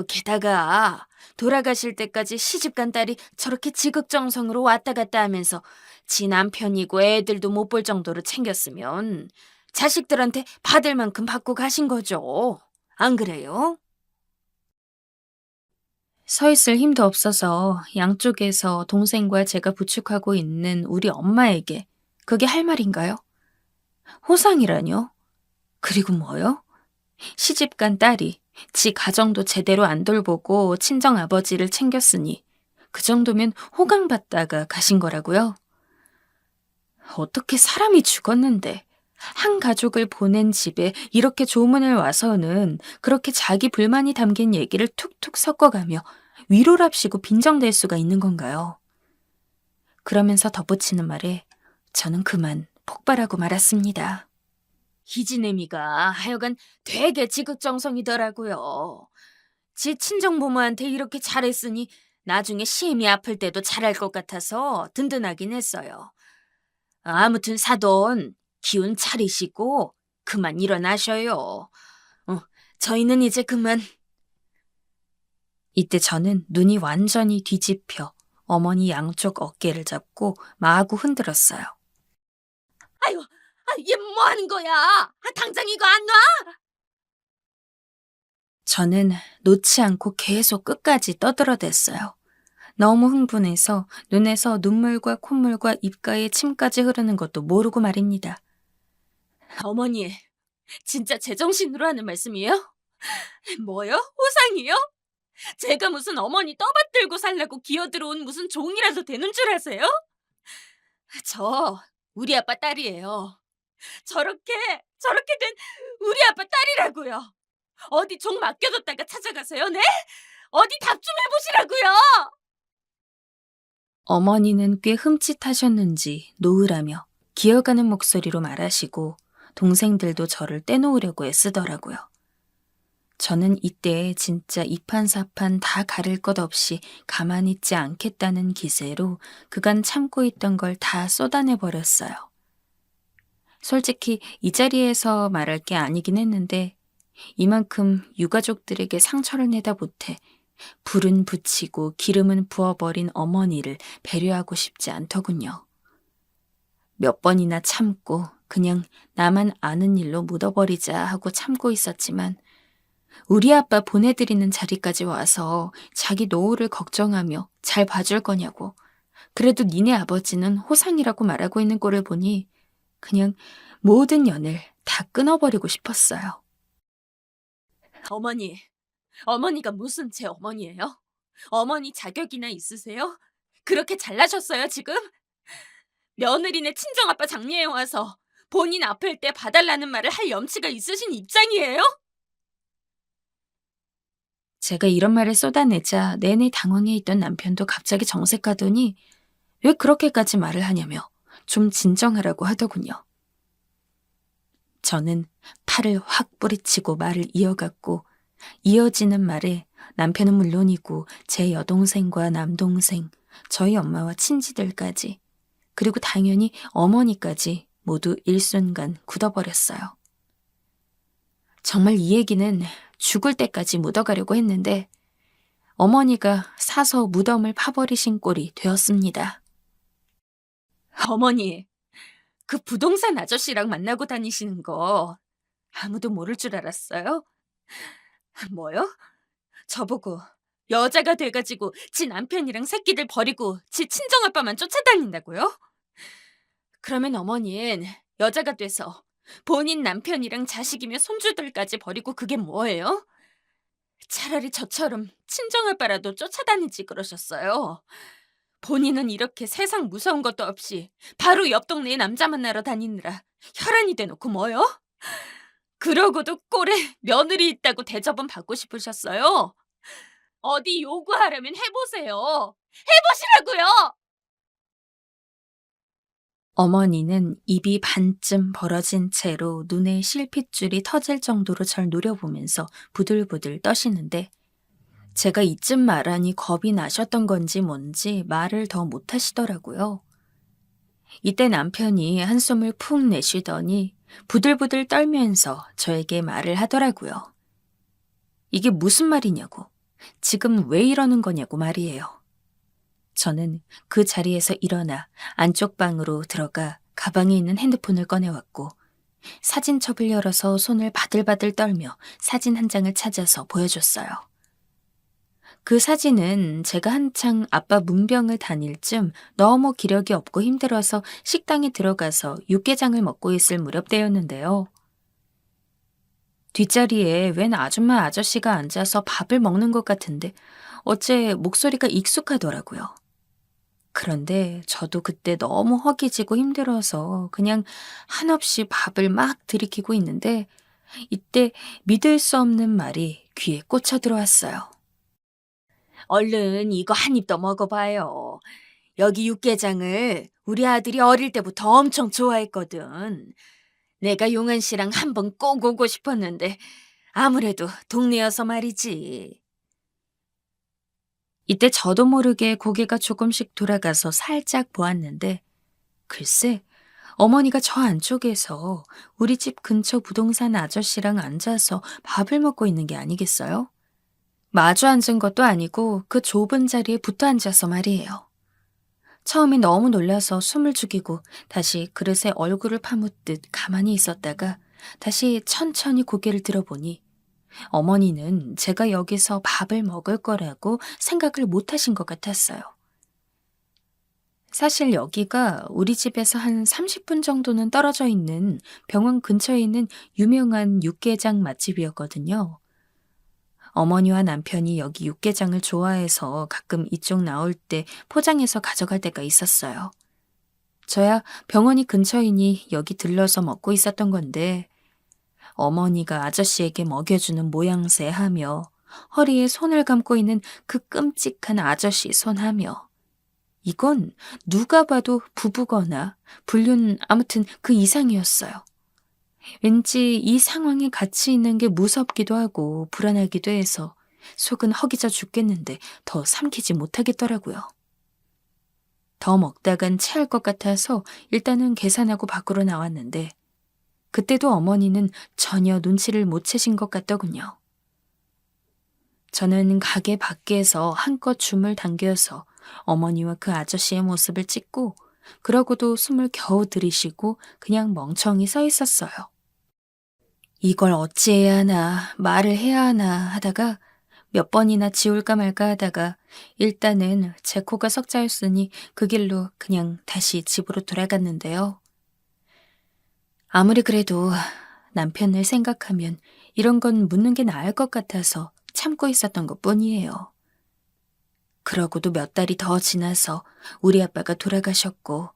게다가 돌아가실 때까지 시집간 딸이 저렇게 지극정성으로 왔다 갔다 하면서 지 남편이고 애들도 못 볼 정도로 챙겼으면 자식들한테 받을 만큼 받고 가신 거죠. 안 그래요? 서 있을 힘도 없어서 양쪽에서 동생과 제가 부축하고 있는 우리 엄마에게 그게 할 말인가요? 호상이라뇨? 그리고 뭐요? 시집간 딸이 지 가정도 제대로 안 돌보고 친정 아버지를 챙겼으니 그 정도면 호강받다가 가신 거라고요? 어떻게 사람이 죽었는데 한 가족을 보낸 집에 이렇게 조문을 와서는 그렇게 자기 불만이 담긴 얘기를 툭툭 섞어가며 위로랍시고 빈정댈 수가 있는 건가요? 그러면서 덧붙이는 말에 저는 그만 폭발하고 말았습니다. 희진애미가 하여간 되게 지극정성이더라고요. 지 친정부모한테 이렇게 잘했으니 나중에 시엠이 아플 때도 잘할 것 같아서 든든하긴 했어요. 아무튼 사돈, 기운 차리시고 그만 일어나셔요. 저희는 이제 그만. 이때 저는 눈이 완전히 뒤집혀 어머니 양쪽 어깨를 잡고 마구 흔들었어요. 아유, 얘 뭐 하는 거야? 당장 이거 안 놔? 저는 놓지 않고 계속 끝까지 떠들어댔어요. 너무 흥분해서 눈에서 눈물과 콧물과 입가에 침까지 흐르는 것도 모르고 말입니다. 어머니, 진짜 제정신으로 하는 말씀이에요? 뭐요? 호상이요? 제가 무슨 어머니 떠받들고 살라고 기어들어온 무슨 종이라도 되는 줄 아세요? 저 우리 아빠 딸이에요. 저렇게 된 우리 아빠 딸이라고요. 어디 종 맡겨뒀다가 찾아가세요, 네? 어디 답 좀 해보시라고요. 어머니는 꽤 흠칫하셨는지 노으라며 기어가는 목소리로 말하시고 동생들도 저를 떼놓으려고 애쓰더라고요. 저는 이때 진짜 이판사판 다 가릴 것 없이 가만히 있지 않겠다는 기세로 그간 참고 있던 걸 다 쏟아내버렸어요. 솔직히 이 자리에서 말할 게 아니긴 했는데 이만큼 유가족들에게 상처를 내다 못해 불은 붙이고 기름은 부어버린 어머니를 배려하고 싶지 않더군요. 몇 번이나 참고 그냥 나만 아는 일로 묻어버리자 하고 참고 있었지만 우리 아빠 보내드리는 자리까지 와서 자기 노후를 걱정하며 잘 봐줄 거냐고, 그래도 니네 아버지는 호상이라고 말하고 있는 꼴을 보니 그냥 모든 연을 다 끊어버리고 싶었어요. 어머니가 무슨 제 어머니예요? 어머니 자격이나 있으세요? 그렇게 잘나셨어요, 지금? 며느리네 친정아빠 장례에 와서 본인 아플 때 봐달라는 말을 할 염치가 있으신 입장이에요? 제가 이런 말을 쏟아내자 내내 당황해 있던 남편도 갑자기 정색하더니 왜 그렇게까지 말을 하냐며 좀 진정하라고 하더군요. 저는 팔을 확 뿌리치고 말을 이어갔고 이어지는 말에 남편은 물론이고 제 여동생과 남동생, 저희 엄마와 친지들까지, 그리고 당연히 어머니까지 모두 일순간 굳어버렸어요. 정말 이 얘기는 죽을 때까지 묻어가려고 했는데 어머니가 사서 무덤을 파버리신 꼴이 되었습니다. 어머니, 그 부동산 아저씨랑 만나고 다니시는 거 아무도 모를 줄 알았어요? 뭐요? 저보고 여자가 돼가지고 지 남편이랑 새끼들 버리고 지 친정아빠만 쫓아다닌다고요? 그러면 어머니는 여자가 돼서 본인 남편이랑 자식이며 손주들까지 버리고 그게 뭐예요? 차라리 저처럼 친정아빠라도 쫓아다니지 그러셨어요. 본인은 이렇게 세상 무서운 것도 없이 바로 옆 동네에 남자 만나러 다니느라 혈안이 돼놓고 뭐요? 그러고도 꼴에 며느리 있다고 대접은 받고 싶으셨어요? 어디 요구하려면 해보세요. 해보시라고요! 어머니는 입이 반쯤 벌어진 채로 눈에 실핏줄이 터질 정도로 절 노려보면서 부들부들 떠시는데 제가 이쯤 말하니 겁이 나셨던 건지 뭔지 말을 더 못하시더라고요. 이때 남편이 한숨을 푹 내쉬더니 부들부들 떨면서 저에게 말을 하더라고요. 이게 무슨 말이냐고, 지금 왜 이러는 거냐고 말이에요. 저는 그 자리에서 일어나 안쪽 방으로 들어가 가방에 있는 핸드폰을 꺼내왔고 사진첩을 열어서 손을 바들바들 떨며 사진 한 장을 찾아서 보여줬어요. 그 사진은 제가 한창 아빠 문병을 다닐 쯤 너무 기력이 없고 힘들어서 식당에 들어가서 육개장을 먹고 있을 무렵 때였는데요. 뒷자리에 웬 아줌마 아저씨가 앉아서 밥을 먹는 것 같은데 어째 목소리가 익숙하더라고요. 그런데 저도 그때 너무 허기지고 힘들어서 그냥 한없이 밥을 막 들이키고 있는데 이때 믿을 수 없는 말이 귀에 꽂혀 들어왔어요. 얼른 이거 한 입 더 먹어봐요. 여기 육개장을 우리 아들이 어릴 때부터 엄청 좋아했거든. 내가 용한 씨랑 한번 꼭 오고 싶었는데 아무래도 동네여서 말이지. 이때 저도 모르게 고개가 조금씩 돌아가서 살짝 보았는데 글쎄 어머니가 저 안쪽에서 우리 집 근처 부동산 아저씨랑 앉아서 밥을 먹고 있는 게 아니겠어요? 마주 앉은 것도 아니고 그 좁은 자리에 붙어 앉아서 말이에요. 처음에 너무 놀라서 숨을 죽이고 다시 그릇에 얼굴을 파묻듯 가만히 있었다가 다시 천천히 고개를 들어보니 어머니는 제가 여기서 밥을 먹을 거라고 생각을 못 하신 것 같았어요. 사실 여기가 우리 집에서 한 30분 정도는 떨어져 있는 병원 근처에 있는 유명한 육개장 맛집이었거든요. 어머니와 남편이 여기 육개장을 좋아해서 가끔 이쪽 나올 때 포장해서 가져갈 때가 있었어요. 저야 병원이 근처이니 여기 들러서 먹고 있었던 건데 어머니가 아저씨에게 먹여주는 모양새 하며 허리에 손을 감고 있는 그 끔찍한 아저씨 손 하며 이건 누가 봐도 부부거나 불륜 아무튼 그 이상이었어요. 왠지 이 상황에 같이 있는 게 무섭기도 하고 불안하기도 해서 속은 허기져 죽겠는데 더 삼키지 못하겠더라고요. 더 먹다간 체할 것 같아서 일단은 계산하고 밖으로 나왔는데 그때도 어머니는 전혀 눈치를 못 채신 것 같더군요. 저는 가게 밖에서 한껏 줌을 당겨서 어머니와 그 아저씨의 모습을 찍고 그러고도 숨을 겨우 들이쉬고 그냥 멍청이 서 있었어요. 이걸 어찌해야 하나 말을 해야 하나 하다가 몇 번이나 지울까 말까 하다가 일단은 제 코가 석자였으니 그 길로 그냥 다시 집으로 돌아갔는데요. 아무리 그래도 남편을 생각하면 이런 건 묻는 게 나을 것 같아서 참고 있었던 것 뿐이에요. 그러고도 몇 달이 더 지나서 우리 아빠가 돌아가셨고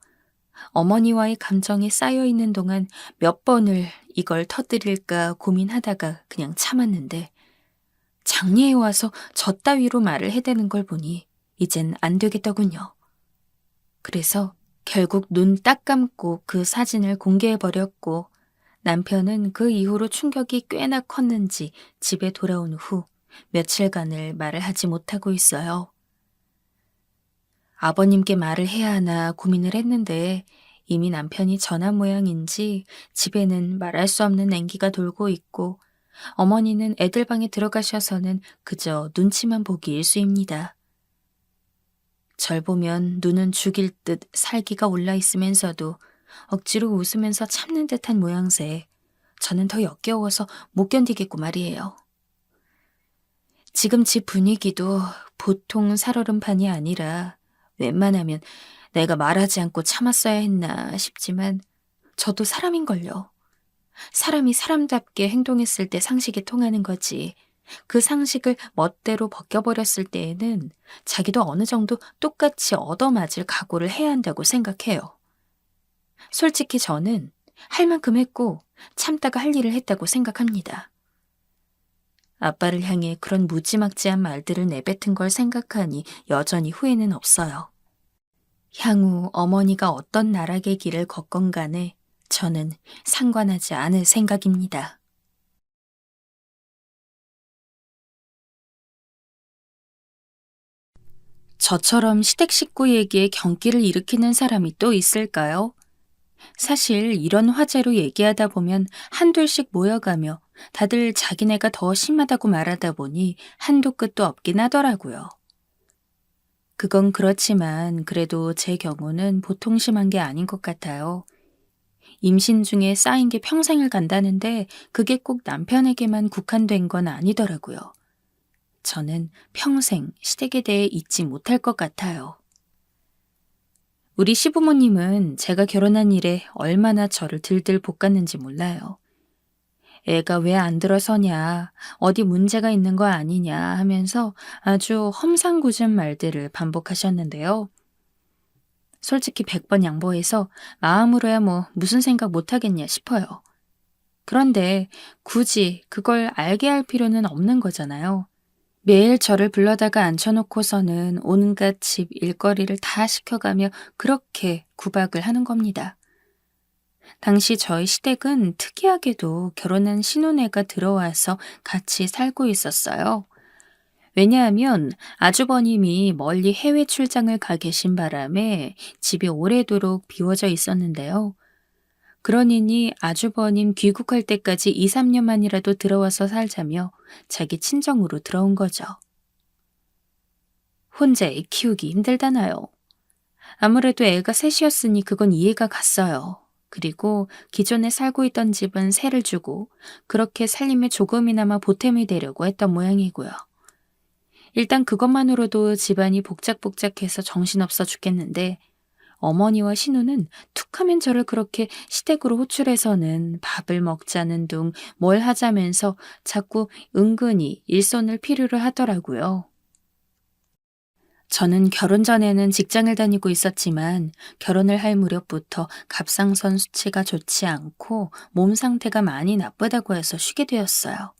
어머니와의 감정이 쌓여있는 동안 몇 번을 이걸 터뜨릴까 고민하다가 그냥 참았는데 장례에 와서 저 따위로 말을 해대는 걸 보니 이젠 안 되겠더군요. 그래서 결국 눈 딱 감고 그 사진을 공개해버렸고 남편은 그 이후로 충격이 꽤나 컸는지 집에 돌아온 후 며칠간을 말을 하지 못하고 있어요. 아버님께 말을 해야 하나 고민을 했는데 이미 남편이 전한 모양인지 집에는 말할 수 없는 냉기가 돌고 있고 어머니는 애들 방에 들어가셔서는 그저 눈치만 보기 일쑤입니다. 절 보면 눈은 죽일 듯 살기가 올라 있으면서도 억지로 웃으면서 참는 듯한 모양새에 저는 더 역겨워서 못 견디겠고 말이에요. 지금 집 분위기도 보통 살얼음판이 아니라 웬만하면 내가 말하지 않고 참았어야 했나 싶지만 저도 사람인걸요. 사람이 사람답게 행동했을 때 상식이 통하는 거지. 그 상식을 멋대로 벗겨버렸을 때에는 자기도 어느 정도 똑같이 얻어맞을 각오를 해야 한다고 생각해요. 솔직히 저는 할 만큼 했고 참다가 할 일을 했다고 생각합니다. 아빠를 향해 그런 무지막지한 말들을 내뱉은 걸 생각하니 여전히 후회는 없어요. 향후 어머니가 어떤 나락의 길을 걷건 간에 저는 상관하지 않을 생각입니다. 저처럼 시댁 식구에게 경기를 일으키는 사람이 또 있을까요? 사실 이런 화제로 얘기하다 보면 한둘씩 모여가며 다들 자기네가 더 심하다고 말하다 보니 한도 끝도 없긴 하더라고요. 그건 그렇지만 그래도 제 경우는 보통 심한 게 아닌 것 같아요. 임신 중에 쌓인 게 평생을 간다는데 그게 꼭 남편에게만 국한된 건 아니더라고요. 저는 평생 시댁에 대해 잊지 못할 것 같아요. 우리 시부모님은 제가 결혼한 일에 얼마나 저를 들들 볶았는지 몰라요. 애가 왜 안 들어서냐, 어디 문제가 있는 거 아니냐 하면서 아주 험상궂은 말들을 반복하셨는데요. 솔직히 100번 양보해서 마음으로야 뭐 무슨 생각 못 하겠냐 싶어요. 그런데 굳이 그걸 알게 할 필요는 없는 거잖아요. 매일 저를 불러다가 앉혀놓고서는 온갖 집 일거리를 다 시켜가며 그렇게 구박을 하는 겁니다. 당시 저희 시댁은 특이하게도 결혼한 신혼애가 들어와서 같이 살고 있었어요. 왜냐하면 아주버님이 멀리 해외 출장을 가 계신 바람에 집이 오래도록 비워져 있었는데요. 그러니니 아주버님 귀국할 때까지 2, 3년만이라도 들어와서 살자며 자기 친정으로 들어온 거죠. 혼자 애 키우기 힘들다나요. 아무래도 애가 셋이었으니 그건 이해가 갔어요. 그리고 기존에 살고 있던 집은 세를 주고 그렇게 살림에 조금이나마 보탬이 되려고 했던 모양이고요. 일단 그것만으로도 집안이 복작복작해서 정신없어 죽겠는데 어머니와 신우는 툭하면 저를 그렇게 시댁으로 호출해서는 밥을 먹자는 둥 뭘 하자면서 자꾸 은근히 일손을 필요로 하더라고요. 저는 결혼 전에는 직장을 다니고 있었지만 결혼을 할 무렵부터 갑상선 수치가 좋지 않고 몸 상태가 많이 나쁘다고 해서 쉬게 되었어요.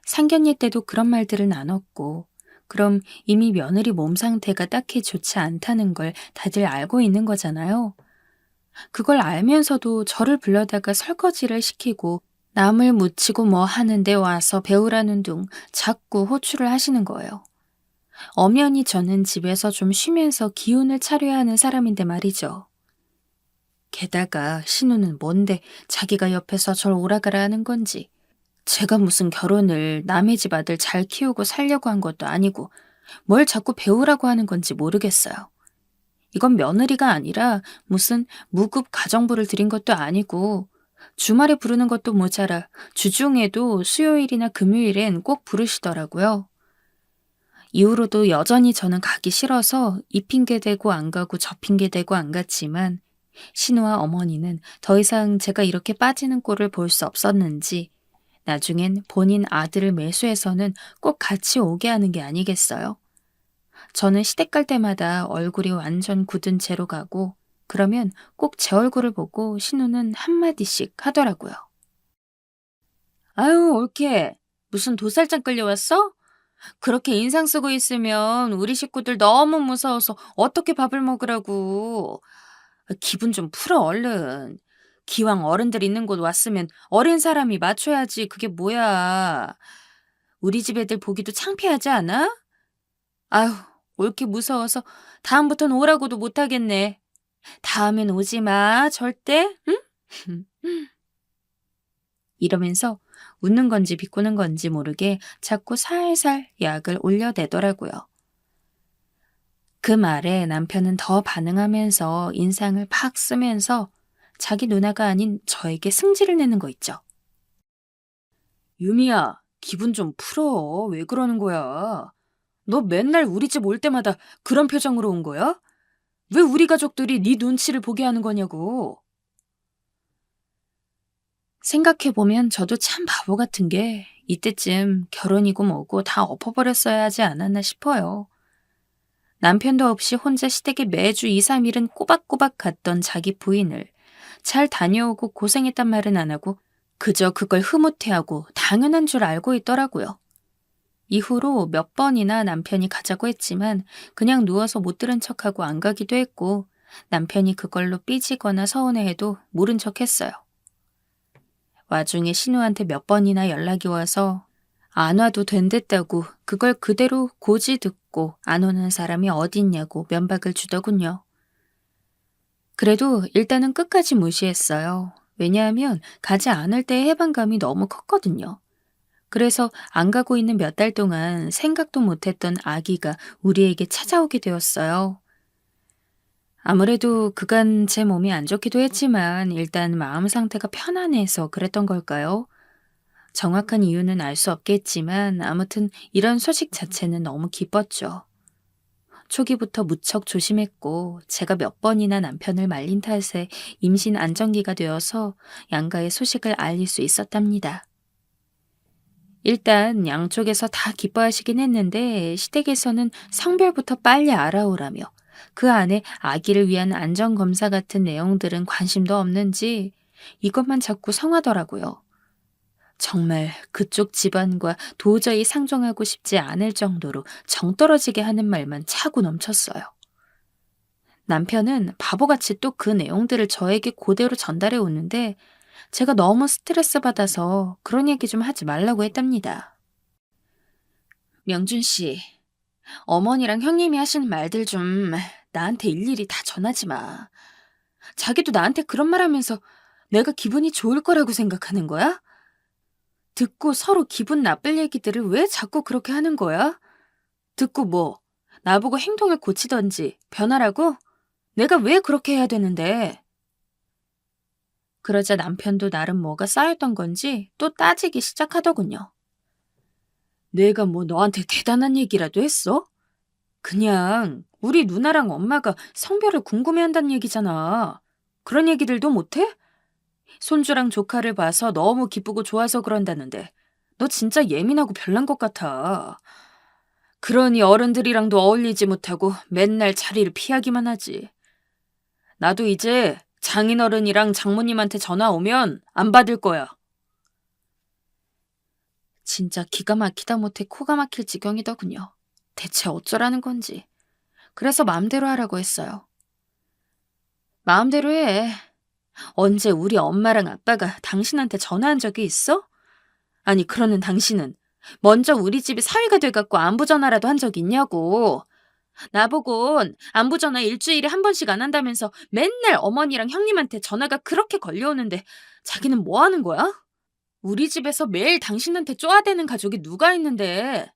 상견례 때도 그런 말들을 나눴고 그럼 이미 며느리 몸 상태가 딱히 좋지 않다는 걸 다들 알고 있는 거잖아요. 그걸 알면서도 저를 불러다가 설거지를 시키고 남을 묻히고 뭐 하는데 와서 배우라는 둥 자꾸 호출을 하시는 거예요. 엄연히 저는 집에서 좀 쉬면서 기운을 차려야 하는 사람인데 말이죠. 게다가 신우는 뭔데 자기가 옆에서 절 오라가라 하는 건지 제가 무슨 결혼을 남의 집 아들 잘 키우고 살려고 한 것도 아니고 뭘 자꾸 배우라고 하는 건지 모르겠어요. 이건 며느리가 아니라 무슨 무급 가정부를 들인 것도 아니고 주말에 부르는 것도 모자라 주중에도 수요일이나 금요일엔 꼭 부르시더라고요. 이후로도 여전히 저는 가기 싫어서 이 핑계 대고 안 가고 저 핑계 대고 안 갔지만 신우와 어머니는 더 이상 제가 이렇게 빠지는 꼴을 볼 수 없었는지 나중엔 본인 아들을 매수해서는 꼭 같이 오게 하는 게 아니겠어요? 저는 시댁 갈 때마다 얼굴이 완전 굳은 채로 가고 그러면 꼭 제 얼굴을 보고 신우는 한마디씩 하더라고요. 아유, 옳게. 무슨 도살장 끌려왔어? 그렇게 인상 쓰고 있으면 우리 식구들 너무 무서워서 어떻게 밥을 먹으라고. 기분 좀 풀어, 얼른. 기왕 어른들 있는 곳 왔으면 어린 사람이 맞춰야지. 그게 뭐야. 우리 집 애들 보기도 창피하지 않아? 아휴, 옳게 무서워서 다음부턴 오라고도 못하겠네. 다음엔 오지 마, 절대. 응? 이러면서 웃는 건지 비꼬는 건지 모르게 자꾸 살살 약을 올려대더라고요. 그 말에 남편은 더 반응하면서 인상을 팍 쓰면서 자기 누나가 아닌 저에게 승질을 내는 거 있죠. 유미야, 기분 좀 풀어. 왜 그러는 거야? 너 맨날 우리 집 올 때마다 그런 표정으로 온 거야? 왜 우리 가족들이 네 눈치를 보게 하는 거냐고. 생각해보면 저도 참 바보 같은 게 이때쯤 결혼이고 뭐고 다 엎어버렸어야 하지 않았나 싶어요. 남편도 없이 혼자 시댁에 매주 2, 3일은 꼬박꼬박 갔던 자기 부인을 잘 다녀오고 고생했단 말은 안 하고 그저 그걸 흐뭇해하고 당연한 줄 알고 있더라고요. 이후로 몇 번이나 남편이 가자고 했지만 그냥 누워서 못 들은 척하고 안 가기도 했고 남편이 그걸로 삐지거나 서운해해도 모른 척했어요. 와중에 신우한테 몇 번이나 연락이 와서 안 와도 된댔다고 그걸 그대로 고지 듣고 안 오는 사람이 어딨냐고 면박을 주더군요. 그래도 일단은 끝까지 무시했어요. 왜냐하면 가지 않을 때의 해방감이 너무 컸거든요. 그래서 안 가고 있는 몇 달 동안 생각도 못했던 아기가 우리에게 찾아오게 되었어요. 아무래도 그간 제 몸이 안 좋기도 했지만 일단 마음 상태가 편안해서 그랬던 걸까요? 정확한 이유는 알 수 없겠지만 아무튼 이런 소식 자체는 너무 기뻤죠. 초기부터 무척 조심했고 제가 몇 번이나 남편을 말린 탓에 임신 안정기가 되어서 양가의 소식을 알릴 수 있었답니다. 일단 양쪽에서 다 기뻐하시긴 했는데 시댁에서는 성별부터 빨리 알아오라며 그 안에 아기를 위한 안전검사 같은 내용들은 관심도 없는지 이것만 자꾸 성하더라고요. 정말 그쪽 집안과 도저히 상종하고 싶지 않을 정도로 정떨어지게 하는 말만 차고 넘쳤어요. 남편은 바보같이 또 그 내용들을 저에게 그대로 전달해 오는데 제가 너무 스트레스 받아서 그런 얘기 좀 하지 말라고 했답니다. 명준 씨, 어머니랑 형님이 하시는 말들 좀 나한테 일일이 다 전하지 마. 자기도 나한테 그런 말 하면서 내가 기분이 좋을 거라고 생각하는 거야? 듣고 서로 기분 나쁠 얘기들을 왜 자꾸 그렇게 하는 거야? 듣고 뭐, 나보고 행동을 고치던지 변하라고? 내가 왜 그렇게 해야 되는데? 그러자 남편도 나름 뭐가 쌓였던 건지 또 따지기 시작하더군요. 내가 뭐 너한테 대단한 얘기라도 했어? 그냥 우리 누나랑 엄마가 성별을 궁금해한다는 얘기잖아. 그런 얘기들도 못해? 손주랑 조카를 봐서 너무 기쁘고 좋아서 그런다는데 너 진짜 예민하고 별난 것 같아. 그러니 어른들이랑도 어울리지 못하고 맨날 자리를 피하기만 하지. 나도 이제 장인어른이랑 장모님한테 전화 오면 안 받을 거야. 진짜 기가 막히다 못해 코가 막힐 지경이더군요. 대체 어쩌라는 건지. 그래서 마음대로 하라고 했어요. 마음대로 해. 언제 우리 엄마랑 아빠가 당신한테 전화한 적이 있어? 아니 그러는 당신은 먼저 우리 집이 사위가 돼갖고 안부 전화라도 한 적 있냐고. 나보곤 안부 전화 일주일에 한 번씩 안 한다면서 맨날 어머니랑 형님한테 전화가 그렇게 걸려오는데 자기는 뭐 하는 거야? 우리 집에서 매일 당신한테 쪼아대는 가족이 누가 있는데.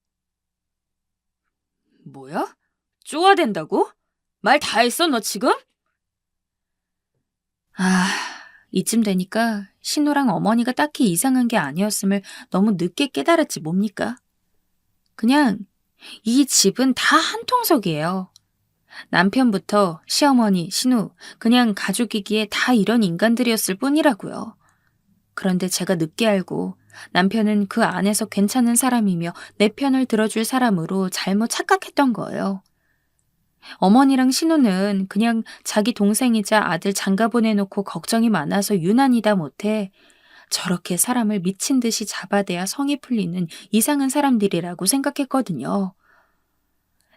뭐야? 쪼아댄다고? 말 다 했어 너 지금? 아, 이쯤 되니까 신우랑 어머니가 딱히 이상한 게 아니었음을 너무 늦게 깨달았지 뭡니까? 그냥 이 집은 다 한 통속이에요. 남편부터 시어머니, 신우, 그냥 가족이기에 다 이런 인간들이었을 뿐이라고요. 그런데 제가 늦게 알고 남편은 그 안에서 괜찮은 사람이며 내 편을 들어줄 사람으로 잘못 착각했던 거예요. 어머니랑 신우는 그냥 자기 동생이자 아들 장가 보내놓고 걱정이 많아서 유난이다 못해 저렇게 사람을 미친 듯이 잡아대야 성이 풀리는 이상한 사람들이라고 생각했거든요.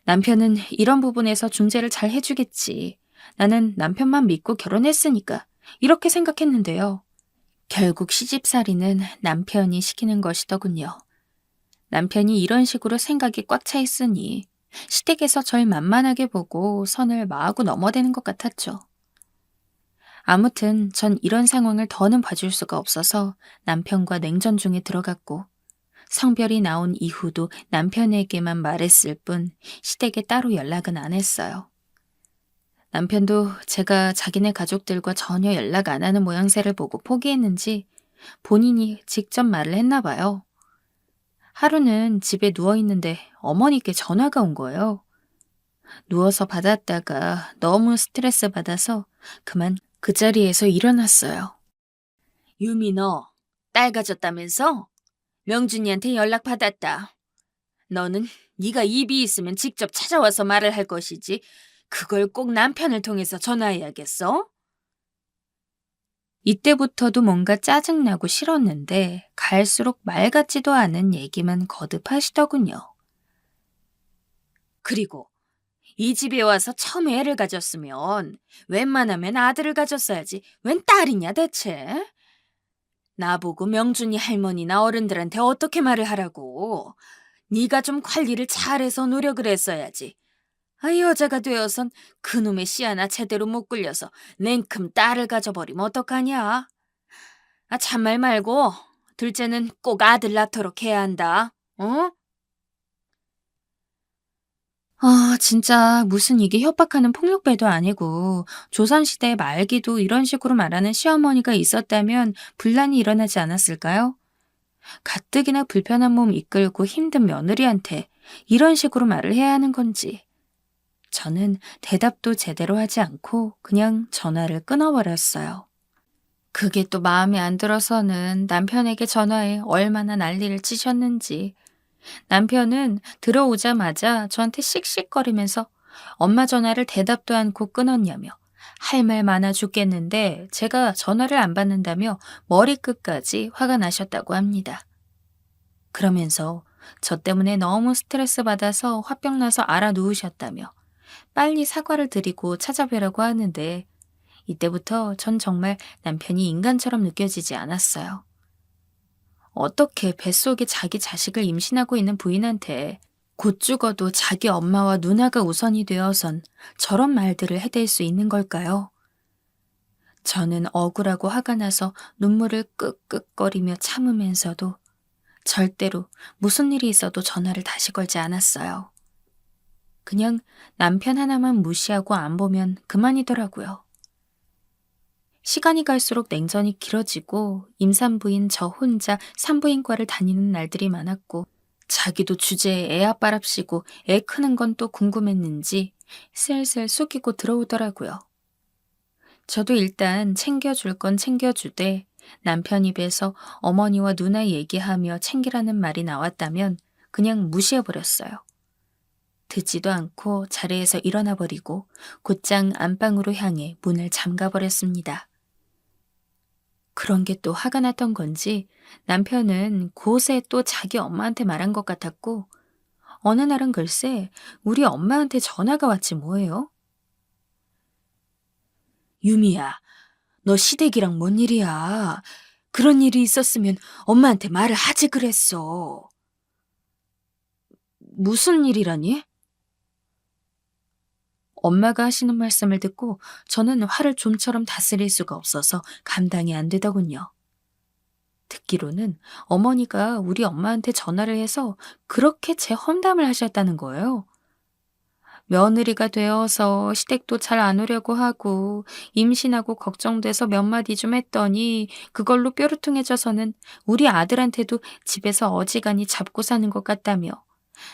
남편은 이런 부분에서 중재를 잘 해주겠지. 나는 남편만 믿고 결혼했으니까 이렇게 생각했는데요. 결국 시집살이는 남편이 시키는 것이더군요. 남편이 이런 식으로 생각이 꽉 차 있으니 시댁에서 절 만만하게 보고 선을 마하고 넘어대는 것 같았죠. 아무튼 전 이런 상황을 더는 봐줄 수가 없어서 남편과 냉전 중에 들어갔고 성별이 나온 이후도 남편에게만 말했을 뿐 시댁에 따로 연락은 안 했어요. 남편도 제가 자기네 가족들과 전혀 연락 안 하는 모양새를 보고 포기했는지 본인이 직접 말을 했나 봐요. 하루는 집에 누워있는데 어머니께 전화가 온 거예요. 누워서 받았다가 너무 스트레스 받아서 그만 그 자리에서 일어났어요. 유미 너 딸 가졌다면서? 명준이한테 연락 받았다. 너는 네가 입이 있으면 직접 찾아와서 말을 할 것이지 그걸 꼭 남편을 통해서 전화해야겠어? 이때부터도 뭔가 짜증나고 싫었는데 갈수록 말 같지도 않은 얘기만 거듭하시더군요. 그리고 이 집에 와서 처음 애를 가졌으면 웬만하면 아들을 가졌어야지 웬 딸이냐 대체? 나보고 명준이 할머니나 어른들한테 어떻게 말을 하라고. 네가 좀 관리를 잘해서 노력을 했어야지. 여자가 되어선 그놈의 씨 하나 제대로 못 굴려서 냉큼 딸을 가져버리면 어떡하냐. 잔말 말고 둘째는 꼭 아들 낳도록 해야 한다. 어? 진짜 무슨 이게 협박하는 폭력배도 아니고 조선시대 말기도 이런 식으로 말하는 시어머니가 있었다면 분란이 일어나지 않았을까요? 가뜩이나 불편한 몸 이끌고 힘든 며느리한테 이런 식으로 말을 해야 하는 건지. 저는 대답도 제대로 하지 않고 그냥 전화를 끊어버렸어요. 그게 또 마음에 안 들어서는 남편에게 전화해 얼마나 난리를 치셨는지. 남편은 들어오자마자 저한테 씩씩거리면서 엄마 전화를 대답도 않고 끊었냐며 할 말 많아 죽겠는데 제가 전화를 안 받는다며 머리끝까지 화가 나셨다고 합니다. 그러면서 저 때문에 너무 스트레스 받아서 화병 나서 알아 누우셨다며 빨리 사과를 드리고 찾아뵈라고 하는데 이때부터 전 정말 남편이 인간처럼 느껴지지 않았어요. 어떻게 뱃속에 자기 자식을 임신하고 있는 부인한테 곧 죽어도 자기 엄마와 누나가 우선이 되어선 저런 말들을 해댈 수 있는 걸까요? 저는 억울하고 화가 나서 눈물을 끄끄거리며 참으면서도 절대로 무슨 일이 있어도 전화를 다시 걸지 않았어요. 그냥 남편 하나만 무시하고 안 보면 그만이더라고요. 시간이 갈수록 냉전이 길어지고 임산부인 저 혼자 산부인과를 다니는 날들이 많았고 자기도 주제에 애 아빠랍시고 애 크는 건 또 궁금했는지 슬슬 숙이고 들어오더라고요. 저도 일단 챙겨줄 건 챙겨주되 남편 입에서 어머니와 누나 얘기하며 챙기라는 말이 나왔다면 그냥 무시해버렸어요. 듣지도 않고 자리에서 일어나 버리고 곧장 안방으로 향해 문을 잠가버렸습니다. 그런 게 또 화가 났던 건지 남편은 곳에 또 자기 엄마한테 말한 것 같았고 어느 날은 글쎄 우리 엄마한테 전화가 왔지 뭐예요? 유미야, 너 시댁이랑 뭔 일이야? 그런 일이 있었으면 엄마한테 말을 하지 그랬어. 무슨 일이라니? 엄마가 하시는 말씀을 듣고 저는 화를 좀처럼 다스릴 수가 없어서 감당이 안 되더군요. 듣기로는 어머니가 우리 엄마한테 전화를 해서 그렇게 제 험담을 하셨다는 거예요. 며느리가 되어서 시댁도 잘 안 오려고 하고 임신하고 걱정돼서 몇 마디 좀 했더니 그걸로 뾰루퉁해져서는 우리 아들한테도 집에서 어지간히 잡고 사는 것 같다며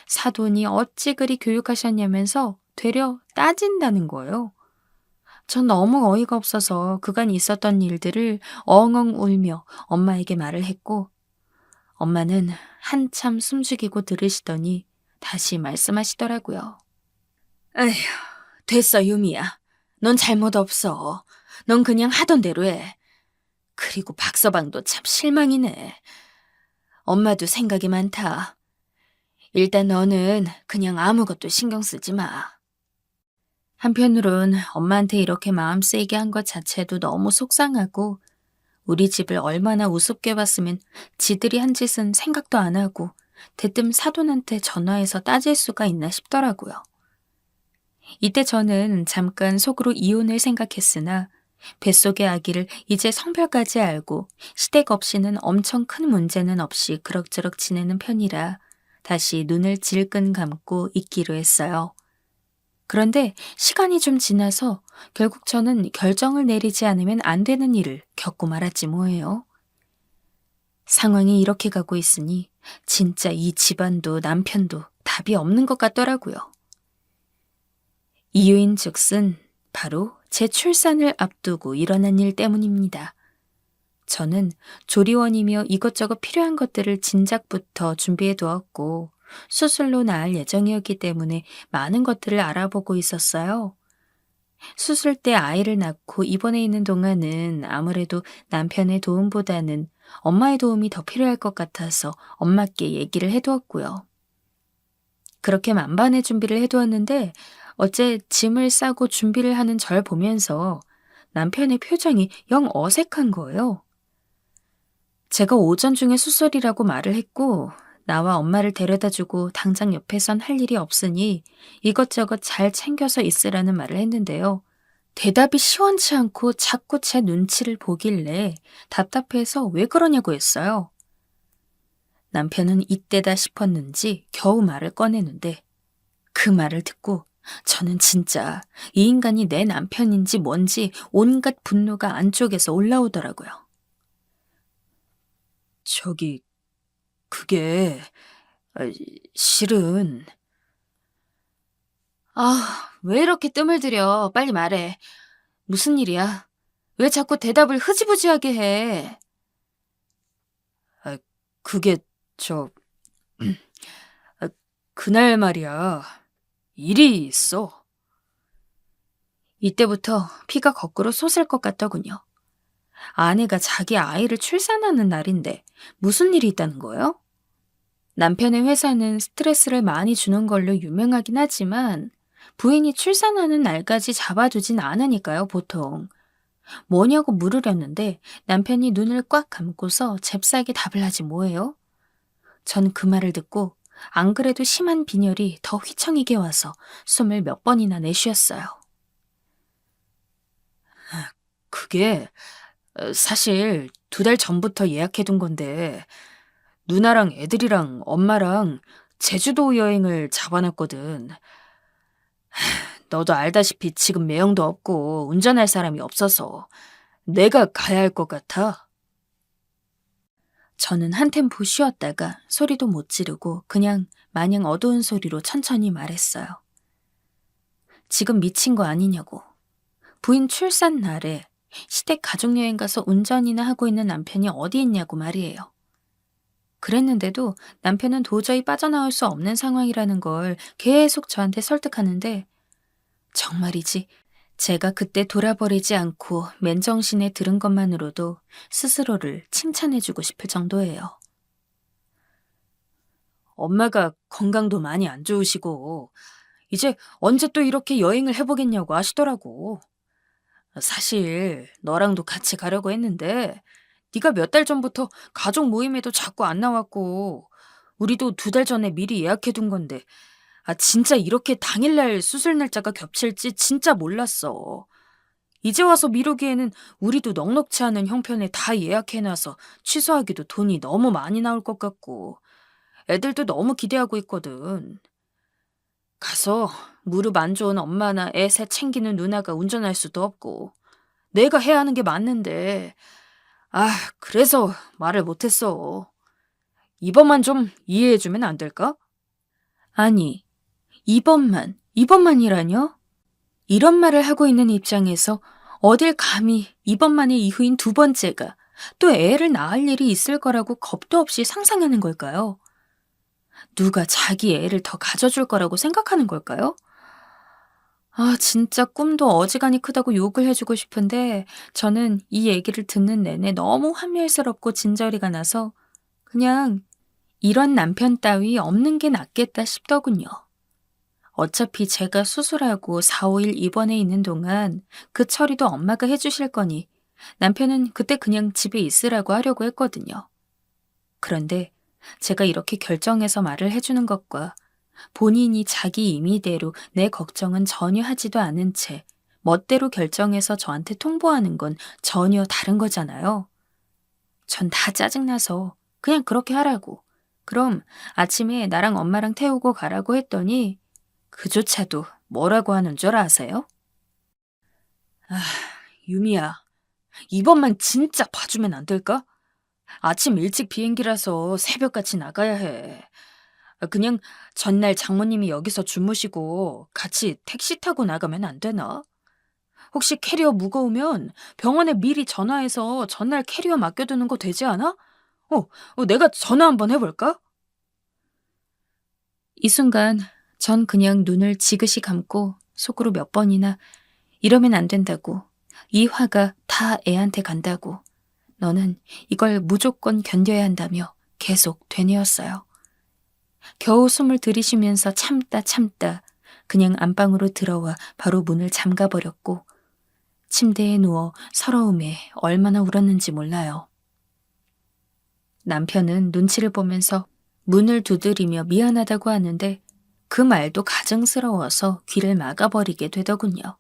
사돈이 어찌 그리 교육하셨냐면서 되려 따진다는 거예요. 전 너무 어이가 없어서 그간 있었던 일들을 엉엉 울며 엄마에게 말을 했고 엄마는 한참 숨죽이고 들으시더니 다시 말씀하시더라고요. 에휴, 됐어 유미야. 넌 잘못 없어. 넌 그냥 하던 대로 해. 그리고 박서방도 참 실망이네. 엄마도 생각이 많다. 일단 너는 그냥 아무것도 신경 쓰지 마. 한편으론 엄마한테 이렇게 마음 쓰이게 한 것 자체도 너무 속상하고 우리 집을 얼마나 우습게 봤으면 지들이 한 짓은 생각도 안 하고 대뜸 사돈한테 전화해서 따질 수가 있나 싶더라고요. 이때 저는 잠깐 속으로 이혼을 생각했으나 뱃속의 아기를 이제 성별까지 알고 시댁 없이는 엄청 큰 문제는 없이 그럭저럭 지내는 편이라 다시 눈을 질끈 감고 있기로 했어요. 그런데 시간이 좀 지나서 결국 저는 결정을 내리지 않으면 안 되는 일을 겪고 말았지 뭐예요. 상황이 이렇게 가고 있으니 진짜 이 집안도 남편도 답이 없는 것 같더라고요. 이유인 즉슨 바로 제 출산을 앞두고 일어난 일 때문입니다. 저는 조리원이며 이것저것 필요한 것들을 진작부터 준비해 두었고 수술로 나을 예정이었기 때문에 많은 것들을 알아보고 있었어요. 수술 때 아이를 낳고 입원해 있는 동안은 아무래도 남편의 도움보다는 엄마의 도움이 더 필요할 것 같아서 엄마께 얘기를 해두었고요. 그렇게 만반의 준비를 해두었는데 어째 짐을 싸고 준비를 하는 절 보면서 남편의 표정이 영 어색한 거예요. 제가 오전 중에 수술이라고 말을 했고 나와 엄마를 데려다주고 당장 옆에선 할 일이 없으니 이것저것 잘 챙겨서 있으라는 말을 했는데요. 대답이 시원치 않고 자꾸 제 눈치를 보길래 답답해서 왜 그러냐고 했어요. 남편은 이때다 싶었는지 겨우 말을 꺼내는데 그 말을 듣고 저는 진짜 이 인간이 내 남편인지 뭔지 온갖 분노가 안쪽에서 올라오더라고요. 저기 그게 실은 왜 이렇게 뜸을 들여? 빨리 말해. 무슨 일이야? 왜 자꾸 대답을 흐지부지하게 해? 아, 그게 저 아, 그날 말이야. 일이 있어. 이때부터 피가 거꾸로 솟을 것 같더군요. 아내가 자기 아이를 출산하는 날인데 무슨 일이 있다는 거예요? 남편의 회사는 스트레스를 많이 주는 걸로 유명하긴 하지만 부인이 출산하는 날까지 잡아두진 않으니까요, 보통. 뭐냐고 물으려는데 남편이 눈을 꽉 감고서 잽싸게 답을 하지 뭐예요? 전 그 말을 듣고 안 그래도 심한 빈혈이 더 휘청이게 와서 숨을 몇 번이나 내쉬었어요. 그게 사실 2달 전부터 예약해둔 건데 누나랑 애들이랑 엄마랑 제주도 여행을 잡아놨거든. 너도 알다시피 지금 매형도 없고 운전할 사람이 없어서 내가 가야 할 것 같아. 저는 한 템포 쉬었다가 소리도 못 지르고 그냥 마냥 어두운 소리로 천천히 말했어요. 지금 미친 거 아니냐고. 부인 출산 날에 시댁 가족여행 가서 운전이나 하고 있는 남편이 어디 있냐고 말이에요. 그랬는데도 남편은 도저히 빠져나올 수 없는 상황이라는 걸 계속 저한테 설득하는데 정말이지 제가 그때 돌아버리지 않고 맨정신에 들은 것만으로도 스스로를 칭찬해주고 싶을 정도예요. 엄마가 건강도 많이 안 좋으시고 이제 언제 또 이렇게 여행을 해보겠냐고 하시더라고. 사실 너랑도 같이 가려고 했는데 네가 몇 달 전부터 가족 모임에도 자꾸 안 나왔고 우리도 2달 전에 미리 예약해둔 건데 진짜 이렇게 당일날 수술 날짜가 겹칠지 진짜 몰랐어. 이제 와서 미루기에는 우리도 넉넉치 않은 형편에 다 예약해놔서 취소하기도 돈이 너무 많이 나올 것 같고 애들도 너무 기대하고 있거든. 가서 무릎 안 좋은 엄마나 애 셋 챙기는 누나가 운전할 수도 없고 내가 해야 하는 게 맞는데 그래서 말을 못했어. 이번만 좀 이해해주면 안 될까? 아니, 이번만이라뇨? 이런 말을 하고 있는 입장에서 어딜 감히 이번만의 이후인 2번째가 또 애를 낳을 일이 있을 거라고 겁도 없이 상상하는 걸까요? 누가 자기 애를 더 가져줄 거라고 생각하는 걸까요? 진짜 꿈도 어지간히 크다고 욕을 해주고 싶은데 저는 이 얘기를 듣는 내내 너무 함멸스럽고 진저리가 나서 그냥 이런 남편 따위 없는 게 낫겠다 싶더군요. 어차피 제가 수술하고 4, 5일 입원해 있는 동안 그 처리도 엄마가 해주실 거니 남편은 그때 그냥 집에 있으라고 하려고 했거든요. 그런데 제가 이렇게 결정해서 말을 해주는 것과 본인이 자기 임의대로 내 걱정은 전혀 하지도 않은 채 멋대로 결정해서 저한테 통보하는 건 전혀 다른 거잖아요. 전 다 짜증나서 그냥 그렇게 하라고. 그럼 아침에 나랑 엄마랑 태우고 가라고 했더니 그조차도 뭐라고 하는 줄 아세요? 유미야, 이번만 진짜 봐주면 안 될까? 아침 일찍 비행기라서 새벽같이 나가야 해. 그냥 전날 장모님이 여기서 주무시고 같이 택시 타고 나가면 안 되나? 혹시 캐리어 무거우면 병원에 미리 전화해서 전날 캐리어 맡겨두는 거 되지 않아? 내가 전화 한번 해볼까? 이 순간 전 그냥 눈을 지그시 감고 속으로 몇 번이나 이러면 안 된다고, 이 화가 다 애한테 간다고, 너는 이걸 무조건 견뎌야 한다며 계속 되뇌었어요. 겨우 숨을 들이쉬면서 참다 그냥 안방으로 들어와 바로 문을 잠가버렸고 침대에 누워 서러움에 얼마나 울었는지 몰라요. 남편은 눈치를 보면서 문을 두드리며 미안하다고 하는데 그 말도 가증스러워서 귀를 막아버리게 되더군요.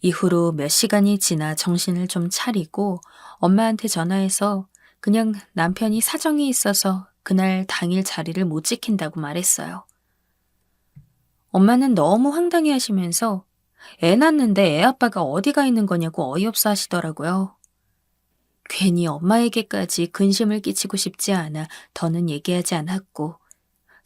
이후로 몇 시간이 지나 정신을 좀 차리고 엄마한테 전화해서 그냥 남편이 사정이 있어서 그날 당일 자리를 못 지킨다고 말했어요. 엄마는 너무 황당해 하시면서 애 낳는데 애 아빠가 어디가 있는 거냐고 어이없어 하시더라고요. 괜히 엄마에게까지 근심을 끼치고 싶지 않아 더는 얘기하지 않았고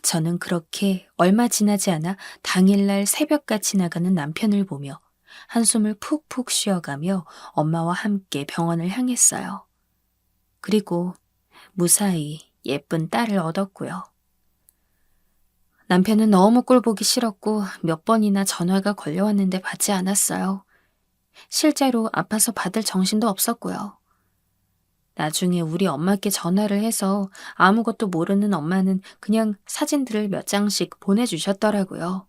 저는 그렇게 얼마 지나지 않아 당일날 새벽같이 나가는 남편을 보며 한숨을 푹푹 쉬어가며 엄마와 함께 병원을 향했어요. 그리고 무사히 예쁜 딸을 얻었고요. 남편은 너무 꼴보기 싫었고 몇 번이나 전화가 걸려왔는데 받지 않았어요. 실제로 아파서 받을 정신도 없었고요. 나중에 우리 엄마께 전화를 해서 아무것도 모르는 엄마는 그냥 사진들을 몇 장씩 보내주셨더라고요.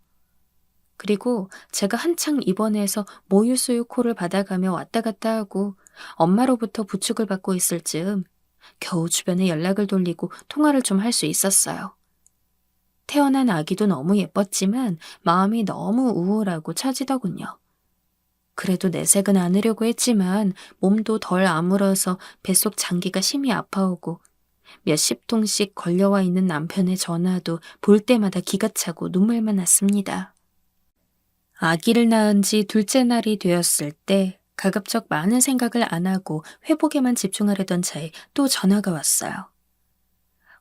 그리고 제가 한창 입원해서 모유수유콜을 받아가며 왔다 갔다 하고 엄마로부터 부축을 받고 있을 즈음 겨우 주변에 연락을 돌리고 통화를 좀 할 수 있었어요. 태어난 아기도 너무 예뻤지만 마음이 너무 우울하고 처지더군요. 그래도 내색은 않으려고 했지만 몸도 덜 아물어서 뱃속 장기가 심히 아파오고 몇십 통씩 걸려와 있는 남편의 전화도 볼 때마다 기가 차고 눈물만 났습니다. 아기를 낳은 지 둘째 날이 되었을 때 가급적 많은 생각을 안 하고 회복에만 집중하려던 차에 또 전화가 왔어요.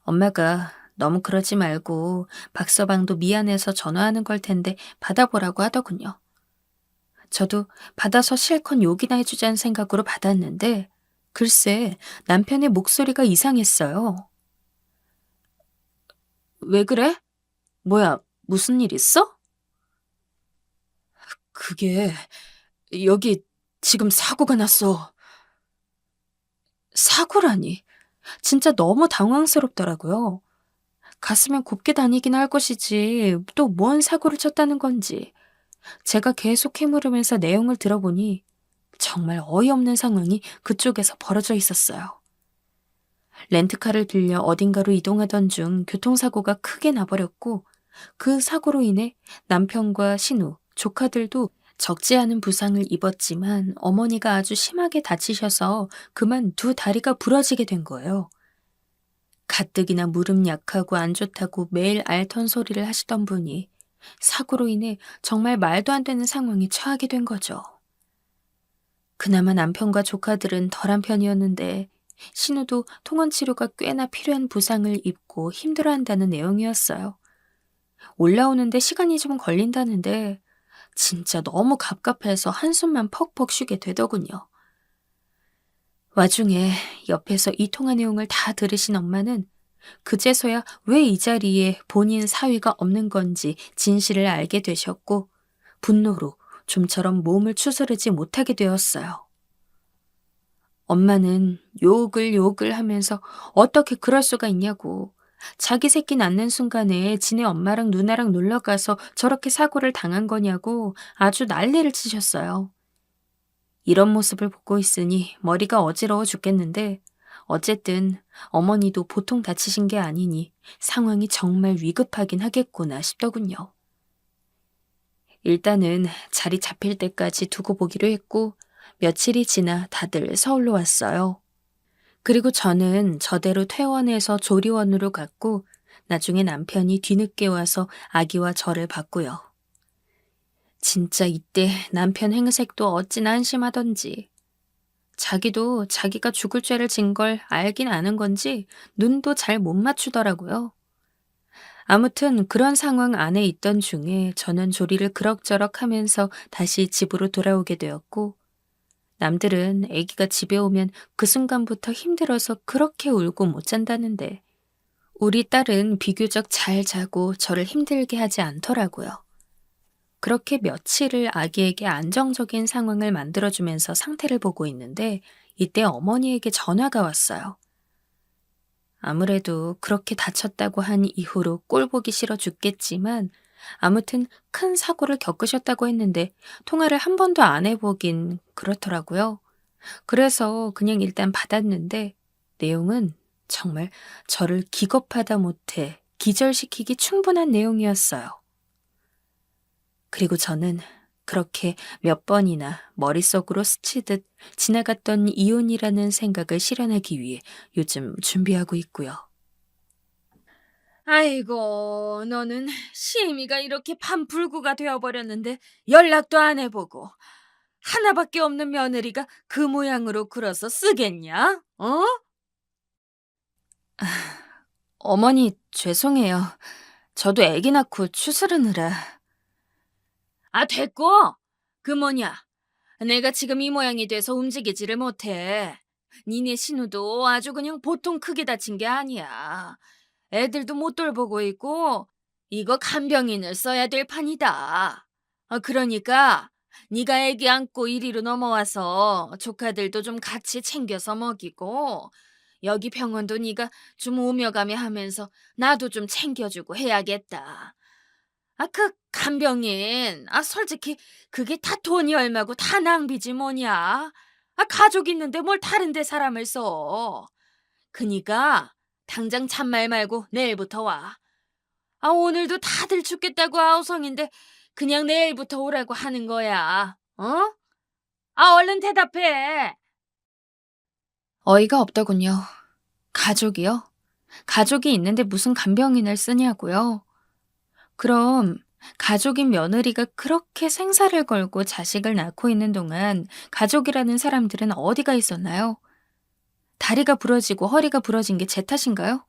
엄마가 너무 그러지 말고 박서방도 미안해서 전화하는 걸 텐데 받아보라고 하더군요. 저도 받아서 실컷 욕이나 해주자는 생각으로 받았는데 글쎄 남편의 목소리가 이상했어요. 왜 그래? 뭐야, 무슨 일 있어? 그게 여기 지금 사고가 났어. 사고라니. 진짜 너무 당황스럽더라고요. 갔으면 곱게 다니긴 할 것이지 또 뭔 사고를 쳤다는 건지. 제가 계속 캐물으면서 내용을 들어보니 정말 어이없는 상황이 그쪽에서 벌어져 있었어요. 렌트카를 빌려 어딘가로 이동하던 중 교통사고가 크게 나버렸고 그 사고로 인해 남편과 신우, 조카들도 적지 않은 부상을 입었지만 어머니가 아주 심하게 다치셔서 그만 두 다리가 부러지게 된 거예요. 가뜩이나 무릎 약하고 안 좋다고 매일 앓던 소리를 하시던 분이 사고로 인해 정말 말도 안 되는 상황에 처하게 된 거죠. 그나마 남편과 조카들은 덜한 편이었는데 신우도 통원 치료가 꽤나 필요한 부상을 입고 힘들어한다는 내용이었어요. 올라오는데 시간이 좀 걸린다는데 진짜 너무 갑갑해서 한숨만 퍽퍽 쉬게 되더군요. 와중에 옆에서 이 통화 내용을 다 들으신 엄마는 그제서야 왜 이 자리에 본인 사위가 없는 건지 진실을 알게 되셨고 분노로 좀처럼 몸을 추스르지 못하게 되었어요. 엄마는 욕을 하면서 어떻게 그럴 수가 있냐고 자기 새끼 낳는 순간에 지네 엄마랑 누나랑 놀러가서 저렇게 사고를 당한 거냐고 아주 난리를 치셨어요. 이런 모습을 보고 있으니 머리가 어지러워 죽겠는데 어쨌든 어머니도 보통 다치신 게 아니니 상황이 정말 위급하긴 하겠구나 싶더군요. 일단은 자리 잡힐 때까지 두고 보기로 했고 며칠이 지나 다들 서울로 왔어요. 그리고 저는 저대로 퇴원해서 조리원으로 갔고 나중에 남편이 뒤늦게 와서 아기와 저를 봤고요. 진짜 이때 남편 행색도 어찌나 한심하던지 자기도 자기가 죽을 죄를 진 걸 알긴 아는 건지 눈도 잘 못 맞추더라고요. 아무튼 그런 상황 안에 있던 중에 저는 조리를 그럭저럭 하면서 다시 집으로 돌아오게 되었고 남들은 아기가 집에 오면 그 순간부터 힘들어서 그렇게 울고 못 잔다는데 우리 딸은 비교적 잘 자고 저를 힘들게 하지 않더라고요. 그렇게 며칠을 아기에게 안정적인 상황을 만들어주면서 상태를 보고 있는데 이때 어머니에게 전화가 왔어요. 아무래도 그렇게 다쳤다고 한 이후로 꼴 보기 싫어 죽겠지만 아무튼 큰 사고를 겪으셨다고 했는데 통화를 한 번도 안 해보긴 그렇더라고요. 그래서 그냥 일단 받았는데 내용은 정말 저를 기겁하다 못해 기절시키기 충분한 내용이었어요. 그리고 저는 그렇게 몇 번이나 머릿속으로 스치듯 지나갔던 이혼이라는 생각을 실현하기 위해 요즘 준비하고 있고요. 아이고, 너는 시애미가 이렇게 반불구가 되어버렸는데 연락도 안 해보고 하나밖에 없는 며느리가 그 모양으로 굴어서 쓰겠냐? 어? 어머니, 죄송해요. 저도 애기 낳고 추스르느라. 아, 됐고! 그 뭐냐. 내가 지금 이 모양이 돼서 움직이지를 못해. 니네 신우도 아주 그냥 보통 크게 다친 게 아니야. 애들도 못 돌보고 있고 이거 간병인을 써야 될 판이다. 그러니까 네가 애기 안고 이리로 넘어와서 조카들도 좀 같이 챙겨서 먹이고 여기 병원도 네가 좀 오며 가며 하면서 나도 좀 챙겨주고 해야겠다. 그 간병인, 솔직히 그게 다 돈이 얼마고 다 낭비지 뭐냐. 가족 있는데 뭘 다른 데 사람을 써. 그니까 당장 잔말 말고 내일부터 와. 오늘도 다들 죽겠다고 아우성인데 그냥 내일부터 오라고 하는 거야. 어? 얼른 대답해. 어이가 없더군요. 가족이요? 가족이 있는데 무슨 간병인을 쓰냐고요? 그럼 가족인 며느리가 그렇게 생사를 걸고 자식을 낳고 있는 동안 가족이라는 사람들은 어디가 있었나요? 다리가 부러지고 허리가 부러진 게 제 탓인가요?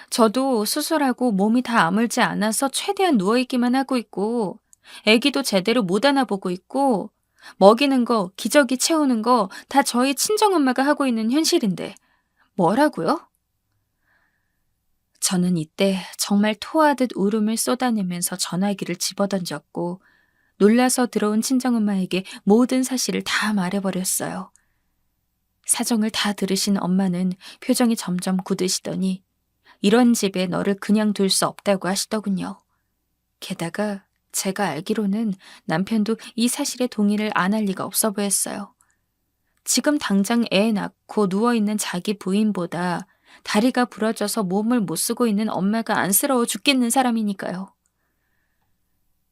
저도 수술하고 몸이 다 아물지 않아서 최대한 누워있기만 하고 있고, 애기도 제대로 못 안아보고 있고, 먹이는 거, 기저귀 채우는 거 다 저희 친정엄마가 하고 있는 현실인데, 뭐라고요? 저는 이때 정말 토하듯 울음을 쏟아내면서 전화기를 집어던졌고, 놀라서 들어온 친정엄마에게 모든 사실을 다 말해버렸어요. 사정을 다 들으신 엄마는 표정이 점점 굳으시더니 이런 집에 너를 그냥 둘 수 없다고 하시더군요. 게다가 제가 알기로는 남편도 이 사실에 동의를 안 할 리가 없어 보였어요. 지금 당장 애 낳고 누워있는 자기 부인보다 다리가 부러져서 몸을 못 쓰고 있는 엄마가 안쓰러워 죽겠는 사람이니까요.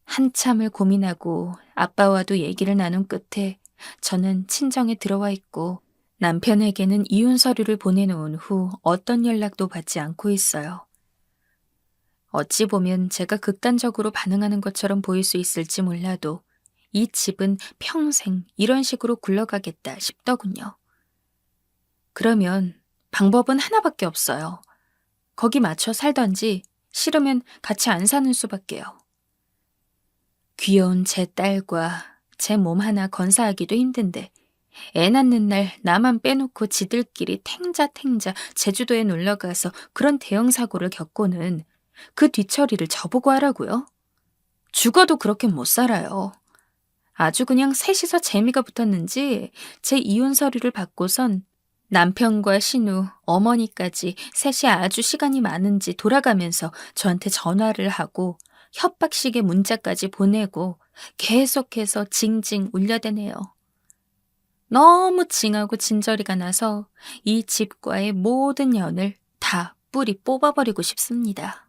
한참을 고민하고 아빠와도 얘기를 나눈 끝에 저는 친정에 들어와 있고 남편에게는 이혼 서류를 보내놓은 후 어떤 연락도 받지 않고 있어요. 어찌 보면 제가 극단적으로 반응하는 것처럼 보일 수 있을지 몰라도 이 집은 평생 이런 식으로 굴러가겠다 싶더군요. 그러면 방법은 하나밖에 없어요. 거기 맞춰 살던지 싫으면 같이 안 사는 수밖에요. 귀여운 제 딸과 제 몸 하나 건사하기도 힘든데 애 낳는 날 나만 빼놓고 지들끼리 탱자탱자 제주도에 놀러가서 그런 대형 사고를 겪고는 그 뒤처리를 저보고 하라고요? 죽어도 그렇게 못 살아요. 아주 그냥 셋이서 재미가 붙었는지 제 이혼 서류를 받고선 남편과 신우, 어머니까지 셋이 아주 시간이 많은지 돌아가면서 저한테 전화를 하고 협박식의 문자까지 보내고 계속해서 징징 울려대네요. 너무 징하고 진저리가 나서 이 집과의 모든 연을 다 뿌리 뽑아버리고 싶습니다.